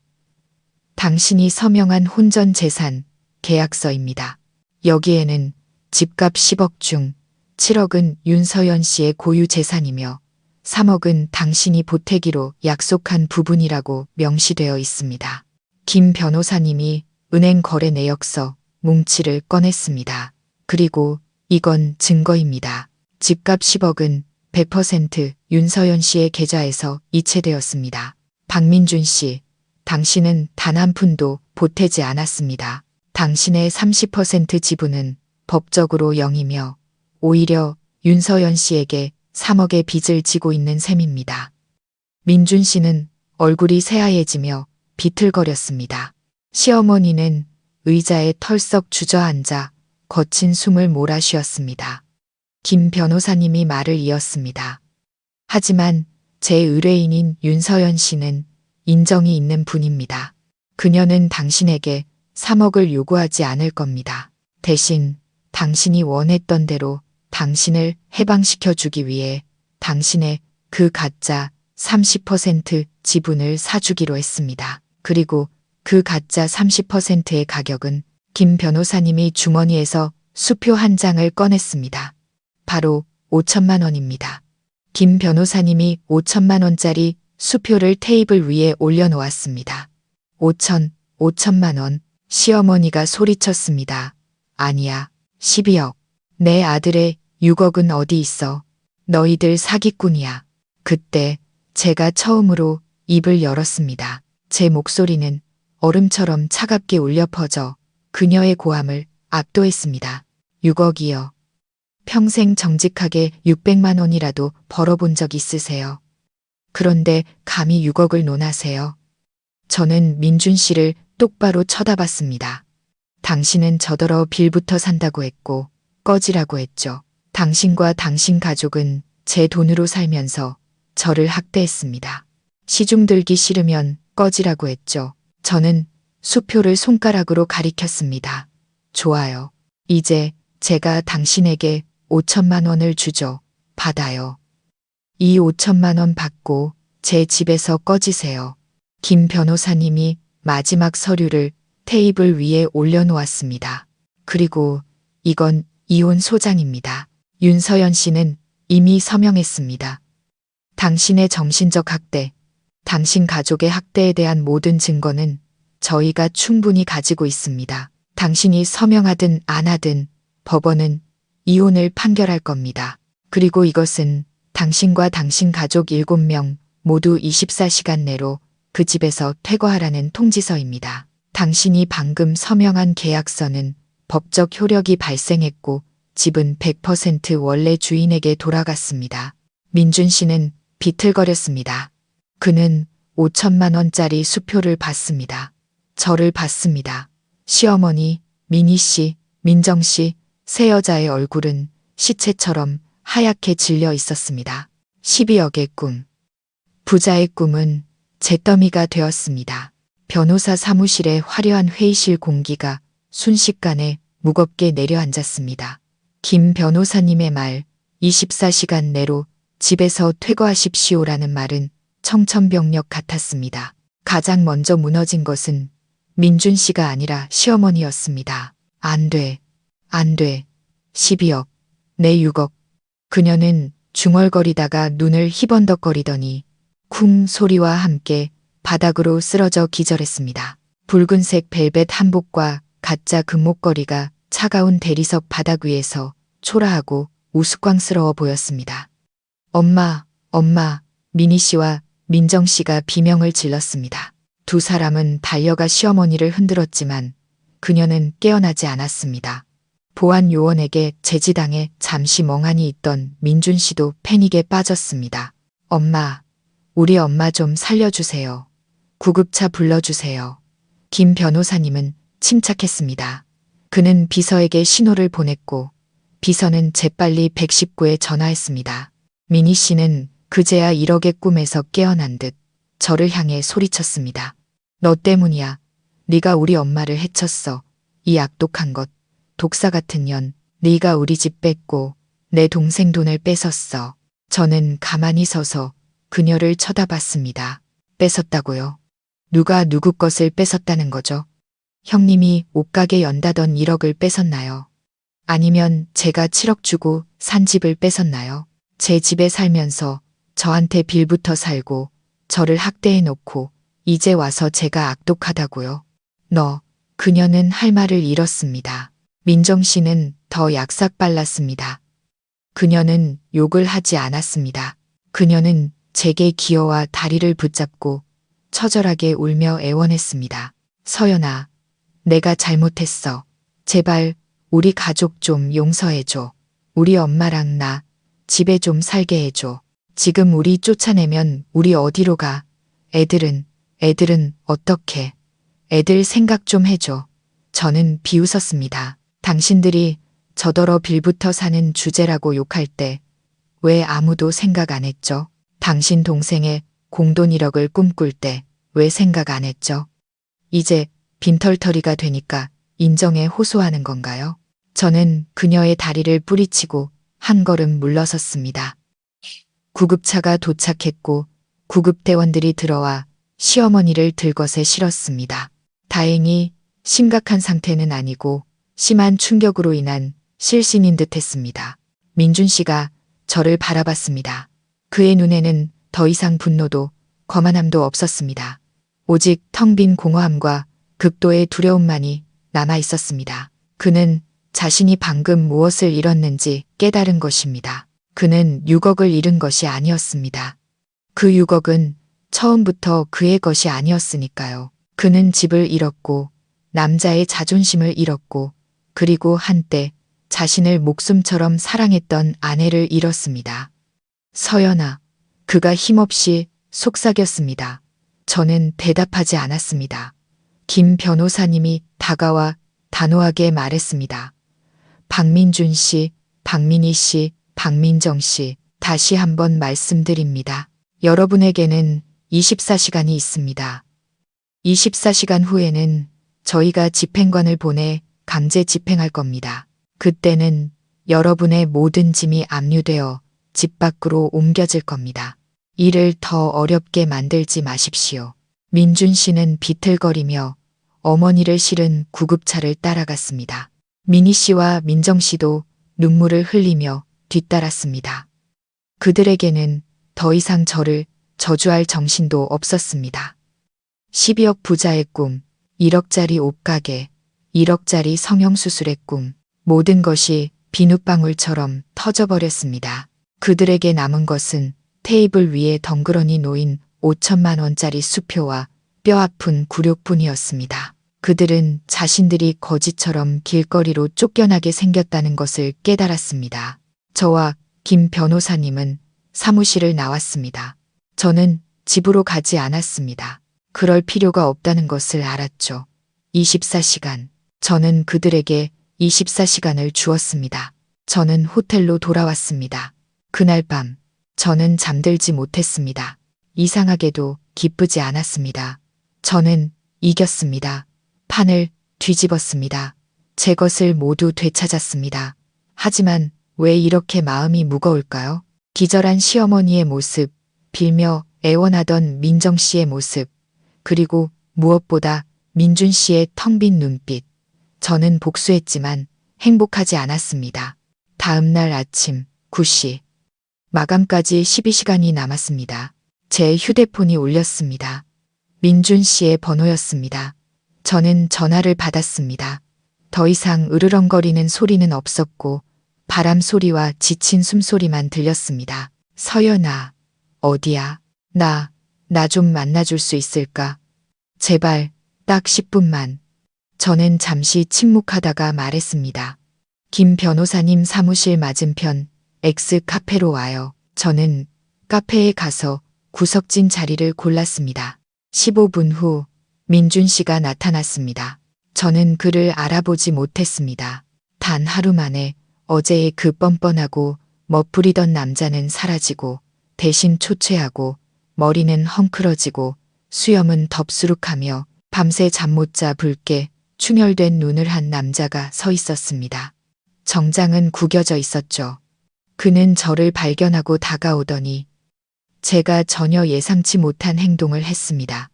당신이 서명한 혼전 재산 계약서입니다. 여기에는 집값 10억 중 7억은 윤서연 씨의 고유 재산이며 3억은 당신이 보태기로 약속한 부분이라고 명시되어 있습니다. 김 변호사님이 은행 거래 내역서 뭉치를 꺼냈습니다. 그리고 이건 증거입니다. 집값 10억은 100% 윤서연 씨의 계좌에서 이체되었습니다. 박민준 씨, 당신은 단 한 푼도 보태지 않았습니다. 당신의 30% 지분은 법적으로 0이며 오히려 윤서연 씨에게 3억의 빚을 지고 있는 셈입니다. 민준 씨는 얼굴이 새하얘지며 비틀거렸습니다. 시어머니는 의자에 털썩 주저앉아 거친 숨을 몰아쉬었습니다. 김 변호사님이 말을 이었습니다. 하지만 제 의뢰인인 윤서연 씨는 인정이 있는 분입니다. 그녀는 당신에게 3억을 요구하지 않을 겁니다. 대신 당신이 원했던 대로 당신을 해방시켜 주기 위해 당신의 그 가짜 30% 지분을 사주기로 했습니다. 그리고 그 가짜 30%의 가격은 김 변호사님이 주머니에서 수표 한 장을 꺼냈습니다. 바로 5천만 원입니다. 김 변호사님이 5천만 원짜리 수표를 테이블 위에 올려놓았습니다. 5천만 원. 시어머니가 소리쳤습니다. 아니야, 12억. 내 아들의 6억은 어디 있어? 너희들 사기꾼이야. 그때 제가 처음으로 입을 열었습니다. 제 목소리는 얼음처럼 차갑게 울려 퍼져 그녀의 고함을 압도했습니다. 6억이요. 평생 정직하게 600만 원이라도 벌어본 적 있으세요? 그런데 감히 6억을 논하세요? 저는 민준 씨를 똑바로 쳐다봤습니다. 당신은 저더러 빌부터 산다고 했고 꺼지라고 했죠. 당신과 당신 가족은 제 돈으로 살면서 저를 학대했습니다. 시중 들기 싫으면 꺼지라고 했죠. 저는 수표를 손가락으로 가리켰습니다. 좋아요. 이제 제가 당신에게 5천만 원을 주죠. 받아요. 이 5천만 원 받고 제 집에서 꺼지세요. 김 변호사님이 마지막 서류를 테이블 위에 올려놓았습니다. 그리고 이건 이혼 소장입니다. 윤서연 씨는 이미 서명했습니다. 당신의 정신적 학대, 당신 가족의 학대에 대한 모든 증거는 저희가 충분히 가지고 있습니다. 당신이 서명하든 안 하든 법원은 이혼을 판결할 겁니다. 그리고 이것은 당신과 당신 가족 7명 모두 24시간 내로 그 집에서 퇴거하라는 통지서입니다. 당신이 방금 서명한 계약서는 법적 효력이 발생했고 집은 100% 원래 주인에게 돌아갔습니다. 민준 씨는 비틀거렸습니다. 그는 5천만 원짜리 수표를 받습니다. 저를 받습니다. 시어머니, 미니 씨, 민정 씨, 세 여자의 얼굴은 시체처럼 하얗게 질려 있었습니다. 12억의 꿈. 부자의 꿈은 잿더미가 되었습니다. 변호사 사무실의 화려한 회의실 공기가 순식간에 무겁게 내려앉았습니다. 김 변호사님의 말, 24시간 내로 집에서 퇴거하십시오라는 말은 청천벽력 같았습니다. 가장 먼저 무너진 것은 민준 씨가 아니라 시어머니였습니다. 안 돼. 안 돼. 12억. 내 6억. 그녀는 중얼거리다가 눈을 희번덕거리더니 쿵 소리와 함께 바닥으로 쓰러져 기절했습니다. 붉은색 벨벳 한복과 가짜 금목걸이가 차가운 대리석 바닥 위에서 초라하고 우스꽝스러워 보였습니다. 엄마, 엄마, 미니 씨와 민정 씨가 비명을 질렀습니다. 두 사람은 달려가 시어머니를 흔들었지만 그녀는 깨어나지 않았습니다. 보안 요원에게 제지당해 잠시 멍하니 있던 민준 씨도 패닉에 빠졌습니다. 엄마, 우리 엄마 좀 살려주세요. 구급차 불러주세요. 김 변호사님은 침착했습니다. 그는 비서에게 신호를 보냈고 비서는 재빨리 119에 전화했습니다. 미니 씨는 그제야 1억의 꿈에서 깨어난 듯 저를 향해 소리쳤습니다. 너 때문이야. 네가 우리 엄마를 해쳤어. 이 악독한 것. 독사 같은 년. 네가 우리 집 뺏고 내 동생 돈을 뺏었어. 저는 가만히 서서 그녀를 쳐다봤습니다. 뺏었다고요? 누가 누구 것을 뺏었다는 거죠? 형님이 옷가게 연다던 1억을 뺏었나요? 아니면 제가 7억 주고 산 집을 뺏었나요? 제 집에 살면서 저한테 빌부터 살고 저를 학대해 놓고 이제 와서 제가 악독하다고요? 그녀는 할 말을 잃었습니다. 민정 씨는 더 약삭빨랐습니다. 그녀는 욕을 하지 않았습니다. 그녀는 제게 기어와 다리를 붙잡고 처절하게 울며 애원했습니다. 서연아, 내가 잘못했어. 제발 우리 가족 좀 용서해줘. 우리 엄마랑 나 집에 좀 살게 해줘. 지금 우리 쫓아내면 우리 어디로 가? 애들은 어떻게? 애들 생각 좀 해줘. 저는 비웃었습니다. 당신들이 저더러 빌부터 사는 주제라고 욕할 때 왜 아무도 생각 안 했죠? 당신 동생의 공돈 1억을 꿈꿀 때 왜 생각 안 했죠? 이제 빈털터리가 되니까 인정에 호소하는 건가요? 저는 그녀의 다리를 뿌리치고 한 걸음 물러섰습니다. 구급차가 도착했고 구급대원들이 들어와 시어머니를 들것에 실었습니다. 다행히 심각한 상태는 아니고 심한 충격으로 인한 실신인 듯 했습니다. 민준 씨가 저를 바라봤습니다. 그의 눈에는 더 이상 분노도 거만함도 없었습니다. 오직 텅 빈 공허함과 극도의 두려움만이 남아 있었습니다. 그는 자신이 방금 무엇을 잃었는지 깨달은 것입니다. 그는 6억을 잃은 것이 아니었습니다. 그 6억은 처음부터 그의 것이 아니었으니까요. 그는 집을 잃었고 남자의 자존심을 잃었고 그리고 한때 자신을 목숨처럼 사랑했던 아내를 잃었습니다. 서연아, 그가 힘없이 속삭였습니다. 저는 대답하지 않았습니다. 김 변호사님이 다가와 단호하게 말했습니다. 박민준 씨, 박민희 씨, 박민정 씨, 다시 한번 말씀드립니다. 여러분에게는 24시간이 있습니다. 24시간 후에는 저희가 집행관을 보내 강제 집행할 겁니다. 그때는 여러분의 모든 짐이 압류되어 집 밖으로 옮겨질 겁니다. 일을 더 어렵게 만들지 마십시오. 민준 씨는 비틀거리며 어머니를 실은 구급차를 따라갔습니다. 미니 씨와 민정 씨도 눈물을 흘리며 뒤따랐습니다. 그들에게는 더 이상 저를 저주할 정신도 없었습니다. 12억 부자의 꿈, 1억짜리 옷가게, 1억짜리 성형수술의 꿈, 모든 것이 비눗방울처럼 터져버렸습니다. 그들에게 남은 것은 테이블 위에 덩그러니 놓인 5천만 원짜리 수표와 뼈아픈 굴욕뿐이었습니다. 그들은 자신들이 거지처럼 길거리로 쫓겨나게 생겼다는 것을 깨달았습니다. 저와 김 변호사님은 사무실을 나왔습니다. 저는 집으로 가지 않았습니다. 그럴 필요가 없다는 것을 알았죠. 24시간. 저는 그들에게 24시간을 주었습니다. 저는 호텔로 돌아왔습니다. 그날 밤, 저는 잠들지 못했습니다. 이상하게도 기쁘지 않았습니다. 저는 이겼습니다. 판을 뒤집었습니다. 제 것을 모두 되찾았습니다. 하지만 왜 이렇게 마음이 무거울까요? 기절한 시어머니의 모습, 빌며 애원하던 민정 씨의 모습, 그리고 무엇보다 민준 씨의 텅 빈 눈빛. 저는 복수했지만 행복하지 않았습니다. 다음 날 아침 9시. 마감까지 12시간이 남았습니다. 제 휴대폰이 울렸습니다. 민준 씨의 번호였습니다. 저는 전화를 받았습니다. 더 이상 으르렁거리는 소리는 없었고 바람 소리와 지친 숨소리만 들렸습니다. 서연아, 어디야? 나 좀 만나줄 수 있을까? 제발, 딱 10분만. 저는 잠시 침묵하다가 말했습니다. 김 변호사님 사무실 맞은편 X 카페로 와요. 저는 카페에 가서 구석진 자리를 골랐습니다. 15분 후 민준 씨가 나타났습니다. 저는 그를 알아보지 못했습니다. 단 하루 만에 어제의 그 뻔뻔하고 멋부리던 남자는 사라지고 대신 초췌하고 머리는 헝클어지고 수염은 덥수룩하며 밤새 잠 못 자 붉게 충혈된 눈을 한 남자가 서 있었습니다. 정장은 구겨져 있었죠. 그는 저를 발견하고 다가오더니 제가 전혀 예상치 못한 행동을 했습니다.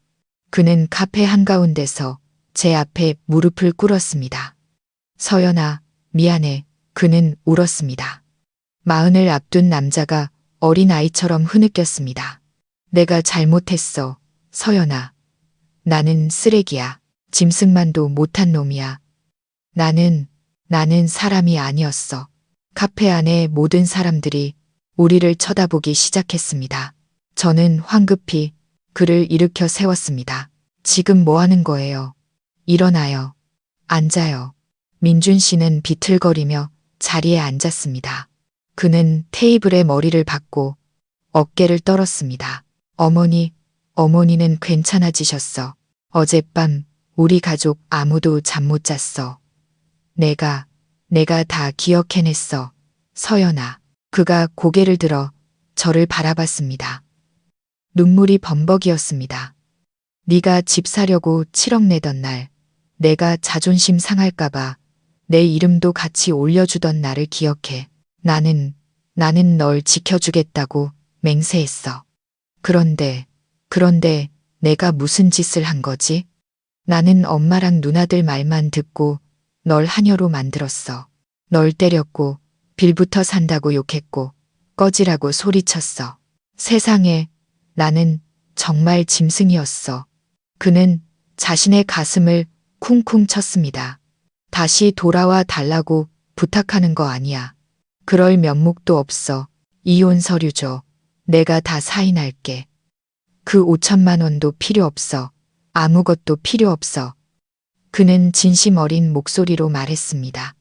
그는 카페 한가운데서 제 앞에 무릎을 꿇었습니다. 서연아, 미안해. 그는 울었습니다. 마흔을 앞둔 남자가 어린 아이처럼 흐느꼈습니다. 내가 잘못했어, 서연아. 나는 쓰레기야. 짐승만도 못한 놈이야. 나는 사람이 아니었어. 카페 안에 모든 사람들이 우리를 쳐다보기 시작했습니다. 저는 황급히 그를 일으켜 세웠습니다. 지금 뭐 하는 거예요? 일어나요. 앉아요. 민준 씨는 비틀거리며 자리에 앉았습니다. 그는 테이블에 머리를 박고 어깨를 떨었습니다. 어머니는 괜찮아지셨어. 어젯밤 우리 가족 아무도 잠 못 잤어. 내가 다 기억해냈어. 서연아. 그가 고개를 들어 저를 바라봤습니다. 눈물이 범벅이었습니다. 네가 집 사려고 7억 내던 날, 내가 자존심 상할까봐 내 이름도 같이 올려주던 나를 기억해. 나는 널 지켜주겠다고 맹세했어. 그런데 내가 무슨 짓을 한 거지? 나는 엄마랑 누나들 말만 듣고 널 하녀로 만들었어. 널 때렸고 빌부터 산다고 욕했고 꺼지라고 소리쳤어. 세상에, 나는 정말 짐승이었어. 그는 자신의 가슴을 쿵쿵 쳤습니다. 다시 돌아와 달라고 부탁하는 거 아니야. 그럴 면목도 없어. 이혼 서류 줘. 내가 다 사인할게. 그 5천만 원도 필요 없어. 아무것도 필요 없어. 그는 진심 어린 목소리로 말했습니다.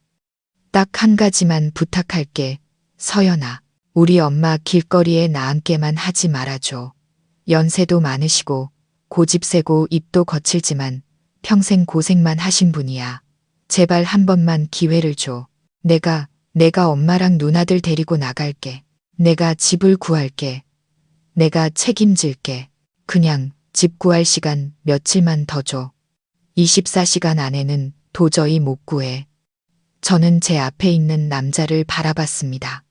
딱 한 가지만 부탁할게. 서연아, 우리 엄마 길거리에 나앉게만 하지 말아줘. 연세도 많으시고 고집세고 입도 거칠지만 평생 고생만 하신 분이야. 제발 한 번만 기회를 줘. 내가 엄마랑 누나들 데리고 나갈게. 내가 집을 구할게. 내가 책임질게. 그냥 집 구할 시간 며칠만 더 줘. 24시간 안에는 도저히 못 구해. 저는 제 앞에 있는 남자를 바라봤습니다.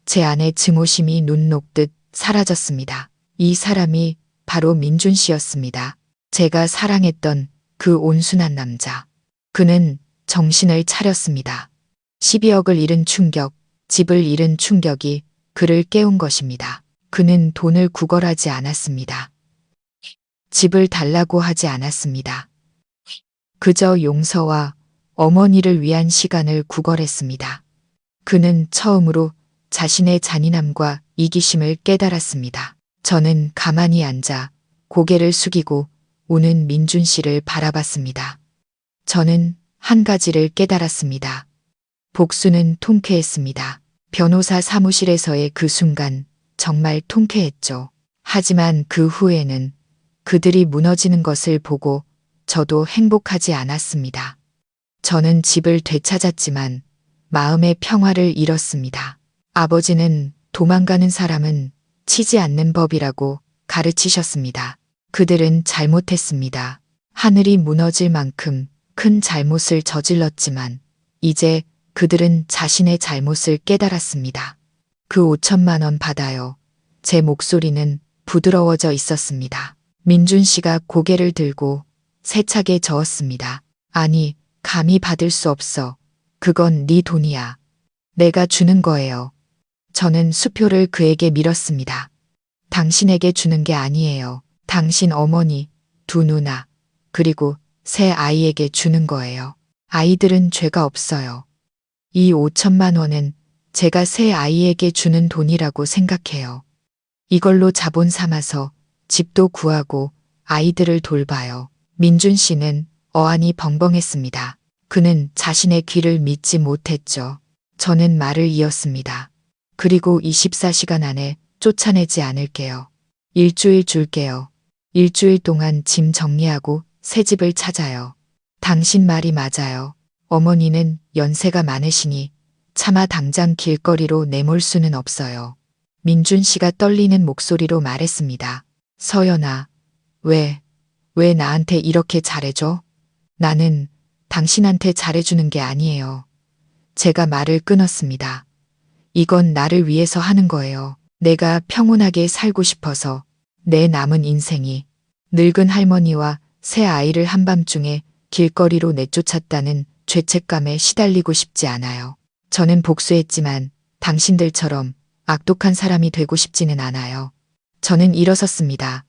제 안의 증오심이 눈 녹듯 사라졌습니다. 이 사람이 바로 민준 씨였습니다. 제가 사랑했던 그 온순한 남자. 그는 정신을 차렸습니다. 12억을 잃은 충격, 집을 잃은 충격이 그를 깨운 것입니다. 그는 돈을 구걸하지 않았습니다. 집을 달라고 하지 않았습니다. 그저 용서와 어머니를 위한 시간을 구걸했습니다. 그는 처음으로 자신의 잔인함과 이기심을 깨달았습니다. 저는 가만히 앉아 고개를 숙이고 우는 민준 씨를 바라봤습니다. 저는 한 가지를 깨달았습니다. 복수는 통쾌했습니다. 변호사 사무실에서의 그 순간 정말 통쾌했죠. 하지만 그 후에는 그들이 무너지는 것을 보고 저도 행복하지 않았습니다. 저는 집을 되찾았지만 마음의 평화를 잃었습니다. 아버지는 도망가는 사람은 치지 않는 법이라고 가르치셨습니다. 그들은 잘못했습니다. 하늘이 무너질 만큼 큰 잘못을 저질렀지만 이제 그들은 자신의 잘못을 깨달았습니다. 그 5천만 원 받아요. 제 목소리는 부드러워져 있었습니다. 민준 씨가 고개를 들고 세차게 저었습니다. 아니, 감히 받을 수 없어. 그건 네 돈이야. 내가 주는 거예요. 저는 수표를 그에게 밀었습니다. 당신에게 주는 게 아니에요. 당신 어머니, 두 누나, 그리고 세 아이에게 주는 거예요. 아이들은 죄가 없어요. 이 5천만 원은 제가 세 아이에게 주는 돈이라고 생각해요. 이걸로 자본 삼아서 집도 구하고 아이들을 돌봐요. 민준 씨는 어안이 벙벙했습니다. 그는 자신의 귀를 믿지 못했죠. 저는 말을 이었습니다. 그리고 24시간 안에 쫓아내지 않을게요. 일주일 줄게요. 일주일 동안 짐 정리하고 새 집을 찾아요. 당신 말이 맞아요. 어머니는 연세가 많으시니 차마 당장 길거리로 내몰 수는 없어요. 민준 씨가 떨리는 목소리로 말했습니다. 서연아, 왜 나한테 이렇게 잘해줘? 나는 당신한테 잘해주는 게 아니에요. 제가 말을 끊었습니다. 이건 나를 위해서 하는 거예요. 내가 평온하게 살고 싶어서 내 남은 인생이 늙은 할머니와 새 아이를 한밤중에 길거리로 내쫓았다는 죄책감에 시달리고 싶지 않아요. 저는 복수했지만 당신들처럼 악독한 사람이 되고 싶지는 않아요. 저는 일어섰습니다.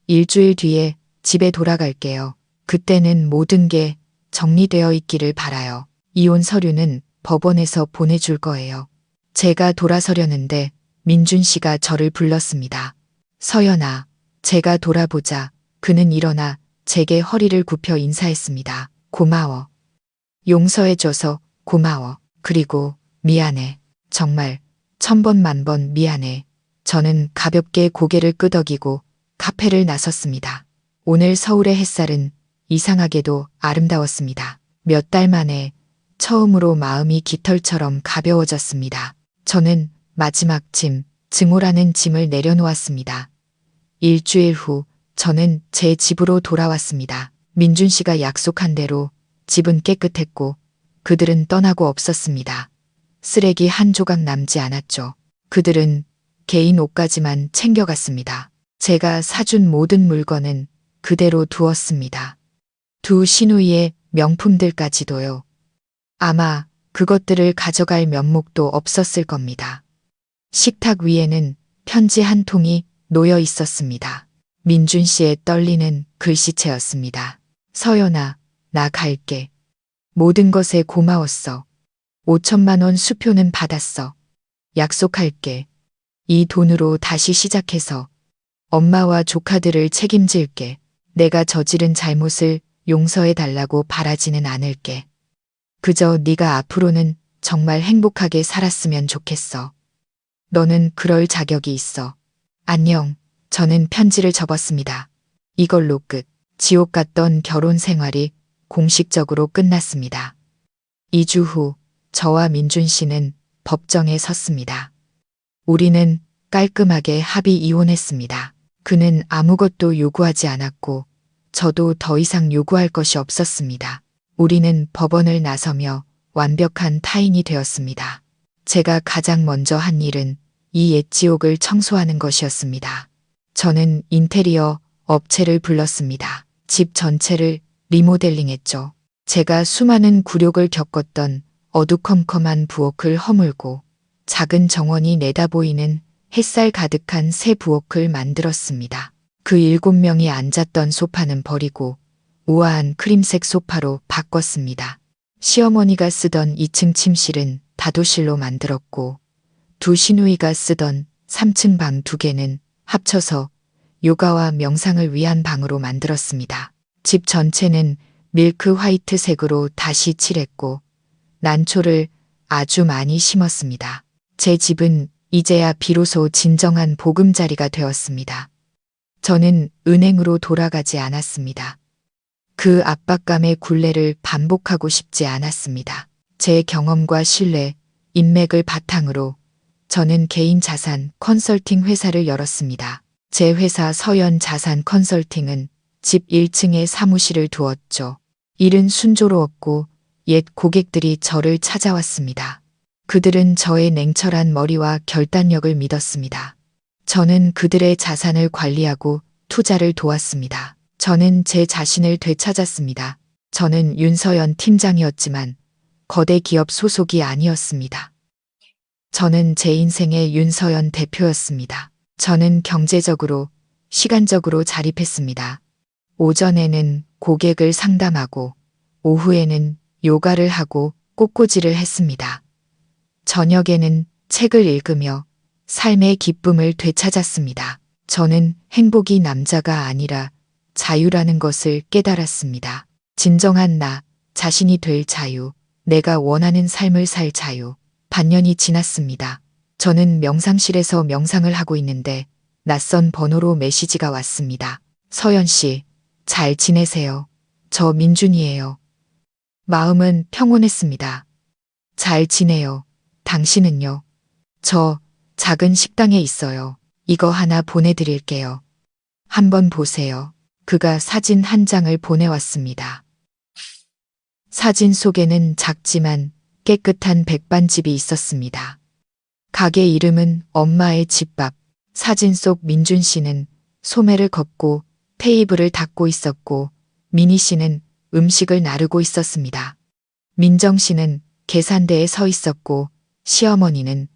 일주일 뒤에 집에 돌아갈게요. 그때는 모든 게 정리되어 있기를 바라요. 이혼 서류는 법원에서 보내줄 거예요. 제가 돌아서려는데 민준 씨가 저를 불렀습니다. 서연아, 제가 돌아보자. 그는 일어나 제게 허리를 굽혀 인사했습니다. 고마워. 용서해줘서 고마워. 그리고 미안해. 정말 1000번 만번 미안해. 저는 가볍게 고개를 끄덕이고 카페를 나섰습니다. 오늘 서울의 햇살은 이상하게도 아름다웠습니다. 몇 달 만에 처음으로 마음이 깃털처럼 가벼워졌습니다. 저는 마지막 증오라는 짐을 내려놓았습니다. 일주일 후 저는 제 집으로 돌아왔습니다. 민준 씨가 약속한 대로 집은 깨끗했고 그들은 떠나고 없었습니다. 쓰레기 한 조각 남지 않았죠. 그들은 개인 옷까지만 챙겨갔습니다. 제가 사준 모든 물건은 그대로 두었습니다. 두 시누이의 명품들까지도요. 아마 그것들을 가져갈 면목도 없었을 겁니다. 식탁 위에는 편지 한 통이 놓여 있었습니다. 민준 씨의 떨리는 글씨체였습니다. 서연아, 나 갈게. 모든 것에 고마웠어. 5천만 원 수표는 받았어. 약속할게. 이 돈으로 다시 시작해서 엄마와 조카들을 책임질게. 내가 저지른 잘못을 용서해 달라고 바라지는 않을게. 그저 네가 앞으로는 정말 행복하게 살았으면 좋겠어. 너는 그럴 자격이 있어. 안녕. 저는 편지를 접었습니다. 이걸로 끝. 지옥 같던 결혼 생활이 공식적으로 끝났습니다. 2주 후 저와 민준 씨는 법정에 섰습니다. 우리는 깔끔하게 합의 이혼했습니다. 그는 아무것도 요구하지 않았고 저도 더 이상 요구할 것이 없었습니다. 우리는 법원을 나서며 완벽한 타인이 되었습니다. 제가 가장 먼저 한 일은 이 옛 지옥을 청소하는 것이었습니다. 저는 인테리어 업체를 불렀습니다. 집 전체를 리모델링했죠. 제가 수많은 굴욕을 겪었던 어두컴컴한 부엌을 허물고 작은 정원이 내다보이는 햇살 가득한 새 부엌을 만들었습니다. 그 7명이 앉았던 소파는 버리고 우아한 크림색 소파로 바꿨습니다. 시어머니가 쓰던 2층 침실은 다도실로 만들었고 두 시누이가 쓰던 3층 방 2개는 합쳐서 요가와 명상을 위한 방으로 만들었습니다. 집 전체는 밀크 화이트색으로 다시 칠했고 난초를 아주 많이 심었습니다. 제 집은 이제야 비로소 진정한 보금자리가 되었습니다. 저는 은행으로 돌아가지 않았습니다. 그 압박감의 굴레를 반복하고 싶지 않았습니다. 제 경험과 신뢰, 인맥을 바탕으로 저는 개인 자산 컨설팅 회사를 열었습니다. 제 회사 서연 자산 컨설팅은 집 1층에 사무실을 두었죠. 일은 순조로웠고 옛 고객들이 저를 찾아왔습니다. 그들은 저의 냉철한 머리와 결단력을 믿었습니다. 저는 그들의 자산을 관리하고 투자를 도왔습니다. 저는 제 자신을 되찾았습니다. 저는 윤서연 팀장이었지만 거대 기업 소속이 아니었습니다. 저는 제 인생의 윤서연 대표였습니다. 저는 경제적으로, 시간적으로 자립했습니다. 오전에는 고객을 상담하고 오후에는 요가를 하고 꽃꽂이를 했습니다. 저녁에는 책을 읽으며 삶의 기쁨을 되찾았습니다. 저는 행복이 남자가 아니라 자유라는 것을 깨달았습니다. 진정한 나, 자신이 될 자유, 내가 원하는 삶을 살 자유. 반년이 지났습니다. 저는 명상실에서 명상을 하고 있는데 낯선 번호로 메시지가 왔습니다. 서연 씨, 잘 지내세요. 저 민준이에요. 마음은 평온했습니다. 잘 지내요. 당신은요? 저 작은 식당에 있어요. 이거 하나 보내드릴게요. 한번 보세요. 그가 사진 한 장을 보내왔습니다. 사진 속에는 작지만 깨끗한 백반집이 있었습니다. 가게 이름은 엄마의 집밥. 사진 속 민준 씨는 소매를 걷고 테이블을 닦고 있었고 미니 씨는 음식을 나르고 있었습니다. 민정 씨는 계산대에 서 있었고 시어머니는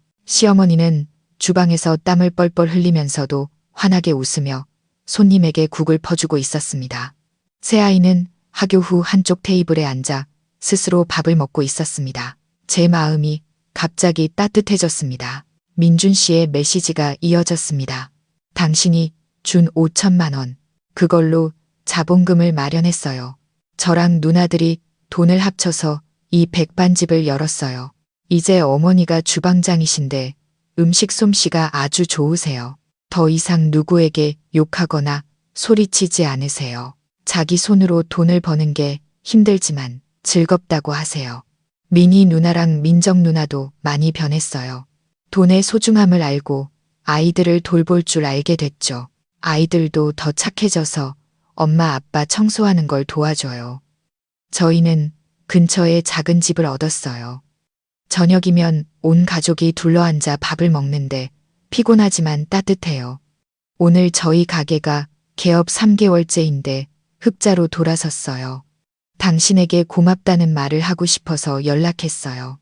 주방에서 땀을 뻘뻘 흘리면서도 환하게 웃으며 손님에게 국을 퍼주고 있었습니다. 새아이는 학교 후 한쪽 테이블에 앉아 스스로 밥을 먹고 있었습니다. 제 마음이 갑자기 따뜻해졌습니다. 민준 씨의 메시지가 이어졌습니다. 당신이 준 5천만 원. 그걸로 자본금을 마련했어요. 저랑 누나들이 돈을 합쳐서 이 백반집을 열었어요. 이제 어머니가 주방장이신데 음식 솜씨가 아주 좋으세요. 더 이상 누구에게 욕하거나 소리치지 않으세요. 자기 손으로 돈을 버는 게 힘들지만 즐겁다고 하세요. 미니 누나랑 민정 누나도 많이 변했어요. 돈의 소중함을 알고 아이들을 돌볼 줄 알게 됐죠. 아이들도 더 착해져서 엄마 아빠 청소하는 걸 도와줘요. 저희는 근처에 작은 집을 얻었어요. 저녁이면 온 가족이 둘러앉아 밥을 먹는데 피곤하지만 따뜻해요. 오늘 저희 가게가 개업 3개월째인데 흑자로 돌아섰어요. 당신에게 고맙다는 말을 하고 싶어서 연락했어요.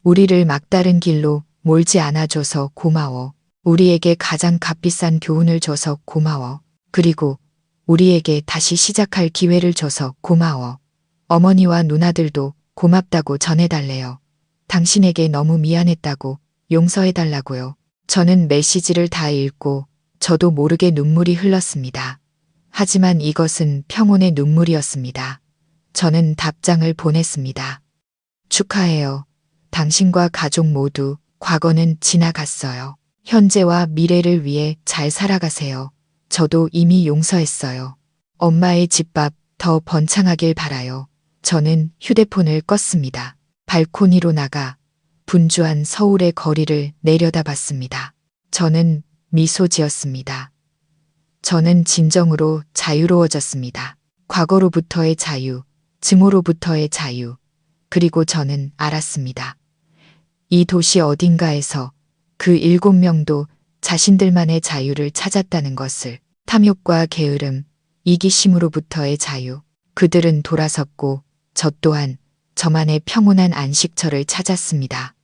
우리를 막다른 길로 몰지 않아줘서 고마워. 우리에게 가장 값비싼 교훈을 줘서 고마워. 그리고 우리에게 다시 시작할 기회를 줘서 고마워. 어머니와 누나들도 고맙다고 전해달래요. 당신에게 너무 미안했다고 용서해달라고요. 저는 메시지를 다 읽고 저도 모르게 눈물이 흘렀습니다. 하지만 이것은 평온의 눈물이었습니다. 저는 답장을 보냈습니다. 축하해요. 당신과 가족 모두 과거는 지나갔어요. 현재와 미래를 위해 잘 살아가세요. 저도 이미 용서했어요. 엄마의 집밥 더 번창하길 바라요. 저는 휴대폰을 껐습니다. 발코니로 나가 분주한 서울의 거리를 내려다봤습니다. 저는 미소 지었습니다. 저는 진정으로 자유로워졌습니다. 과거로부터의 자유, 증오로부터의 자유, 그리고 저는 알았습니다. 이 도시 어딘가에서 그 7명도 자신들만의 자유를 찾았다는 것을. 탐욕과 게으름, 이기심으로부터의 자유. 그들은 돌아섰고 저 또한 저만의 평온한 안식처를 찾았습니다.